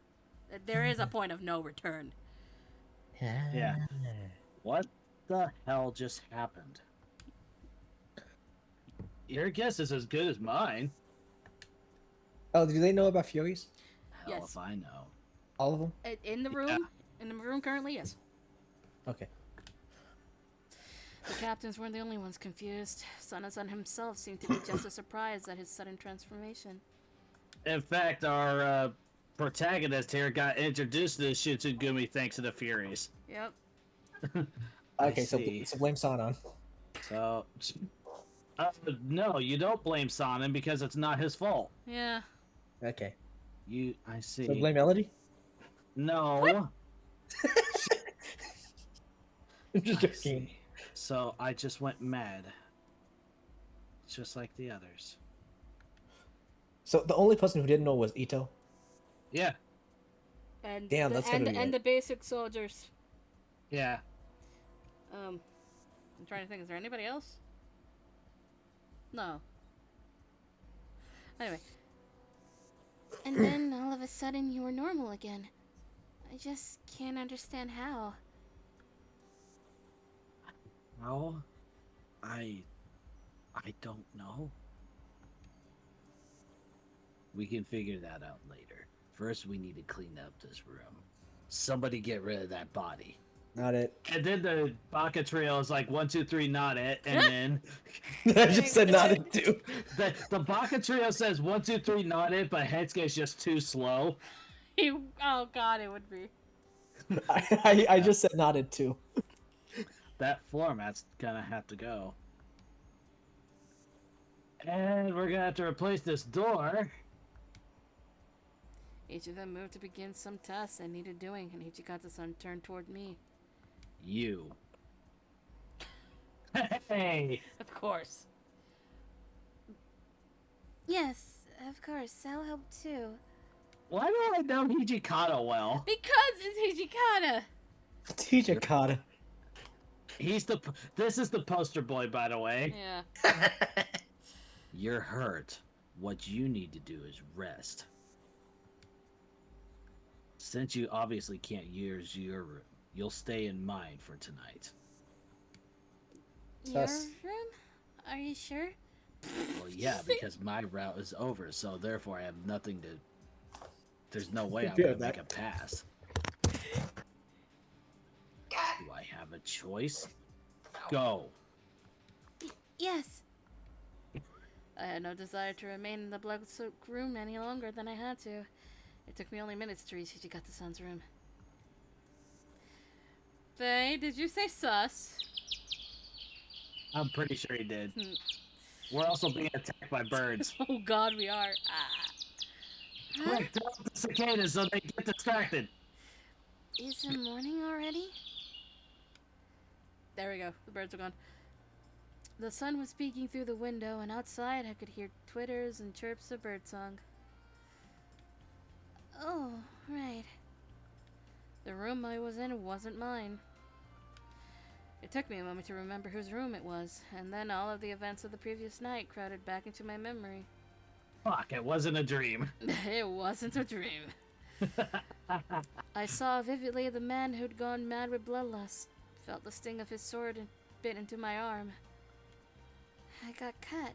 Speaker 2: There is a point of no return.
Speaker 7: Yeah. What the hell just happened? Your guess is as good as mine.
Speaker 1: Oh, do they know about Furies?
Speaker 7: Hell
Speaker 2: Yes.
Speaker 7: if I know.
Speaker 1: All of them?
Speaker 2: In the room? In the room currently, yes.
Speaker 1: Okay.
Speaker 2: The captains weren't the only ones confused. Sana-san himself seemed to be just as surprised at his sudden transformation.
Speaker 7: In fact, our protagonist here got introduced to the Shitsugumi thanks to the Furies.
Speaker 2: Yep.
Speaker 7: I
Speaker 1: Okay, so
Speaker 7: see.
Speaker 1: blame Sanan.
Speaker 7: So, no, you don't blame Sonnen because it's not his fault.
Speaker 2: Yeah.
Speaker 1: Okay.
Speaker 7: I see.
Speaker 1: So blame Melody?
Speaker 7: No.
Speaker 1: I'm just
Speaker 7: I
Speaker 1: joking.
Speaker 7: see. So I just went mad. Just like the others.
Speaker 1: So the only person who didn't know was Ito.
Speaker 7: Yeah.
Speaker 2: And
Speaker 1: Damn,
Speaker 2: the,
Speaker 1: that's gonna be
Speaker 2: and
Speaker 1: it.
Speaker 2: the basic soldiers.
Speaker 7: Yeah.
Speaker 2: I'm trying to think. Is there anybody else? No. Anyway. And then all of a sudden you were normal again. I just can't understand how.
Speaker 7: Well, I don't know. We can figure that out later. First, we need to clean up this room. Somebody get rid of that body.
Speaker 1: Not it.
Speaker 7: And then the Baka trio is like 1, 2, 3, not it. And then
Speaker 1: I just said not it too.
Speaker 7: the Baka trio says 1, 2, 3, not it, but Headsuke's just too slow.
Speaker 2: Oh god, it would be.
Speaker 1: I just said not it too.
Speaker 7: That format's gonna have to go. And we're gonna have to replace this door.
Speaker 2: Each of them moved to begin some task I needed doing, and Ichikata-san turned toward me.
Speaker 7: You. Hey!
Speaker 2: Of course.
Speaker 9: Yes, of course. I'll help too.
Speaker 7: Why do I know Hijikata well?
Speaker 2: Because it's Hijikata!
Speaker 1: Teacher Kata.
Speaker 7: This is the poster boy, by the way.
Speaker 2: Yeah.
Speaker 7: You're hurt. What you need to do is rest. Since you obviously can't use your room, you'll stay in mine for tonight.
Speaker 9: Your
Speaker 1: Sus.
Speaker 9: room? Are you sure?
Speaker 7: Well, yeah, because my route is over, so therefore I have nothing to... There's no way I'm
Speaker 1: Yeah,
Speaker 7: gonna make
Speaker 1: that-
Speaker 7: a pass. Do I have a choice? Go.
Speaker 9: Yes.
Speaker 2: I had no desire to remain in the blood-soaked room any longer than I had to. It took me only minutes to reach Ichikata-san's room. Faye, did you say sus?
Speaker 7: I'm pretty sure he did.
Speaker 2: Hmm.
Speaker 7: We're also being attacked by birds.
Speaker 2: Oh god, we are. Ah.
Speaker 7: Quick, throw up the cicadas so they get distracted.
Speaker 9: Is it morning already?
Speaker 2: There we go. The birds are gone. The sun was peeking through the window, and outside I could hear twitters and chirps of birdsong.
Speaker 9: Oh, right.
Speaker 2: The room I was in wasn't mine. It took me a moment to remember whose room it was, and then all of the events of the previous night crowded back into my memory.
Speaker 7: Fuck, it wasn't a dream.
Speaker 2: It wasn't a dream. I saw vividly the man who'd gone mad with bloodlust, felt the sting of his sword and bit into my arm.
Speaker 9: I got cut.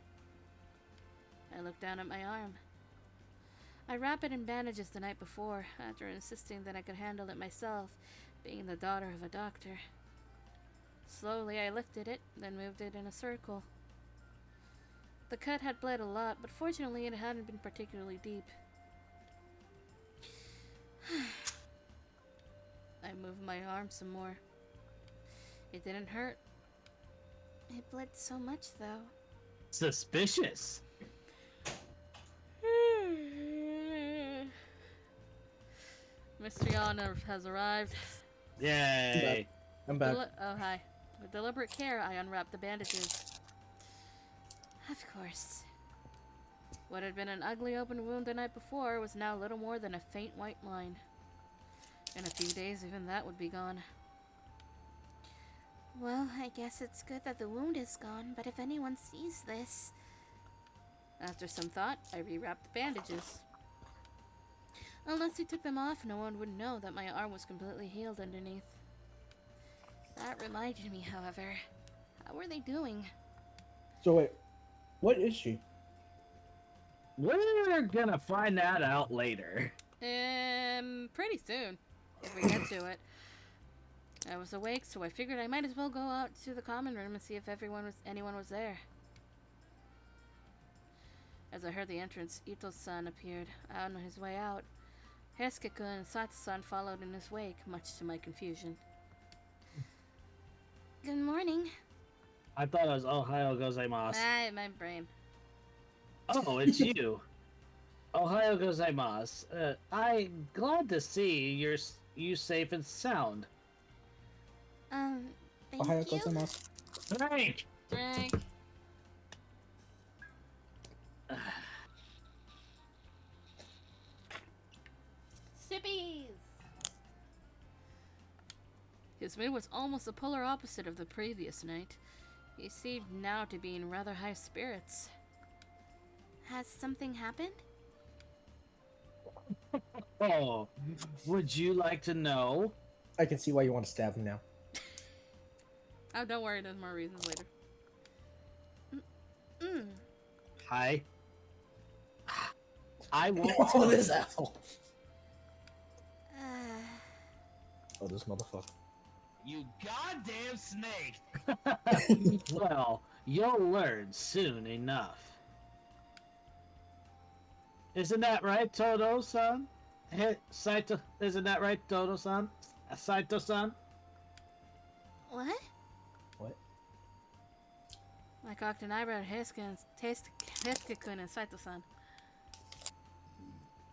Speaker 2: I looked down at my arm. I wrapped it in bandages the night before, after insisting that I could handle it myself, being the daughter of a doctor. Slowly I lifted it, then moved it in a circle. The cut had bled a lot, but fortunately it hadn't been particularly deep. I moved my arm some more. It didn't hurt.
Speaker 9: It bled so much, though.
Speaker 7: Suspicious.
Speaker 2: Mr. Yana has arrived.
Speaker 7: Yay.
Speaker 1: I'm back.
Speaker 2: Oh, hi. With deliberate care, I unwrapped the bandages.
Speaker 9: Of course.
Speaker 2: What had been an ugly open wound the night before was now little more than a faint white line. In a few days, even that would be gone.
Speaker 9: Well, I guess it's good that the wound is gone, but if anyone sees this...
Speaker 2: After some thought, I rewrapped the bandages. Unless he took them off, no one would know that my arm was completely healed underneath. That reminded me, however. How were they doing?
Speaker 1: So wait, what is she?
Speaker 7: We're gonna find that out later.
Speaker 2: Pretty soon, if we get to it. I was awake, so I figured I might as well go out to the common room and see if anyone was there. As I heard the entrance, Ito's son appeared on his way out. Hesuke and Sato-san followed in his wake, much to my confusion.
Speaker 9: Good morning.
Speaker 7: I thought it was Ohio gozaimasu.
Speaker 2: My brain.
Speaker 7: Oh, it's you. Ohio gozaimasu. I'm glad to see you safe and sound.
Speaker 9: Thank
Speaker 1: Ohio
Speaker 9: you.
Speaker 1: gozaimasu.
Speaker 7: Drink!
Speaker 2: Drink. Sippies! His mood was almost the polar opposite of the previous night. He seemed now to be in rather high spirits.
Speaker 9: Has something happened?
Speaker 7: Oh, would you like to know?
Speaker 1: I can see why you want to stab him now.
Speaker 2: Oh, don't worry, there's more reasons later.
Speaker 7: Hi. I want
Speaker 1: Oh,
Speaker 7: to...
Speaker 1: this asshole.
Speaker 9: Uh,
Speaker 1: Oh, this motherfucker.
Speaker 8: You goddamn snake!
Speaker 7: Well, you'll learn soon enough. Isn't that right, Todo-san? Saito, isn't that right, Todo-san? Saito-san?
Speaker 9: what?
Speaker 1: What?
Speaker 2: I cocked an eyebrow at Hesuke-kun and Saito-san.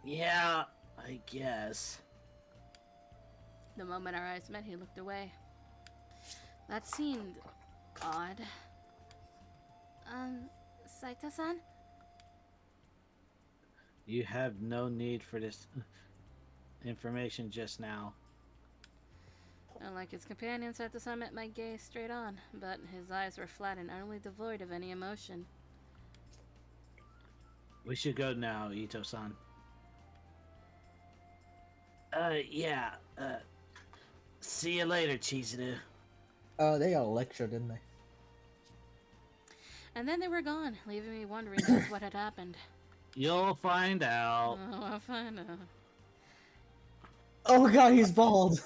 Speaker 7: Yeah, I guess.
Speaker 2: The moment our eyes met, he looked away. That seemed odd.
Speaker 9: Saito-san?
Speaker 7: You have no need for this information just now.
Speaker 2: Unlike his companion, Saito-san met my gaze straight on, but his eyes were flat and utterly devoid of any emotion.
Speaker 7: We should go now, Ito-san. Yeah, see you later, Chizuru.
Speaker 1: They got a lecture, didn't they?
Speaker 2: And then they were gone, leaving me wondering just what had happened.
Speaker 7: You'll find out.
Speaker 2: Oh, I'll find out.
Speaker 1: Oh god, he's bald.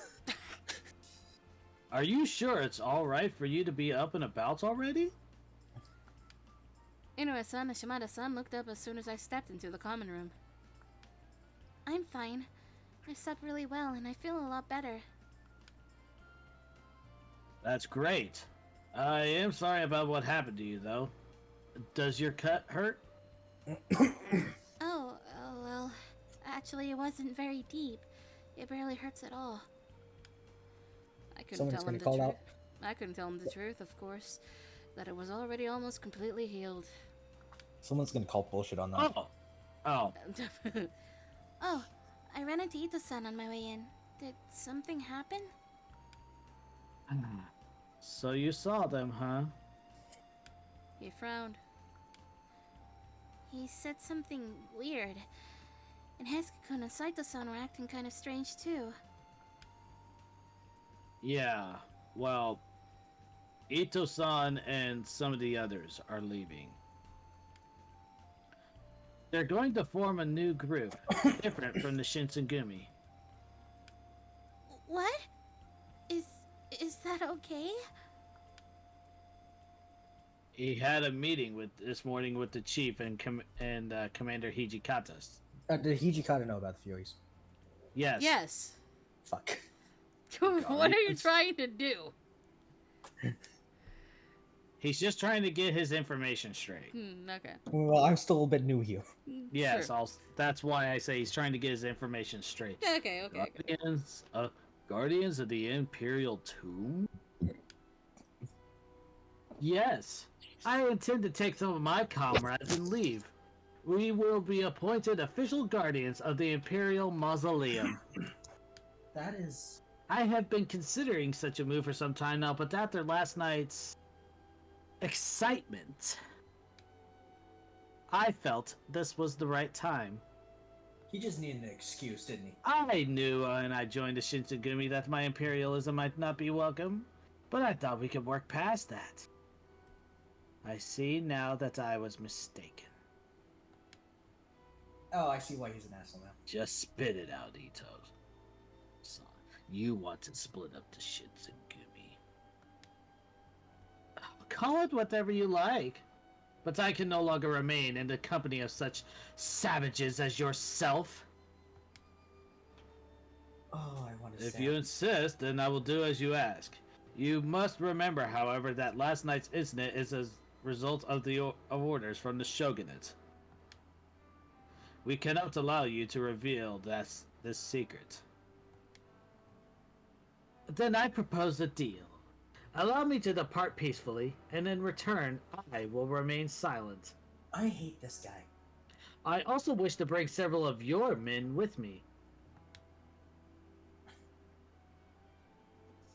Speaker 7: Are you sure it's alright for you to be up and about already?
Speaker 2: Inoue-san and Shimada-san looked up as soon as I stepped into the common room.
Speaker 9: I'm fine. I slept really well and I feel a lot better.
Speaker 7: That's great. I am sorry about what happened to you, though. Does your cut hurt?
Speaker 9: Oh, well, actually it wasn't very deep. It barely hurts at all.
Speaker 2: I couldn't
Speaker 1: Someone's
Speaker 2: tell him
Speaker 1: gonna
Speaker 2: the
Speaker 1: call
Speaker 2: truth.
Speaker 1: out.
Speaker 2: I couldn't tell him the truth, of course, that it was already almost completely healed.
Speaker 1: Someone's gonna call bullshit on that.
Speaker 7: Oh. Oh.
Speaker 9: Oh, I ran into Ito-san on my way in. Did something happen?
Speaker 7: So you saw them, huh?
Speaker 2: He frowned.
Speaker 9: He said something weird. And Hesuke-kun and Saito-san were acting kind of strange too.
Speaker 7: Yeah. Well, Ito-san and some of the others are leaving. They're going to form a new group, different from the Shinsengumi.
Speaker 9: What? Is that okay?
Speaker 7: He had a meeting this morning with the chief and Commander Hijikata.
Speaker 1: Did Hijikata know about the Furies?
Speaker 7: Yes.
Speaker 2: Yes.
Speaker 1: Fuck.
Speaker 2: What are you trying to do?
Speaker 7: He's just trying to get his information straight.
Speaker 2: Okay.
Speaker 1: Well, I'm still a bit new here.
Speaker 7: Yes,
Speaker 2: Sure.
Speaker 7: that's why I say he's trying to get his information straight.
Speaker 2: Okay.
Speaker 7: Guardians of the Imperial Tomb? Yes. I intend to take some of my comrades and leave. We will be appointed official guardians of the Imperial Mausoleum.
Speaker 1: That is.
Speaker 7: I have been considering such a move for some time now, but after last night's excitement, I felt this was the right time.
Speaker 1: He just needed an excuse, didn't he?
Speaker 7: I knew when I joined the Shinsengumi that my imperialism might not be welcome, but I thought we could work past that. I see now that I was mistaken.
Speaker 1: Oh, I see why he's an asshole now.
Speaker 7: Just spit it out, Ito. Son, you want to split up the Shinsengumi. Call it whatever you like, but I can no longer remain in the company of such savages as yourself.
Speaker 1: Oh, I want to.
Speaker 7: If you insist, then I will do as you ask. You must remember, however, that last night's incident is a result of the orders from the shogunate. We cannot allow you to reveal this secret. Then I propose a deal. Allow me to depart peacefully, and in return, I will remain silent.
Speaker 1: I hate this guy.
Speaker 7: I also wish to bring several of your men with me.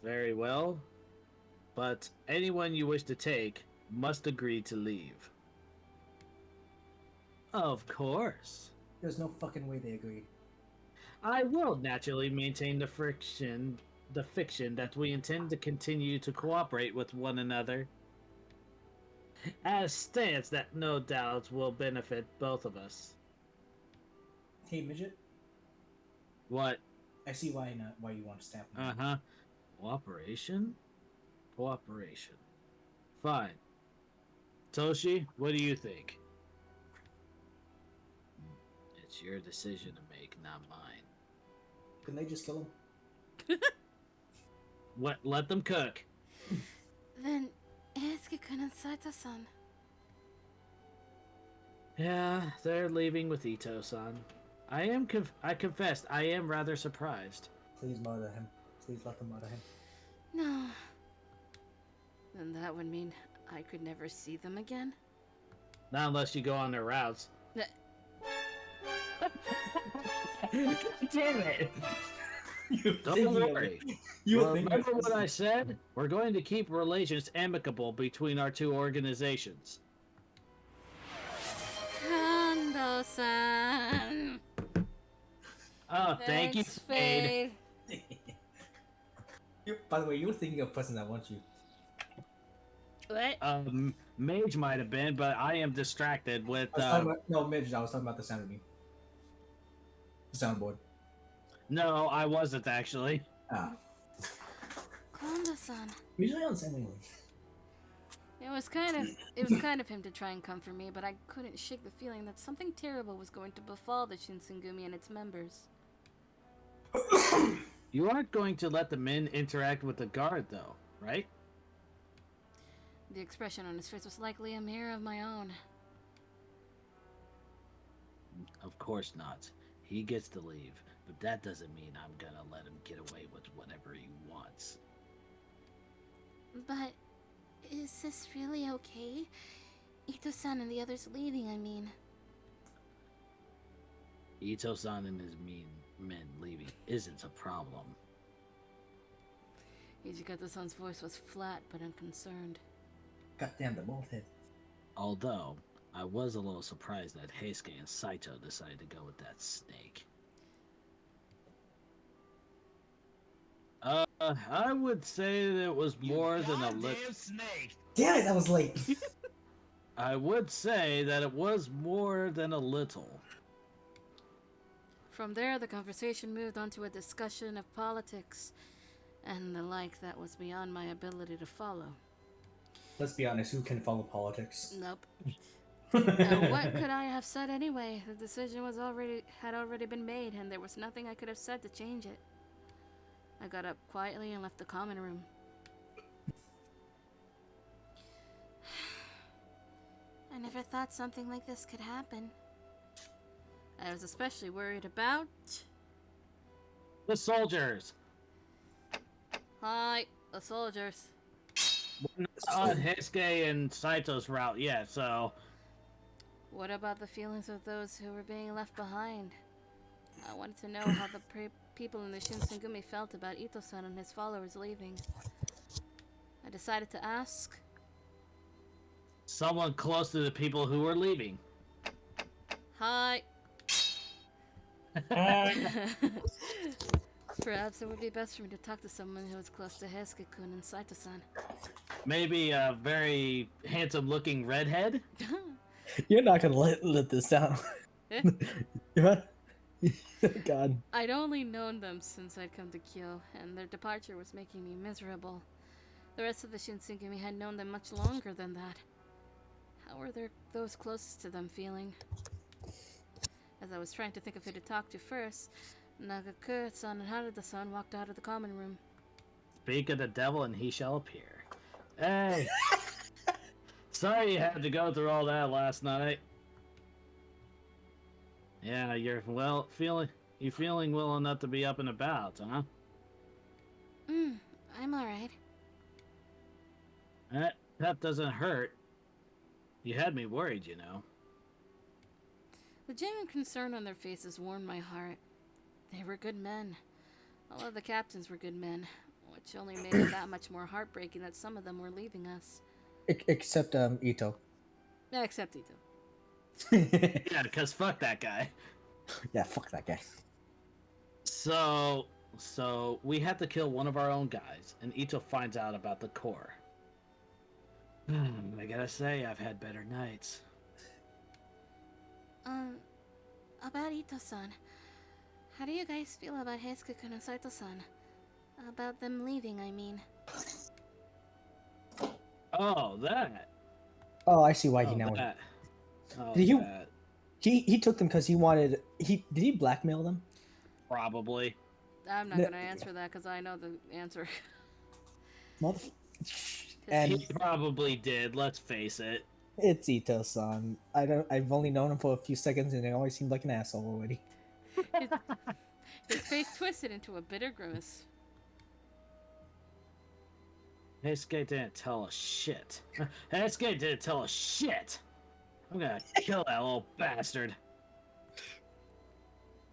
Speaker 7: Very well. But anyone you wish to take must agree to leave. Of course.
Speaker 1: There's no fucking way they agreed.
Speaker 7: I will naturally maintain the fiction that we intend to continue to cooperate with one another. A stance that no doubt will benefit both of us.
Speaker 1: Hey, midget.
Speaker 7: What?
Speaker 1: I see why you want to stab me.
Speaker 7: Uh-huh. Cooperation? Cooperation. Fine. Toshi, what do you think? It's your decision to make, not mine.
Speaker 1: Can they just kill him?
Speaker 7: What? Let them cook.
Speaker 9: Then, Eisuke-kun and Saito-san.
Speaker 7: Yeah, they're leaving with Ito-san. I confess, I am rather surprised.
Speaker 1: Please murder him. Please let them murder him.
Speaker 9: No. Then that would mean I could never see them again?
Speaker 7: Not unless you go on their routes. Damn it! Don't worry. Remember what I said? We're going to keep relations amicable between our two organizations.
Speaker 9: Kando-san.
Speaker 7: Oh, thank you,
Speaker 2: Thanks,
Speaker 7: Fade.
Speaker 1: By the way, you were thinking of a person that wants you.
Speaker 9: What?
Speaker 7: Mage might have been, but I am distracted with.
Speaker 1: No, Midge. I was talking about the sound of me. The soundboard.
Speaker 7: No, I wasn't actually.
Speaker 1: Ah.
Speaker 9: Kando-san.
Speaker 1: Usually on the same wavelength.
Speaker 2: It was kind of him to try and comfort me, but I couldn't shake the feeling that something terrible was going to befall the Shinsengumi and its members.
Speaker 7: You aren't going to let the men interact with the guard, though, right?
Speaker 2: The expression on his face was likely a mirror of my own.
Speaker 7: Of course not. He gets to leave, but that doesn't mean I'm gonna let him get away with whatever he wants.
Speaker 9: But is this really okay? Ito-san and the others leaving, I mean.
Speaker 7: Ito-san and his men leaving isn't a problem.
Speaker 2: Hijikata-san's voice was flat but unconcerned.
Speaker 1: Goddamn, the both hit.
Speaker 7: Although, I was a little surprised that Heisuke and Saito decided to go with that snake. I would say that it was more than a little.
Speaker 8: Snake.
Speaker 1: Damn it, that was late.
Speaker 7: I would say that it was more than a little.
Speaker 2: From there, the conversation moved on to a discussion of politics and the like that was beyond my ability to follow.
Speaker 1: Let's be honest, who can follow politics?
Speaker 2: Nope. Now, what could I have said anyway? The decision had already been made, and there was nothing I could have said to change it. I got up quietly and left the common room.
Speaker 9: I never thought something like this could happen.
Speaker 2: I was especially worried about...
Speaker 7: The soldiers.
Speaker 2: Hi, the soldiers.
Speaker 7: We're not on Hisuke and Saito's route yet, so...
Speaker 2: What about the feelings of those who were being left behind? I wanted to know how the people in the Shinsengumi felt about Ito-san and his followers leaving. I decided to ask.
Speaker 7: Someone close to the people who were leaving.
Speaker 2: Hi. Perhaps it would be best for me to talk to someone who is close to Heisuke-kun and Saito-san.
Speaker 7: Maybe a very handsome-looking redhead?
Speaker 1: You're not gonna let this down.
Speaker 2: Eh?
Speaker 1: God.
Speaker 2: I'd only known them since I'd come to Kyo, and their departure was making me miserable. The rest of the Shinsengumi had known them much longer than that. How were those closest to them feeling? As I was trying to think of who to talk to first, Nagakure-san and Harada-san walked out of the common room.
Speaker 7: Speak of the devil and he shall appear. Hey! Sorry you had to go through all that last night. Yeah, you're feeling well enough to be up and about, huh?
Speaker 9: I'm alright.
Speaker 7: That doesn't hurt. You had me worried, you know.
Speaker 2: The genuine concern on their faces warmed my heart. They were good men. All of the captains were good men, which only made it that much more heartbreaking that some of them were leaving us.
Speaker 1: Except Ito.
Speaker 2: Yeah, except Ito.
Speaker 7: Yeah, because fuck that guy.
Speaker 1: Yeah, fuck that guy.
Speaker 7: So we had to kill one of our own guys, and Ito finds out about the core. I gotta say, I've had better nights.
Speaker 9: About Ito-san. How do you guys feel about Heisuke-kun and Saito-san? About them leaving, I mean.
Speaker 7: Oh, that.
Speaker 1: Oh, I see why he
Speaker 7: Oh,
Speaker 1: now.
Speaker 7: that. Oh,
Speaker 1: Did you-
Speaker 7: that.
Speaker 1: He took them because he wanted. Did he blackmail them?
Speaker 7: Probably.
Speaker 2: I'm not
Speaker 1: No.
Speaker 2: gonna answer that because I know the answer.
Speaker 1: Mother.
Speaker 7: He
Speaker 1: And
Speaker 7: probably did. Let's face it.
Speaker 1: it's Ito-san. I've only known him for a few seconds, and he always seemed like an asshole already.
Speaker 2: His face twisted into a bitter grimace.
Speaker 7: Heisuke didn't tell us shit. Heisuke didn't tell us shit. I'm gonna kill that little bastard.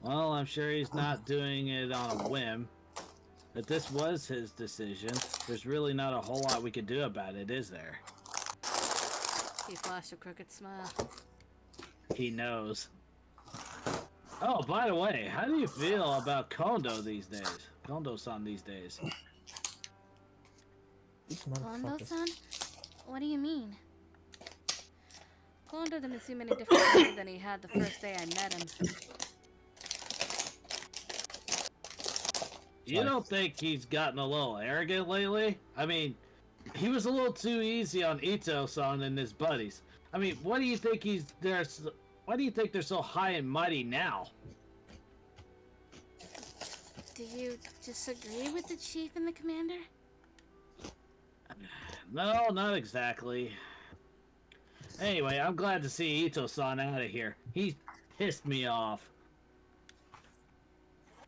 Speaker 7: Well, I'm sure he's not doing it on a whim. If this was his decision, there's really not a whole lot we could do about it, is there?
Speaker 2: He flashed a crooked smile.
Speaker 7: He knows. Oh, by the way, how do you feel about Kondo these days? Kondo-san these days.
Speaker 1: These motherfuckers.
Speaker 9: Kondo-san? What do you mean?
Speaker 2: Kondo didn't seem any different to me than he had the first day I met him.
Speaker 7: You don't think he's gotten a little arrogant lately? I mean, he was a little too easy on Ito-san and his buddies. I mean, what do you think why do you think they're so high and mighty now?
Speaker 9: Do you disagree with the chief and the commander?
Speaker 7: No, not exactly. Anyway, I'm glad to see Ito-san out of here. He pissed me off.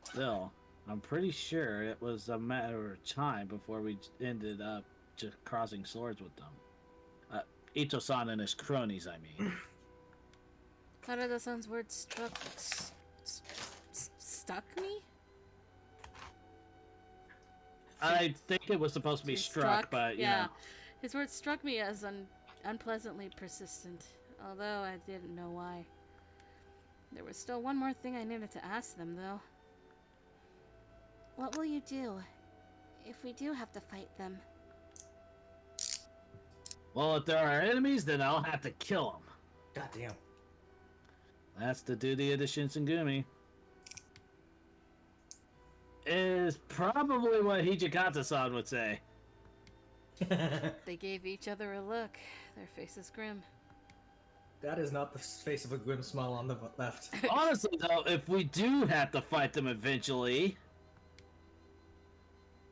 Speaker 7: Still, I'm pretty sure it was a matter of time before we ended up just crossing swords with them. Ito-san and his cronies, I mean.
Speaker 2: Harada-san's words stuck me?
Speaker 7: I think it was supposed to be struck, but you know.
Speaker 2: His words struck me as unpleasantly persistent, although I didn't know why. There was still one more thing I needed to ask them, though.
Speaker 9: What will you do if we do have to fight them?
Speaker 7: Well, if there are enemies, then I'll have to kill them.
Speaker 1: Goddamn.
Speaker 7: That's the duty of the Shinsengumi. Is probably what Hijikata-san would say.
Speaker 2: They gave each other a look, their faces grim.
Speaker 1: That is not the face of a grim smile on the left.
Speaker 7: Honestly, though, if we do have to fight them eventually,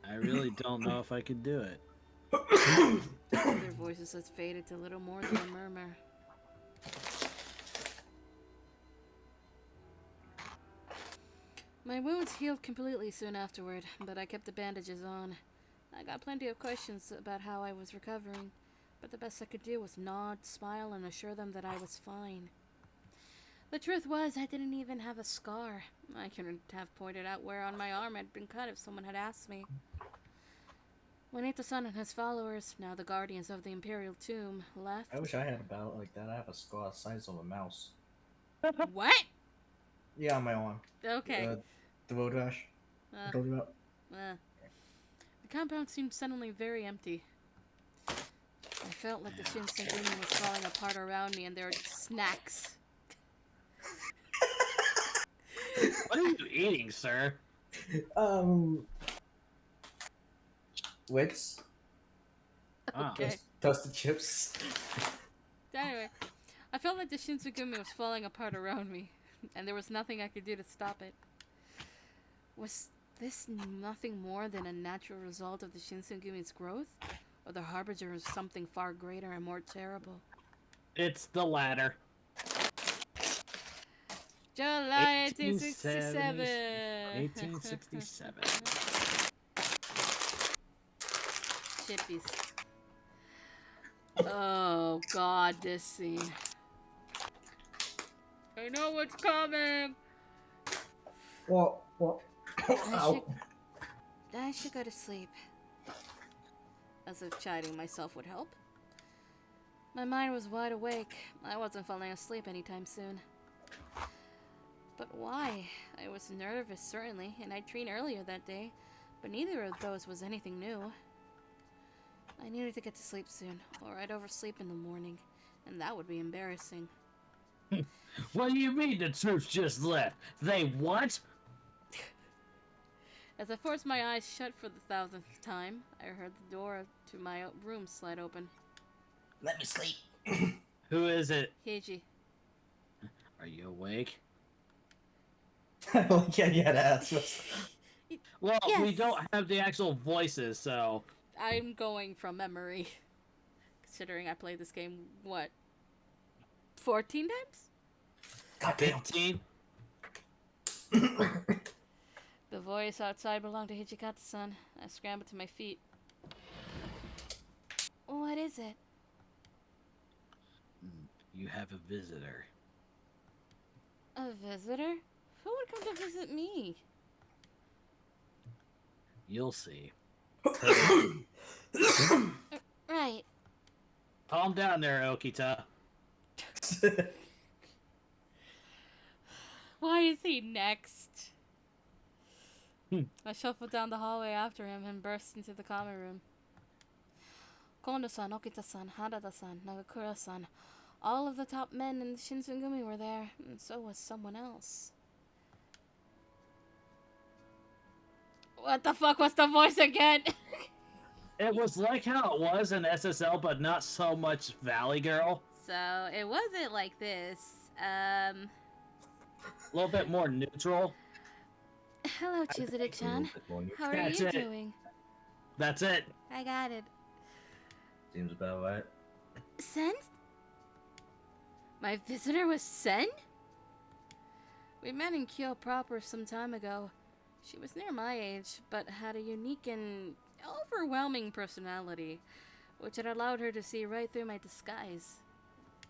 Speaker 7: I really don't know if I could do it.
Speaker 2: Their voices had faded to little more than a murmur. My wounds healed completely soon afterward, but I kept the bandages on. I got plenty of questions about how I was recovering, but the best I could do was nod, smile, and assure them that I was fine. The truth was, I didn't even have a scar. I couldn't have pointed out where on my arm I'd been cut if someone had asked me. When Ito-san and his followers, now the guardians of the Imperial Tomb, left...
Speaker 1: I wish I had a belt like that. I have a scar the size of a mouse.
Speaker 2: What?
Speaker 1: Yeah, on my arm.
Speaker 2: Okay.
Speaker 1: The road rash. I told you about.
Speaker 2: The compound seemed suddenly very empty. I felt like the Shinsengumi was falling apart around me and there were snacks.
Speaker 7: What are you eating, sir?
Speaker 1: Wits.
Speaker 7: Ah.
Speaker 2: Okay.
Speaker 1: Toasted chips.
Speaker 2: Anyway, I felt like the Shinsengumi was falling apart around me, and there was nothing I could do to stop it. Was this nothing more than a natural result of the Shinsengumi's growth, or the harbinger of something far greater and more terrible?
Speaker 7: It's the latter.
Speaker 2: July 1867.
Speaker 7: 1867.
Speaker 2: Chippies. Oh god, this scene. I know what's coming!
Speaker 1: What?
Speaker 9: I should go to sleep.
Speaker 2: As if chiding myself would help. My mind was wide awake. I wasn't falling asleep anytime soon. But why? I was nervous, certainly, and I'd trained earlier that day, but neither of those was anything new. I needed to get to sleep soon, or I'd oversleep in the morning, and that would be embarrassing.
Speaker 7: What do you mean the troops just left? They what?
Speaker 2: As I forced my eyes shut for the 1000th time, I heard the door to my room slide open.
Speaker 1: Let me sleep.
Speaker 7: Who is it?
Speaker 2: Heiji.
Speaker 7: Are you awake?
Speaker 1: Yeah, that's what's...
Speaker 7: Well, we
Speaker 9: Yes.
Speaker 7: don't have the actual voices, so...
Speaker 2: I'm going from memory. Considering I played this game, what, 14 times?
Speaker 1: Goddamn.
Speaker 7: 15?
Speaker 2: The voice outside belonged to Hijikata-san. I scrambled to my feet.
Speaker 9: What is it?
Speaker 7: You have a visitor.
Speaker 2: A visitor? Who would come to visit me?
Speaker 7: You'll see.
Speaker 9: Right.
Speaker 7: Calm down there, Okita.
Speaker 2: Why is he next? I shuffled down the hallway after him and burst into the common room. Kondo-san, Okita-san, Harada-san, Nagakura-san, all of the top men in the Shinsengumi were there, and so was someone else. What the fuck was the voice again?
Speaker 7: It was like how it was in SSL, but not so much Valley Girl.
Speaker 2: So, it wasn't like this.
Speaker 7: A little bit more neutral.
Speaker 9: Hello, Chizuru-chan. How are
Speaker 7: That's
Speaker 9: you
Speaker 7: it.
Speaker 9: doing?
Speaker 7: That's it.
Speaker 9: I got it.
Speaker 1: Seems about right.
Speaker 9: Sen?
Speaker 2: My visitor was Sen? We met in Kyo proper some time ago. She was near my age, but had a unique and overwhelming personality, which had allowed her to see right through my disguise.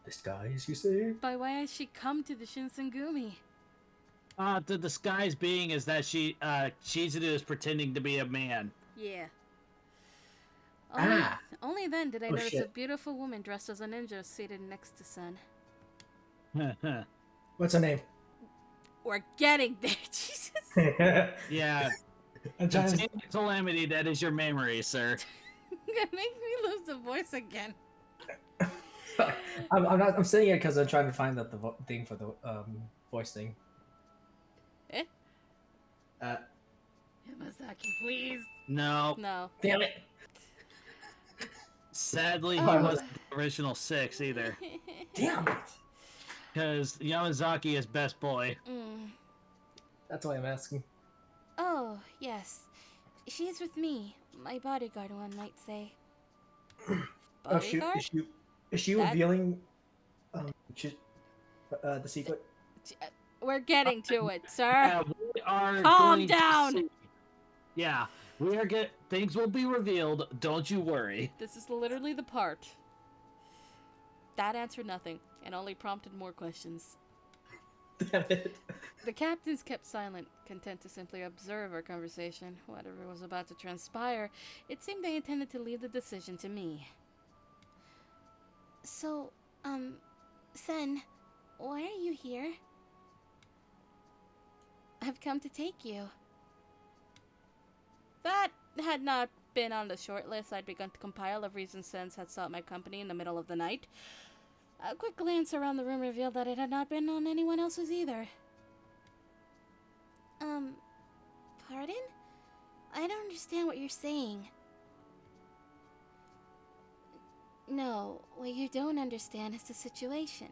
Speaker 1: Disguise, you say?
Speaker 2: By why had she come to the Shinsengumi?
Speaker 7: The disguise being is that Chizuru is pretending to be a man.
Speaker 2: Yeah. Only,
Speaker 1: Ah.
Speaker 2: only then did I
Speaker 1: Oh,
Speaker 2: notice a
Speaker 1: shit.
Speaker 2: beautiful woman dressed as a ninja seated next to Sen.
Speaker 1: What's her name?
Speaker 2: We're getting there, Jesus.
Speaker 7: Yeah,
Speaker 1: I'm trying to...
Speaker 7: same calamity that is your memory, sir.
Speaker 2: It makes me lose the voice again.
Speaker 1: I'm saying it because I'm trying to find the thing for the voice thing.
Speaker 2: Eh?
Speaker 1: Uh,
Speaker 2: Yamazaki, please.
Speaker 7: No,
Speaker 2: No.
Speaker 1: damn it!
Speaker 7: sadly he
Speaker 1: Oh.
Speaker 7: wasn't the original 6 either.
Speaker 1: Damn it!
Speaker 7: Because Yamazaki is best boy.
Speaker 2: Mm.
Speaker 1: That's why I'm asking.
Speaker 9: Oh, yes. She is with me. My bodyguard, one might say.
Speaker 1: Oh shoot!
Speaker 2: Bodyguard?
Speaker 1: Is she
Speaker 2: That-
Speaker 1: revealing the secret?
Speaker 2: We're getting to it, sir.
Speaker 7: Yeah, are
Speaker 2: Calm
Speaker 7: going
Speaker 2: down!
Speaker 7: to see. Yeah, we are get things will be revealed. Don't you worry.
Speaker 2: This is literally the part. That answered nothing, and only prompted more questions.
Speaker 1: Damn it.
Speaker 2: The captains kept silent, content to simply observe our conversation. Whatever was about to transpire, it seemed they intended to leave the decision to me.
Speaker 9: So, Sen, why are you here?
Speaker 2: I've come to take you. That had not been on the short list I'd begun to compile of reasons Sens had sought my company in the middle of the night. A quick glance around the room revealed that it had not been on anyone else's either.
Speaker 9: Pardon? I don't understand what you're saying. No, what you don't understand is the situation.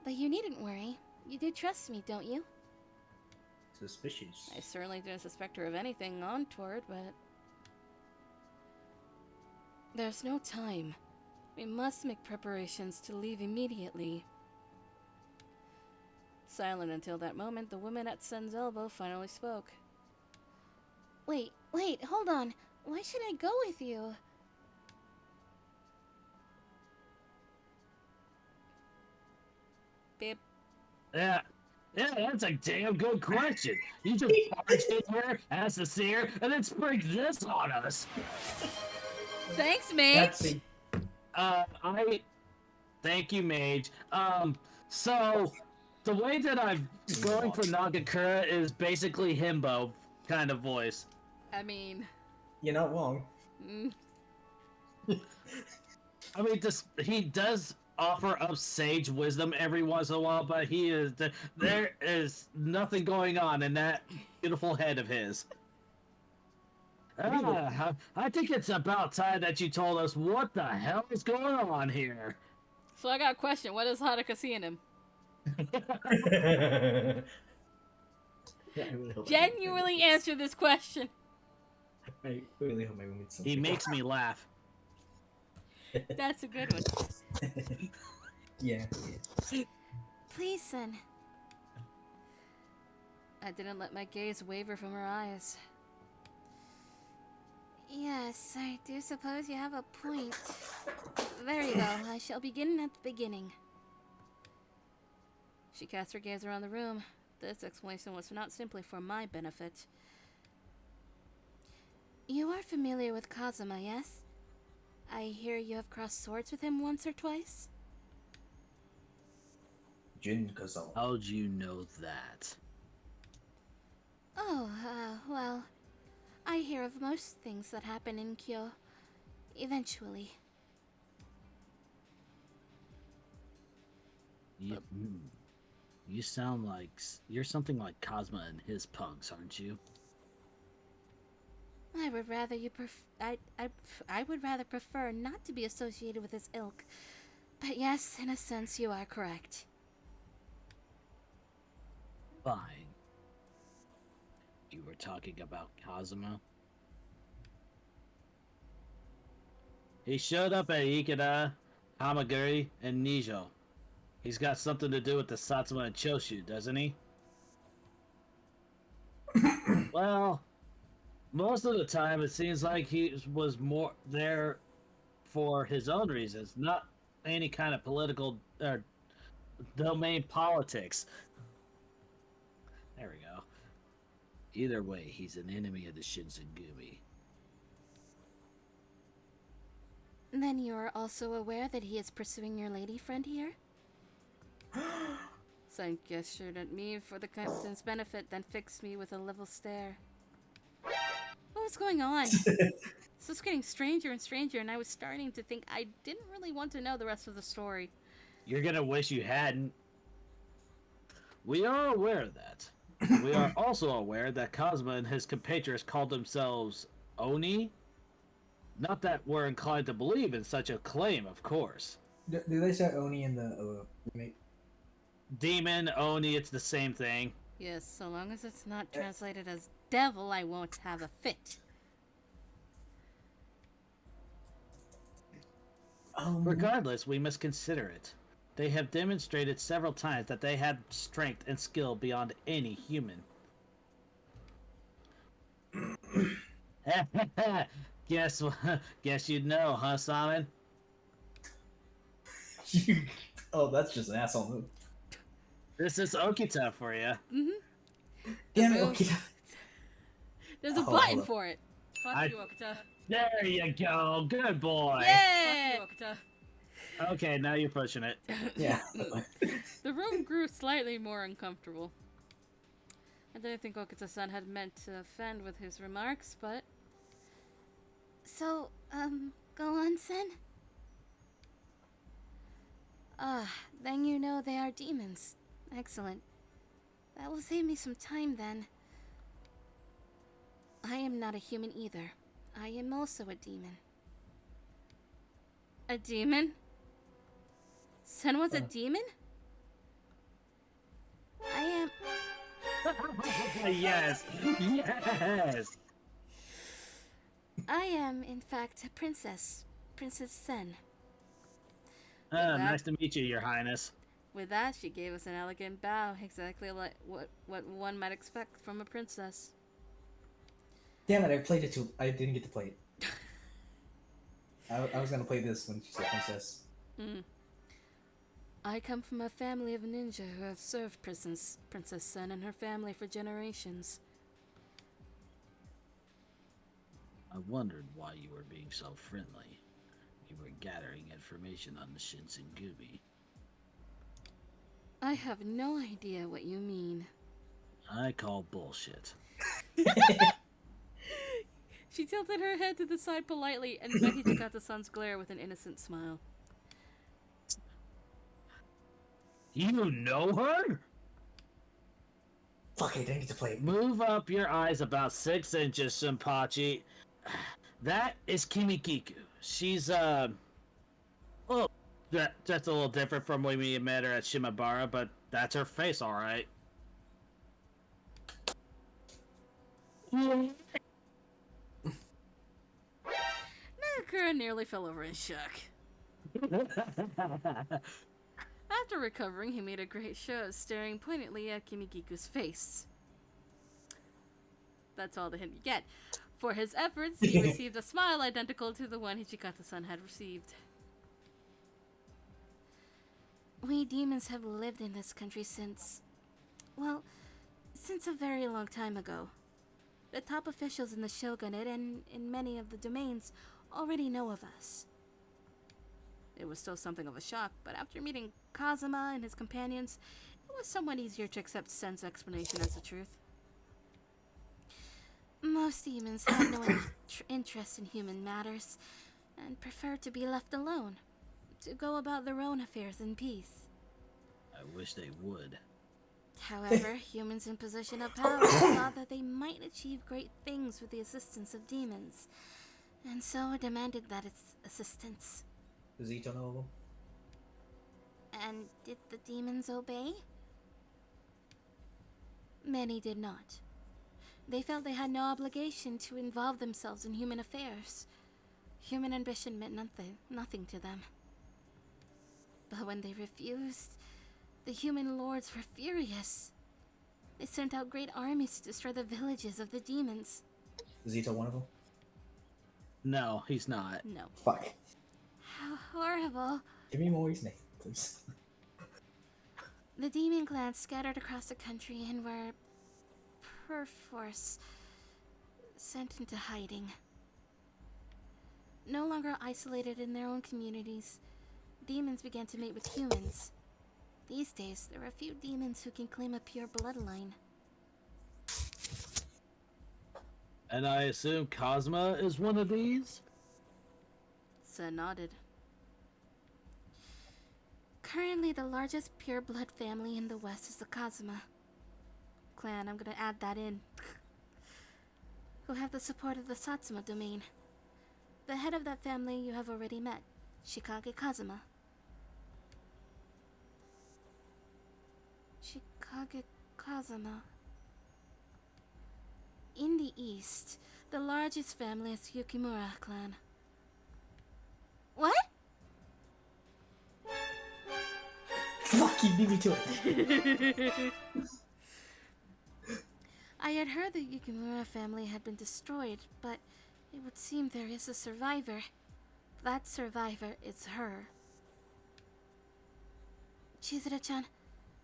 Speaker 9: But you needn't worry. You do trust me, don't you?
Speaker 1: Suspicious.
Speaker 2: I certainly didn't suspect her of anything untoward, but... There's no time. We must make preparations to leave immediately. Silent until that moment, the woman at Sen's elbow finally spoke.
Speaker 9: Wait, hold on. Why should I go with you?
Speaker 2: Babe,
Speaker 7: Yeah, that's a damn good question. You just barge in here, ask us here, and then spring this on us.
Speaker 2: thanks, mate!
Speaker 1: That's
Speaker 7: I thank you, Mage. So the way that I'm going for Nagakura is basically himbo kind of voice.
Speaker 2: I mean...
Speaker 1: You're not wrong.
Speaker 2: Mm,
Speaker 7: I mean, he does offer up sage wisdom every once in a while, but there is nothing going on in that beautiful head of his. I think it's about time that you told us what the hell is going on here.
Speaker 2: so I got a question. What does Haruka see in him?
Speaker 1: Yeah, I really hope
Speaker 2: Genuinely answer this question.
Speaker 1: I really hope I meet something.
Speaker 7: He makes me laugh.
Speaker 2: That's a good one.
Speaker 1: Yeah.
Speaker 9: Please, Sen.
Speaker 2: I didn't let my gaze waver from her eyes.
Speaker 9: Yes, I do suppose you have a point. Very well, I shall begin at the beginning.
Speaker 2: She cast her gaze around the room. This explanation was not simply for my benefit.
Speaker 9: You are familiar with Kazuma, yes? I hear you have crossed swords with him once or twice?
Speaker 1: Jin Kazal.
Speaker 7: How'd you know that?
Speaker 9: Oh, well, I hear of most things that happen in Kyo. Eventually.
Speaker 7: You sound like you're something like Cosma and his punks, aren't you?
Speaker 9: I would rather I would rather prefer not to be associated with his ilk. But yes, in a sense, you are correct.
Speaker 7: Fine. You were talking about Kazuma? He showed up at Ikeda, Hamaguri, and Nijo. He's got something to do with the Satsuma and Choshu, doesn't he? Well, most of the time it seems like he was more there for his own reasons, not any kind of political or domain politics. There we go. Either way, he's an enemy of the Shinsengumi.
Speaker 9: Then you are also aware that he is pursuing your lady friend here?
Speaker 2: Sen gestured at me for the captain's benefit, then fixed me with a level stare. What was going on? This was getting stranger and stranger, and I was starting to think I didn't really want to know the rest of the story.
Speaker 7: You're gonna wish you hadn't. We are aware of that. We are also aware that Cosma and his compatriots called themselves Oni. Not that we're inclined to believe in such a claim, of course.
Speaker 1: Do they say Oni in the remake?
Speaker 7: Demon, Oni, it's the same thing.
Speaker 2: Yes, so long as it's not translated as devil, I won't have a fit.
Speaker 7: Regardless, we must consider it. They have demonstrated several times that they have strength and skill beyond any human. Guess guess you'd know, huh, Simon?
Speaker 1: Oh, that's just an asshole move.
Speaker 7: This is Okita for you.
Speaker 1: Damn it,
Speaker 2: move.
Speaker 1: okay.
Speaker 2: There's a
Speaker 1: Hold on,
Speaker 2: button
Speaker 1: hold on.
Speaker 2: for it. Fuck
Speaker 7: I-
Speaker 2: you, Okita.
Speaker 7: There you go. Good boy.
Speaker 2: Yeah! Fuck you, Okita.
Speaker 7: Okay, now you're pushing it.
Speaker 1: Yeah.
Speaker 2: The room grew slightly more uncomfortable. I didn't think Okita-san had meant to offend with his remarks, but...
Speaker 9: So, go on, Sen? Then you know they are demons. Excellent. That will save me some time then. I am not a human either. I am also a demon.
Speaker 2: A demon? Sen was a demon?
Speaker 9: I am...
Speaker 7: Yes. Yes.
Speaker 9: I am, in fact, a princess. Princess Sen.
Speaker 7: Nice to meet you, Your Highness.
Speaker 2: With that, she gave us an elegant bow, exactly like what one might expect from a princess.
Speaker 1: Damn it, I didn't get to play it. I was gonna play this when she said princess.
Speaker 2: I come from a family of ninja who have served Princess Sen and her family for generations.
Speaker 7: I wondered why you were being so friendly. You were gathering information on the Shinsengumi.
Speaker 2: I have no idea what you mean.
Speaker 7: I call bullshit.
Speaker 2: She tilted her head to the side politely and met Hichikata-san's glare with an innocent smile.
Speaker 7: You know her?
Speaker 1: Fuck, I didn't get to play it.
Speaker 7: Move up your eyes about 6 inches, Senpachi. That is Kimikiku. She's, well, that's a little different from when we met her at Shimabara, but that's her face, alright.
Speaker 2: Nakakura nearly fell over in shock. After recovering, he made a great show of staring pointedly at Kimikiku's face. That's all the hint you get. For his efforts, he received a smile identical to the one Hichikata-san had received.
Speaker 9: We demons have lived in this country since... well, since a very long time ago. The top officials in the shogunate and in many of the domains already know of us.
Speaker 2: It was still something of a shock, but after meeting Kazuma and his companions, it was somewhat easier to accept Sen's explanation as the truth.
Speaker 9: Most demons have no interest in human matters and prefer to be left alone, to go about their own affairs in peace.
Speaker 7: I wish they would.
Speaker 9: However, humans in position of power thought that they might achieve great things with the assistance of demons, and so demanded that its assistance.
Speaker 1: Does Ito know?
Speaker 9: And did the demons obey? Many did not. They felt they had no obligation to involve themselves in human affairs. Human ambition meant nothing to them. But when they refused, the human lords were furious. They sent out great armies to destroy the villages of the demons.
Speaker 1: Is Ito one of them?
Speaker 7: No, he's not.
Speaker 2: No.
Speaker 1: Fuck.
Speaker 9: How horrible.
Speaker 1: Give me Mori's name, please.
Speaker 9: The demon clans scattered across the country and were, perforce, sent into hiding. No longer isolated in their own communities, demons began to mate with humans. These days, there are few demons who can claim a pure bloodline.
Speaker 7: And I assume Cosma is one of these?
Speaker 2: Sen nodded.
Speaker 9: Currently, the largest pure-blood family in the West is the Kazuma clan. I'm gonna add that in. Who have the support of the Satsuma domain. The head of that family you have already met, Shikage Kazuma. Shikage Kazuma. In the east, the largest family is Yukimura clan. What?
Speaker 1: Fuck, you beat me to it.
Speaker 9: I had heard the Yukimura family had been destroyed, but it would seem there is a survivor. That survivor is her. Chizuru-chan,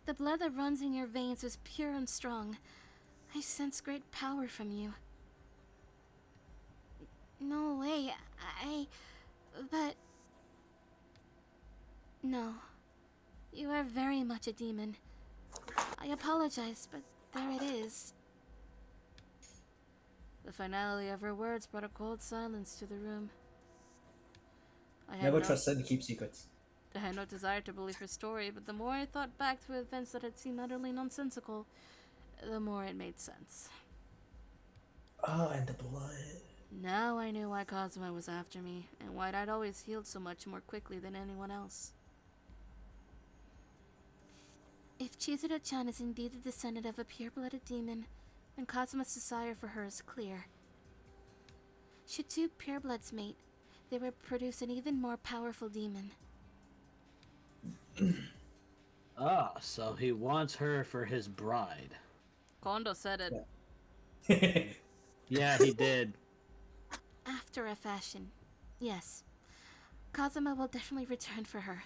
Speaker 9: the blood that runs in your veins is pure and strong. I sense great power from you. No way, but... No. You are very much a demon. I apologize, but there it is. The finality of her words brought a cold silence to the room.
Speaker 1: Never trust and keep secrets.
Speaker 2: I had no desire to believe her story, but the more I thought back to events that had seemed utterly nonsensical, the more it made sense.
Speaker 1: Oh, and the blood.
Speaker 2: Now I knew why Kazuma was after me, and why I'd always healed so much more quickly than anyone else.
Speaker 9: If Chizuru-chan is indeed the descendant of a pure-blooded demon, then Kazuma's desire for her is clear. Should two purebloods mate, they would produce an even more powerful demon.
Speaker 7: Ah, so he wants her for his bride.
Speaker 2: Kondo said it.
Speaker 1: Yeah.
Speaker 7: Yeah, he did.
Speaker 9: After a fashion, yes. Kazuma will definitely return for her.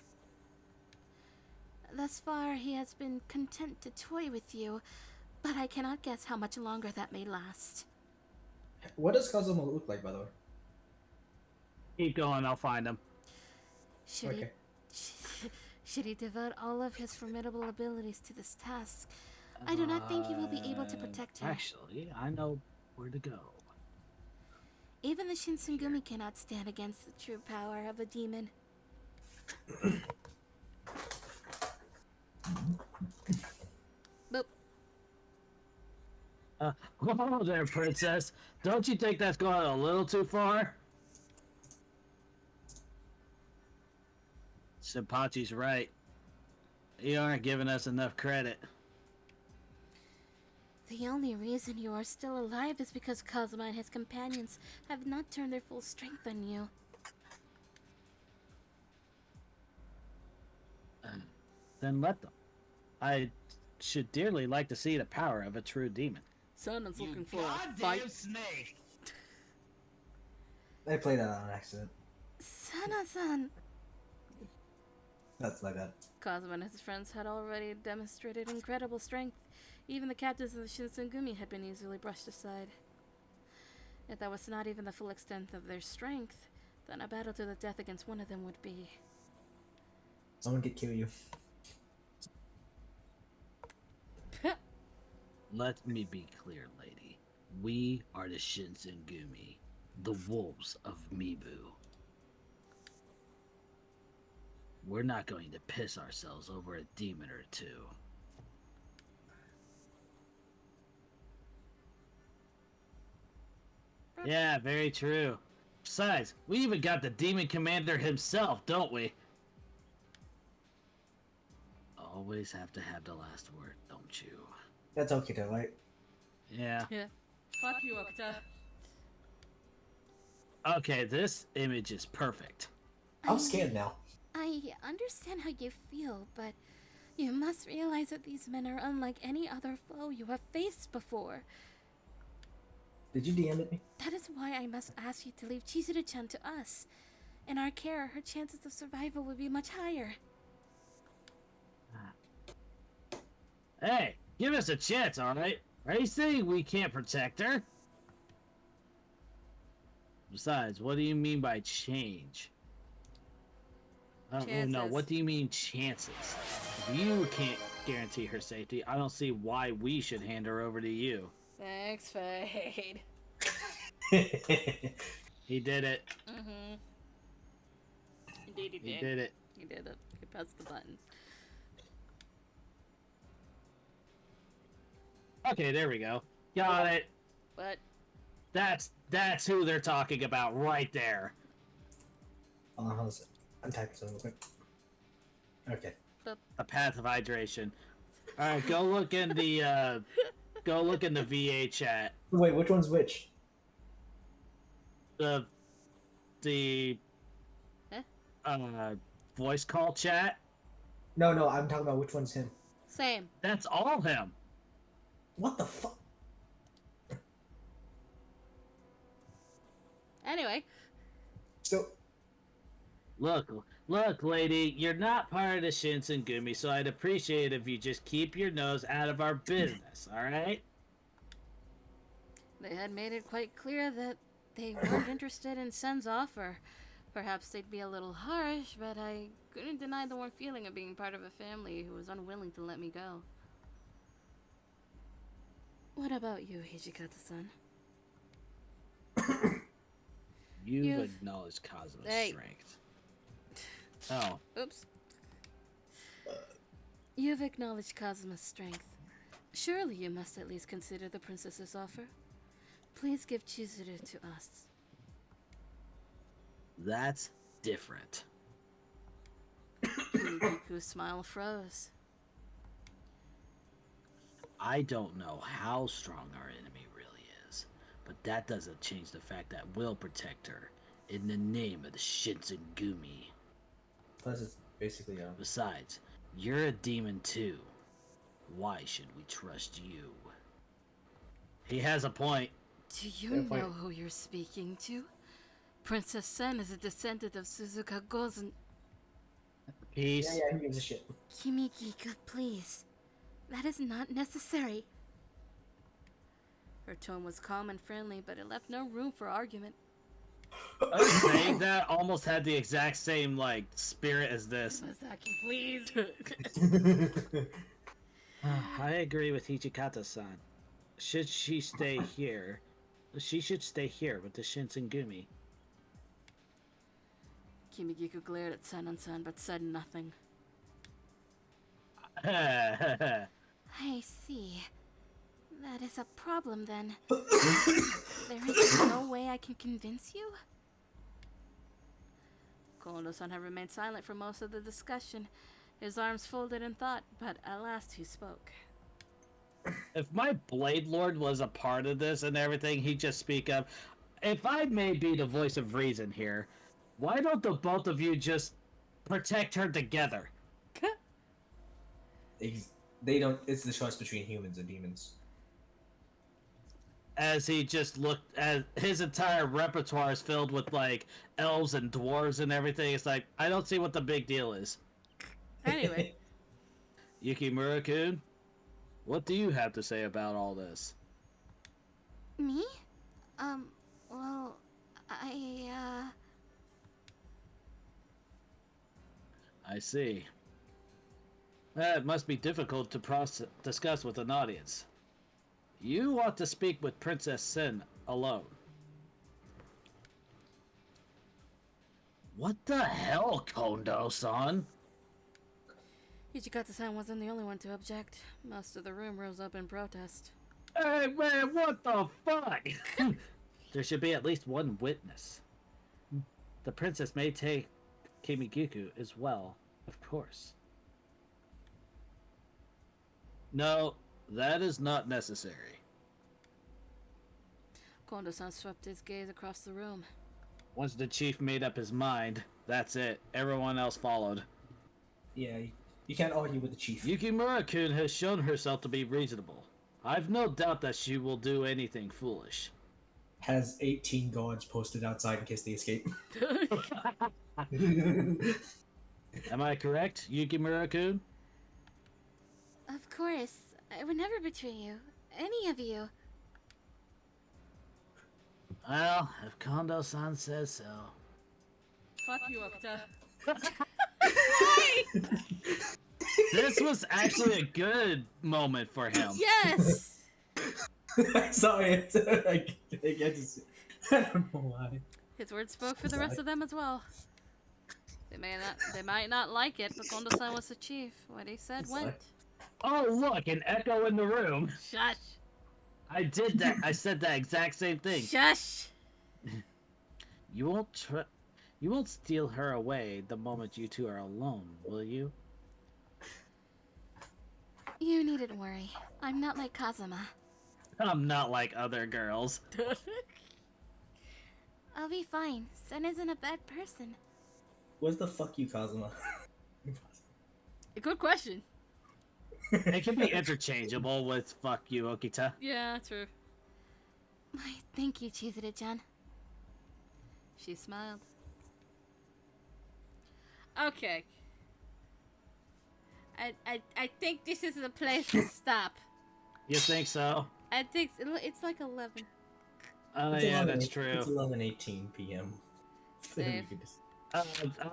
Speaker 9: Thus far, he has been content to toy with you, but I cannot guess how much longer that may last.
Speaker 1: What does Kazuma look like, by the way?
Speaker 7: Keep going, I'll find him.
Speaker 9: Should
Speaker 1: Okay.
Speaker 9: should he devote all of his formidable abilities to this task, I do not think he will be able to protect her.
Speaker 7: Actually, I know where to go.
Speaker 9: Even the Shinsengumi cannot stand against the true power of a demon.
Speaker 2: Boop.
Speaker 7: Whoa there, princess. Don't you think that's going a little too far? Senpachi's right. You aren't giving us enough credit.
Speaker 9: The only reason you are still alive is because Kazuma and his companions have not turned their full strength on you.
Speaker 7: Then let them. I should dearly like to see the power of a true demon.
Speaker 2: Someone's
Speaker 8: You
Speaker 2: looking for a
Speaker 8: goddamn
Speaker 2: fight.
Speaker 8: snake!
Speaker 1: I played that on accident.
Speaker 9: Sana-san!
Speaker 1: That's my bad.
Speaker 2: Kazuma and his friends had already demonstrated incredible strength. Even the captains of the Shinsengumi had been easily brushed aside. If that was not even the full extent of their strength, then a battle to the death against one of them would be.
Speaker 1: Someone could kill you.
Speaker 7: Let me be clear, lady. We are the Shinsengumi, the wolves of Mibu. We're not going to piss ourselves over a demon or two. Yeah, very true. Besides, we even got the demon commander himself, don't we? Always have to have the last word, don't you?
Speaker 1: That's okay though, right?
Speaker 7: Yeah.
Speaker 2: Yeah. Fuck you, Okuta.
Speaker 7: Okay, this image is perfect.
Speaker 1: I'm scared now.
Speaker 9: I understand how you feel, but you must realize that these men are unlike any other foe you have faced before.
Speaker 1: Did you DM it me?
Speaker 9: That is why I must ask you to leave Chizuru-chan to us. In our care, her chances of survival will be much higher.
Speaker 7: Hey, give us a chance, alright? Are you saying we can't protect her? Besides, what do you mean by change? I don't know.
Speaker 2: Chances.
Speaker 7: What do you mean chances? If you can't guarantee her safety, I don't see why we should hand her over to you.
Speaker 2: Thanks, Fade.
Speaker 7: He did it.
Speaker 2: Mm-hmm. Indeed,
Speaker 7: He did it.
Speaker 2: He did it. He pressed the button.
Speaker 7: Okay, there we go. Got it.
Speaker 2: But
Speaker 7: That's who they're talking about right there.
Speaker 1: How's it? I'm typing something real quick. Okay.
Speaker 7: A path of hydration. All right, go look in the VA chat.
Speaker 1: Wait, which one's which?
Speaker 7: The
Speaker 2: Huh?
Speaker 7: voice call chat.
Speaker 1: No, I'm talking about which one's him.
Speaker 2: Same.
Speaker 7: That's all him.
Speaker 1: What the fuck?
Speaker 2: Anyway,
Speaker 1: So
Speaker 7: Look, lady, you're not part of the Shinsengumi, so I'd appreciate if you just keep your nose out of our business, alright?
Speaker 2: they had made it quite clear that they weren't interested in Sen's offer. Perhaps they'd be a little harsh, but I couldn't deny the warm feeling of being part of a family who was unwilling to let me go. What about you, Hijikata-san?
Speaker 7: You've
Speaker 2: You've-
Speaker 7: acknowledged Kazuma's
Speaker 2: Hey.
Speaker 7: strength. Oh,
Speaker 2: Oops. You've acknowledged Kazuma's strength. Surely you must at least consider the princess's offer. Please give Chizuru to us.
Speaker 7: that's different.
Speaker 2: Kimiku's smile froze.
Speaker 7: I don't know how strong our enemy really is, but that doesn't change the fact that we'll protect her in the name of the Shinsengumi.
Speaker 1: plus, it's basically
Speaker 7: Besides, you're a demon too. Why should we trust you? He has a point.
Speaker 2: Do you
Speaker 1: Fair point.
Speaker 2: know who you're speaking to? Princess Sen is a descendant of Suzuka Gozen.
Speaker 7: Peace.
Speaker 1: Who gives a shit?
Speaker 9: Kimikiku, please. That is not necessary.
Speaker 2: Her tone was calm and friendly, but it left no room for argument.
Speaker 7: Us saying that almost had the exact same like spirit as this.
Speaker 2: Masaki, please.
Speaker 7: I agree with Hichikata-san. Should she stay here? She should stay here with the Shinsengumi.
Speaker 2: Kimikiku glared at Sen but said nothing.
Speaker 9: I see. That is a problem then. There is no way I can convince you?
Speaker 2: Kondo-san had remained silent for most of the discussion, his arms folded in thought, but at last he spoke.
Speaker 7: If my Blade Lord was a part of this and everything, he'd just speak up. If I may be the voice of reason here, why don't the both of you just protect her together?
Speaker 1: They don't. It's the choice between humans and demons.
Speaker 7: As he just looked at his entire repertoire is filled with like elves and dwarves and everything. It's like, I don't see what the big deal is.
Speaker 2: Anyway,
Speaker 7: Yukimura-kun, what do you have to say about all this?
Speaker 9: Me? Well, I
Speaker 7: see. That must be difficult to discuss with an audience. You want to speak with Princess Sen alone. What the hell, Kondo-san?
Speaker 2: Ichikata-san wasn't the only one to object. Most of the room rose up in protest.
Speaker 7: Hey man, what the fuck? There should be at least one witness. The princess may take Kimigiku as well, of course. No, that is not necessary.
Speaker 2: Kondo-san swept his gaze across the room.
Speaker 7: Once the chief made up his mind, that's it. Everyone else followed.
Speaker 1: Yeah, you can't argue with the chief.
Speaker 7: Yukimura-kun has shown herself to be reasonable. I've no doubt that she will do anything foolish.
Speaker 1: Has 18 guards posted outside in case they escape.
Speaker 7: Am I correct, Yukimura-kun?
Speaker 9: of course, I would never betray you. Any of you.
Speaker 7: Well, if Kondo-san says so.
Speaker 2: Fuck you, Okta.
Speaker 7: This was actually a good moment for him.
Speaker 2: Yes!
Speaker 1: Sorry, I get to see. I don't know why.
Speaker 2: His words spoke for the rest of them as well. They might not like it, but Kondo-san was the chief. What he said
Speaker 1: It's
Speaker 2: went.
Speaker 1: like-
Speaker 7: Oh, look, an echo in the room.
Speaker 2: Shush!
Speaker 7: I did that. I said that exact same thing.
Speaker 2: Shush!
Speaker 7: You won't steal her away the moment you two are alone, will you?
Speaker 9: You needn't worry. I'm not like Kazuma.
Speaker 7: I'm not like other girls.
Speaker 9: I'll be fine. Sen isn't a bad person.
Speaker 1: Where's the fuck you, Kazuma?
Speaker 2: Good question.
Speaker 7: It can be interchangeable with fuck you, Okita.
Speaker 2: Yeah, true.
Speaker 9: Why, thank you, Chizuru-chan.
Speaker 2: She smiled. Okay. I think this is the place to stop.
Speaker 7: You think so?
Speaker 2: I think it's like 11.
Speaker 7: Oh,
Speaker 1: It's
Speaker 7: yeah,
Speaker 1: 11
Speaker 7: that's true.
Speaker 1: It's 11:18 p.m.
Speaker 2: Safe.
Speaker 7: I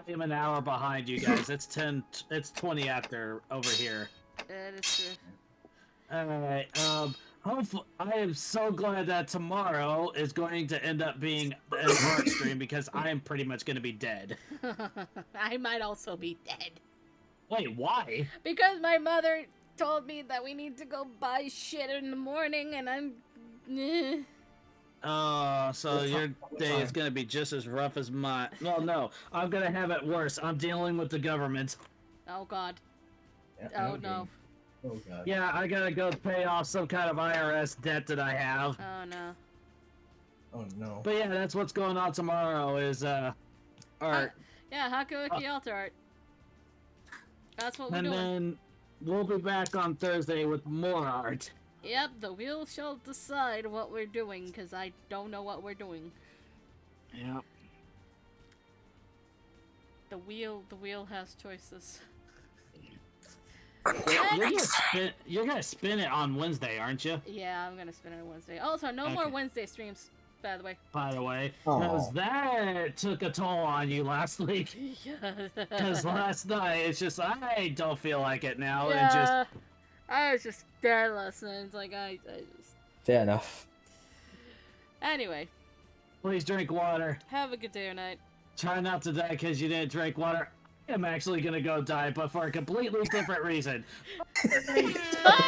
Speaker 7: am an hour behind you guys. It's 10. It's 20 after over here.
Speaker 2: That is true.
Speaker 7: All right. Hopefully, I am so glad that tomorrow is going to end up being an art stream because I am pretty much going to be dead.
Speaker 2: I might also be dead.
Speaker 7: Wait, why?
Speaker 2: Because my mother told me that we need to go buy shit in the morning, and I'm.
Speaker 7: So your day is going to be just as rough as mine. Well, no, I'm going to have it worse. I'm dealing with the government.
Speaker 2: Oh God.
Speaker 1: Yeah,
Speaker 2: Oh no.
Speaker 1: Oh god.
Speaker 7: Yeah, I gotta go pay off some kind of IRS debt that I have.
Speaker 2: Oh no.
Speaker 1: Oh no.
Speaker 7: But yeah, that's what's going on tomorrow is art.
Speaker 2: Yeah, Hakuoki altar art. That's what we're
Speaker 7: And
Speaker 2: doing.
Speaker 7: then we'll be back on Thursday with more art.
Speaker 2: Yep, the wheel shall decide what we're doing, because I don't know what we're doing.
Speaker 7: Yeah.
Speaker 2: The wheel has choices.
Speaker 7: You're gonna spin it on Wednesday, aren't you?
Speaker 2: Yeah, I'm gonna spin it on Wednesday. Also, no more Wednesday streams, by the way.
Speaker 7: By the way,
Speaker 1: Aw.
Speaker 7: because that took a toll on you last week. Because last night it's just I don't feel like it now, and just
Speaker 2: I was just dead last night. It's like I just.
Speaker 1: Fair enough.
Speaker 2: Anyway,
Speaker 7: please drink water.
Speaker 2: have a good day or night.
Speaker 7: Try not to die because you didn't drink water. I'm actually gonna go die, but for a completely different reason.
Speaker 2: Bye!